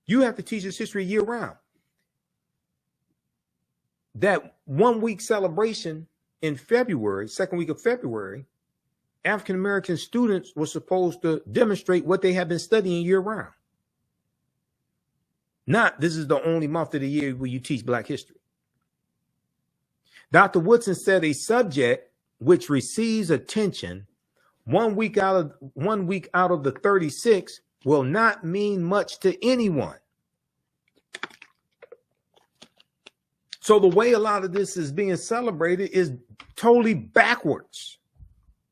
You have to teach this history year round. That 1 week celebration in February, second week of February, African-American students were supposed to demonstrate what they have been studying year round. Not, this is the only month of the year where you teach Black history. Dr. Woodson said a subject which receives attention 1 week out of the 36 will not mean much to anyone. So the way a lot of this is being celebrated is totally backwards.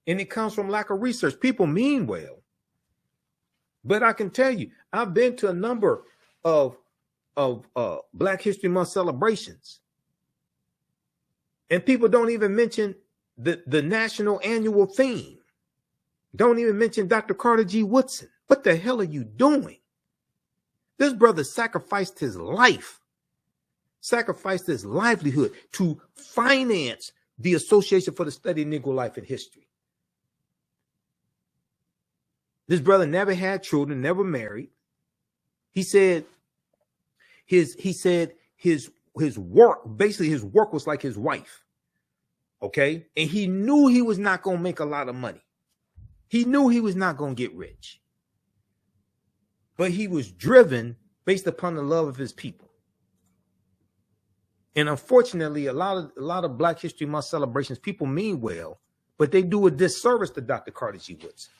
And it comes from lack of research. People mean well. But I can tell you, I've been to a number of Black History Month celebrations. And people don't even mention the national annual theme. Don't even mention Dr. Carter G. Woodson. What the hell are you doing? This brother sacrificed his life, sacrificed his livelihood to finance the Association for the Study of Negro Life and History. This brother never had children, never married. He said his work, basically his work was like his wife. Okay. And he knew he was not going to make a lot of money. He knew he was not going to get rich. But he was driven based upon the love of his people. And unfortunately, a lot of Black History Month celebrations, people mean well, but they do a disservice to Dr. Carter G. Woodson.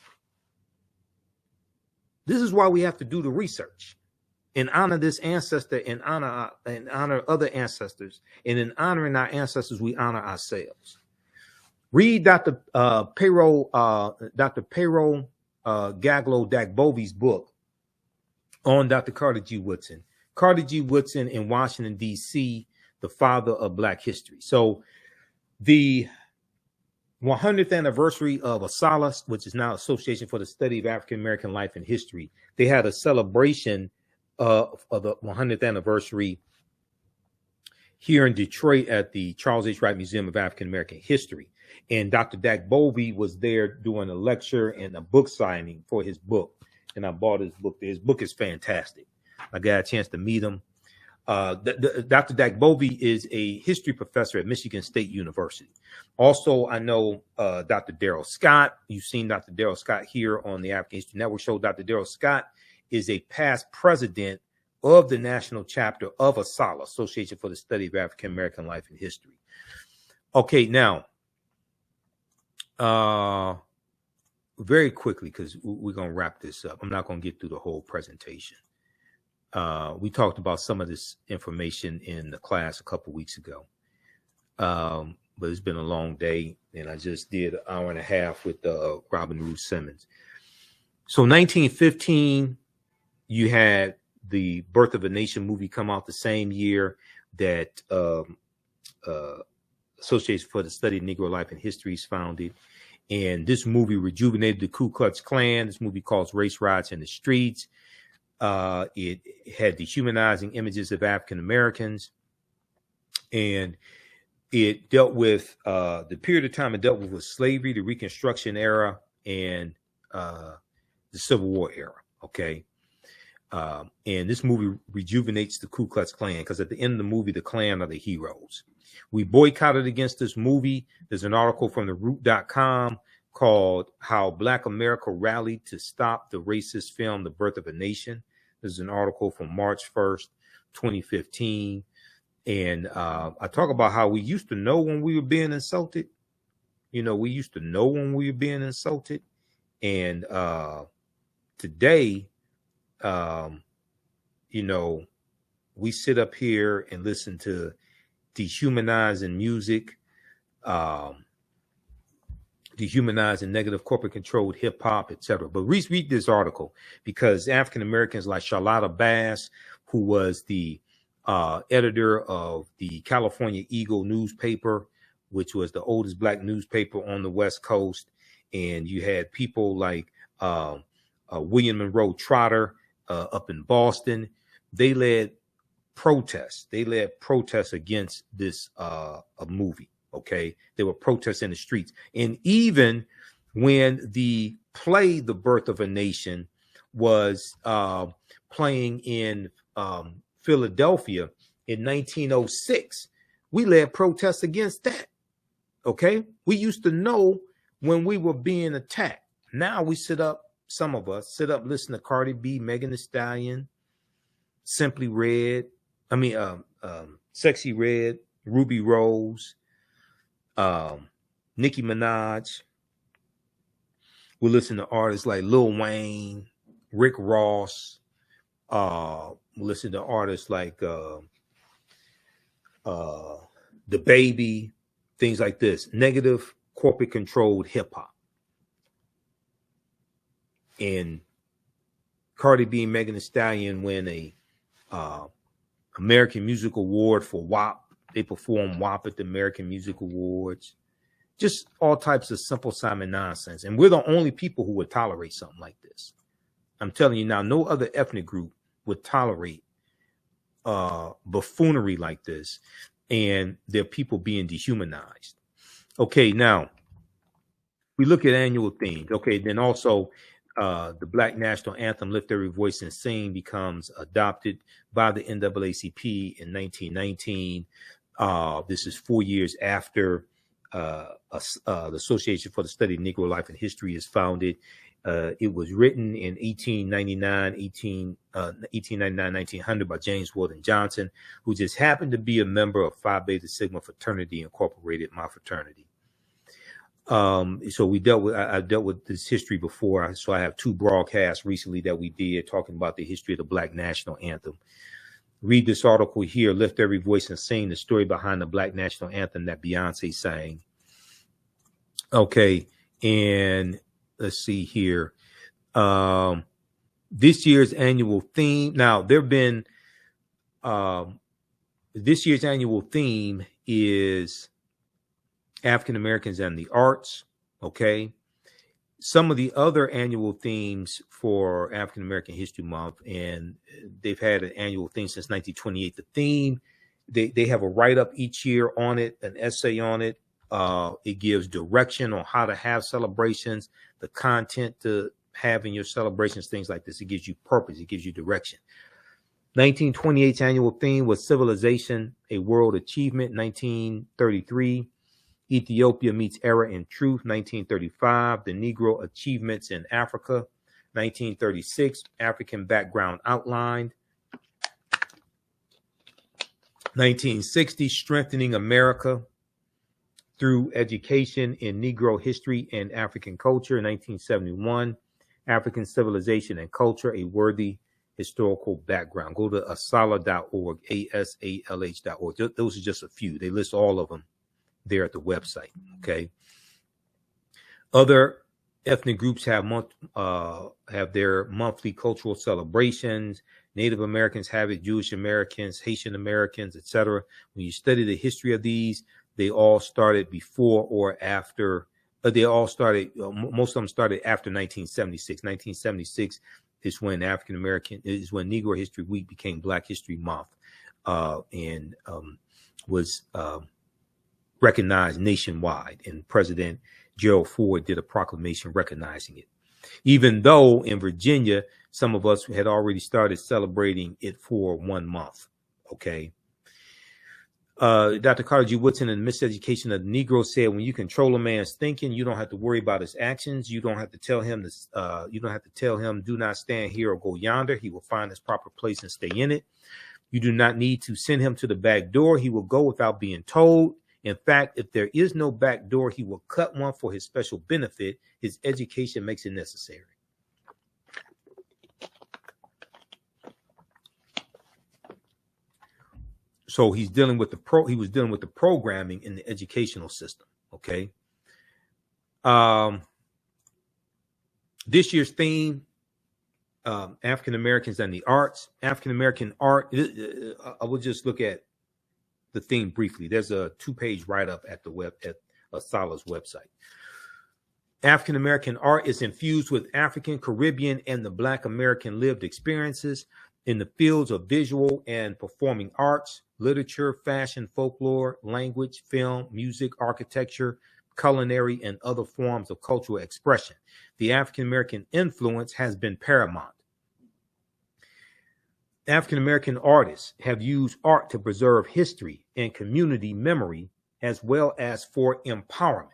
This is why we have to do the research and honor this ancestor and honor other ancestors. And in honoring our ancestors, we honor ourselves. Read Dr. Pero Gaglo Dagbovi's book on Dr. Carter G. Woodson. Carter G. Woodson in Washington, D.C., the father of Black history. So the 100th anniversary of ASALH, which is now Association for the Study of African American Life and History, they had a celebration of the 100th anniversary here in Detroit at the Charles H. Wright Museum of African American History. And Dr. Dagbovi was there doing a lecture and a book signing for his book. And I bought his book. His book is fantastic. I got a chance to meet him. Dr. Dagbovi is a history professor at Michigan State University. Also, I know Dr. Darrell Scott. You've seen Dr. Darrell Scott here on the African History Network show. Dr. Darrell Scott is a past president of the national chapter of ASALH, Association for the Study of African American Life and History. Okay, now, very quickly, because we're going to wrap this up. I'm not going to get through the whole presentation. We talked about some of this information in the class a couple weeks ago, but it's been a long day, and I just did an hour and a half with Robin Rue Simmons. So 1915, you had the Birth of a Nation movie come out the same year that Association for the Study of Negro Life and History is founded. And this movie rejuvenated the Ku Klux Klan. This movie calls Race Riots in the Streets. It had dehumanizing images of African Americans, and it dealt with the period of time it dealt with was slavery, the Reconstruction era, and the Civil War era. Okay, and this movie rejuvenates the Ku Klux Klan because at the end of the movie, the Klan are the heroes. We boycotted against this movie. There's an article from the Root.com called How Black America Rallied to Stop the Racist Film, The Birth of a Nation. There's an article from March 1st, 2015. And I talk about how we used to know when we were being insulted. You know, we used to know when we were being insulted. And today, you know, we sit up here and listen to dehumanizing music, dehumanizing negative corporate controlled hip hop, etc. But read this article because African Americans like Charlotta Bass, who was the editor of the California Eagle newspaper, which was the oldest Black newspaper on the West Coast, and you had people like William Monroe Trotter up in Boston. They led protests. They led protests against this movie. Okay, there were protests in the streets, and even when the play "The Birth of a Nation" was playing in Philadelphia in 1906, we led protests against that. Okay, we used to know when we were being attacked. Now we sit up. Some of us sit up, listen to Cardi B, Megan Thee Stallion, Simply Red. Sexy Red, Ruby Rose, Nicki Minaj. We listen to artists like Lil Wayne, Rick Ross. We listen to artists like The Baby, things like this. Negative corporate controlled hip hop. And Cardi B and Megan Thee Stallion win a American Music Award for WAP. They perform WAP at the American Music Awards. Just all types of Simple Simon nonsense. And we're the only people who would tolerate something like this. I'm telling you now, no other ethnic group would tolerate buffoonery like this. And their people being dehumanized. Okay, now, we look at annual themes. Okay, then also the Black National Anthem, Lift Every Voice and Sing, becomes adopted by the NAACP in 1919. This is 4 years after the Association for the Study of Negro Life and History is founded. It was written in 1900 by James Weldon Johnson, who just happened to be a member of Phi Beta Sigma Fraternity Incorporated, my fraternity. So I dealt with this history before. So I have 2 broadcasts recently that we did talking about the history of the Black National Anthem. Read this article here, Lift Every Voice and Sing, the story behind the Black National Anthem that Beyonce sang. Okay, and let's see here. This year's annual theme. Now, this year's annual theme is African Americans and the arts. Okay. Some of the other annual themes for African American History Month, and they've had an annual theme since 1928. The theme, they have a write-up each year on it, an essay on it. It gives direction on how to have celebrations, the content to have in your celebrations, things like this. It gives you purpose. It gives you direction. 1928's annual theme was Civilization, a World Achievement. 1933, Ethiopia Meets Error and Truth. 1935, The Negro Achievements in Africa. 1936, African Background Outlined. 1960, Strengthening America Through Education in Negro History and African Culture. 1971, African Civilization and Culture, A Worthy Historical Background. Go to asalh.org, asalh.org. Those are just a few. They list all of them there at the website. Okay. Other ethnic groups have their monthly cultural celebrations. Native Americans have it, Jewish Americans, Haitian Americans, etc. When you study the history of these, they all started before or after. They all started. Most of them started after 1976. 1976 is when Negro History Week became Black History Month, and was recognized nationwide. And President Gerald Ford did a proclamation recognizing it. Even though in Virginia, some of us had already started celebrating it for 1 month. Okay. Dr. Carter G. Woodson in Miseducation of the Negro said, when you control a man's thinking, you don't have to worry about his actions. You don't have to tell him this. You don't have to tell him, do not stand here or go yonder. He will find his proper place and stay in it. You do not need to send him to the back door. He will go without being told. In fact, if there is no back door, he will cut one for his special benefit. His education makes it necessary. So he's dealing with he was dealing with the programming in the educational system. Okay. This year's theme, African Americans and the arts. African American art. I will just look at the theme briefly. There's a 2-page write-up at Asalh's website. African American art is infused with African, Caribbean, and the Black American lived experiences in the fields of visual and performing arts, literature, fashion, folklore, language, film, music, architecture, culinary, and other forms of cultural expression. The African American influence has been paramount. African American artists have used art to preserve history and community memory, as well as for empowerment.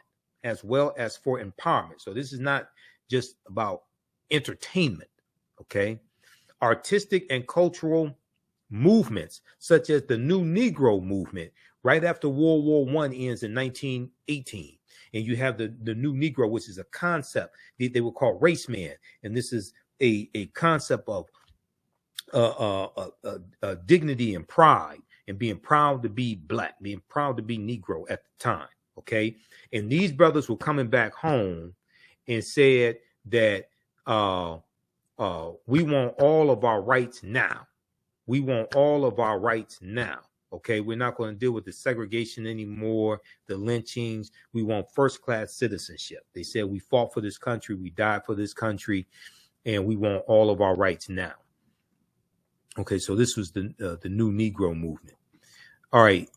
So this is not just about entertainment. Okay. Artistic and cultural movements, such as the New Negro movement, right after World War I ends in 1918. And you have the New Negro, which is a concept they would call race man. And this is a concept of dignity and pride, and being proud to be Black, being proud to be Negro at the time. Okay. And these brothers were coming back home and said that we want all of our rights now. We want all of our rights now. Okay. We're not going to deal with the segregation anymore, the lynchings. We want first-class citizenship. They said we fought for this country. We died for this country, and we want all of our rights now. Okay. So this was the New Negro movement. All right.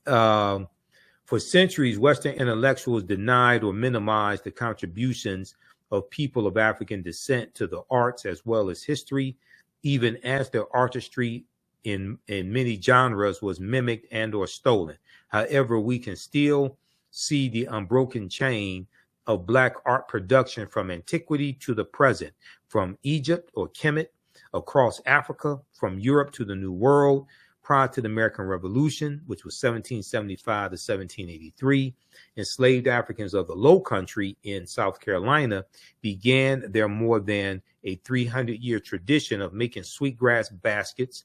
For centuries, Western intellectuals denied or minimized the contributions of people of African descent to the arts as well as history, even as their artistry in many genres was mimicked and or stolen. However, we can still see the unbroken chain of Black art production from antiquity to the present, from Egypt or Kemet, across Africa, from Europe to the New World, prior to the American Revolution, which was 1775 to 1783. Enslaved Africans of the Low Country in South Carolina began their more than a 300-year tradition of making sweetgrass baskets,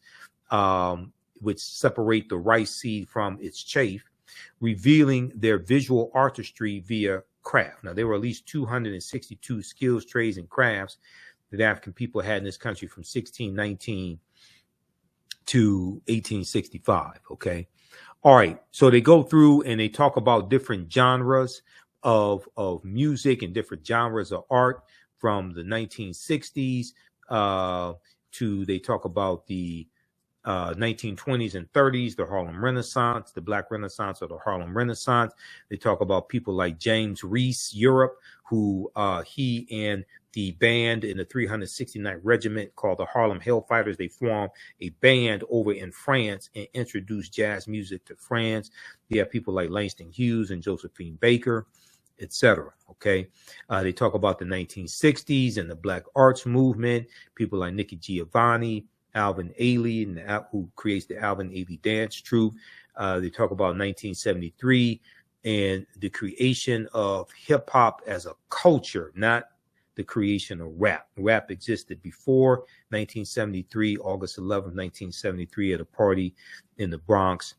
which separate the rice seed from its chaff, revealing their visual artistry via craft. Now, there were at least 262 skills, trades, and crafts that African people had in this country from 1619 to 1865. Okay. All right. So they go through and they talk about different genres of music and different genres of art from the 1960s to they talk about the 1920s and 30s, the Harlem Renaissance, the Black Renaissance or the Harlem Renaissance. They talk about people like James Reese, Europe, who he and the band in the 369th Regiment called the Harlem Hellfighters, they formed a band over in France and introduced jazz music to France. You have people like Langston Hughes and Josephine Baker, etc. Okay. They talk about the 1960s and the Black arts movement, people like Nikki Giovanni, Alvin Ailey, who creates the Alvin Ailey Dance Troupe. They talk about 1973 and the creation of hip hop as a culture, not the creation of rap. Rap existed before 1973, August 11th, 1973, at a party in the Bronx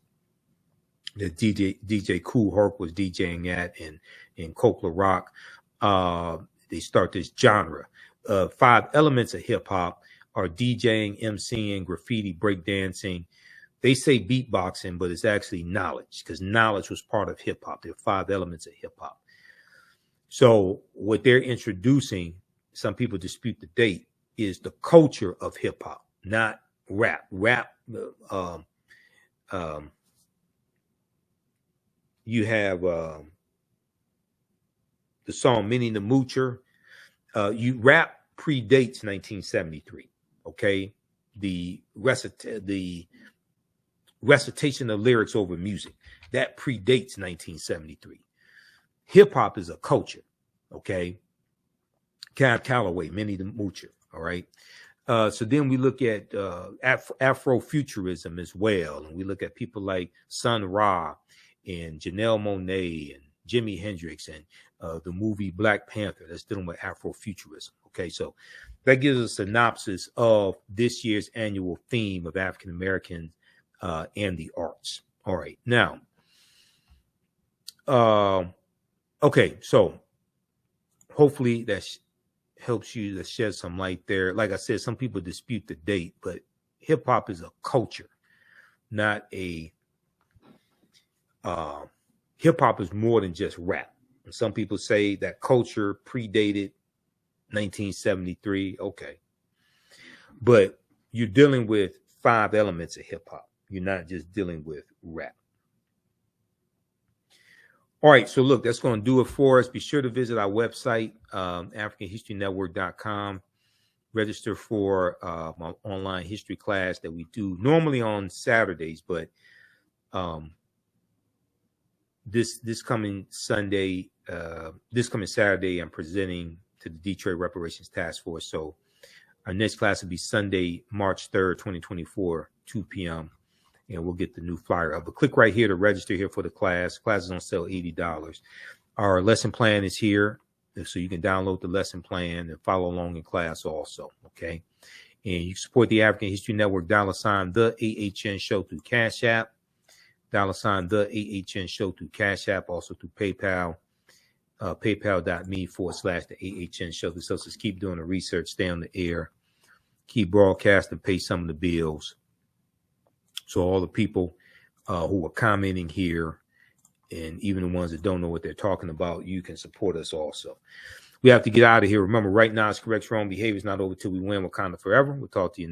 that DJ Kool Herc was DJing at in Coke La Rock. They start this genre. 5 elements of hip hop are DJing, MCing, graffiti, breakdancing. They say beatboxing, but it's actually knowledge, because knowledge was part of hip hop. There are 5 elements of hip hop. So what they're introducing, some people dispute the date, is the culture of hip hop, not rap. Rap, you have the song Minnie the Moocher. Rap predates 1973. Okay, the recitation of lyrics over music, that predates 1973. Hip hop is a culture. Okay, Cab Calloway, Minnie the Moocher. All right. So then we look at Afrofuturism as well, and we look at people like Sun Ra and Janelle Monáe and Jimi Hendrix and the movie Black Panther that's dealing with Afrofuturism. Okay, so that gives us a synopsis of this year's annual theme of African Americans and the arts. All right, now, okay, so hopefully that helps you to shed some light there. Like I said, some people dispute the date, but hip hop is a culture, not a hip hop is more than just rap. And some people say that culture predated 1973. Okay. But you're dealing with 5 elements of hip hop. You're not just dealing with rap. All right. So look, that's going to do it for us. Be sure to visit our website, AfricanHistoryNetwork.com. Register for my online history class that we do normally on Saturdays, but this coming Saturday, I'm presenting to the Detroit Reparations Task Force. So our next class will be Sunday, March 3rd, 2024, 2 p.m. And we'll get the new flyer up. But click right here to register here for the class. Class is on sale $80. Our lesson plan is here, so you can download the lesson plan and follow along in class also. Okay. And you support the African History Network, $, the AHN show through Cash App. $, the AHN show through Cash App, also through PayPal, paypal.me/the AHN show. This helps us keep doing the research, stay on the air, keep broadcasting, pay some of the bills. So all the people who are commenting here, and even the ones that don't know what they're talking about, you can support us also. We have to get out of here. Remember, right now it's correct. Wrong behavior is not over till we win. Wakanda forever. We'll talk to you next.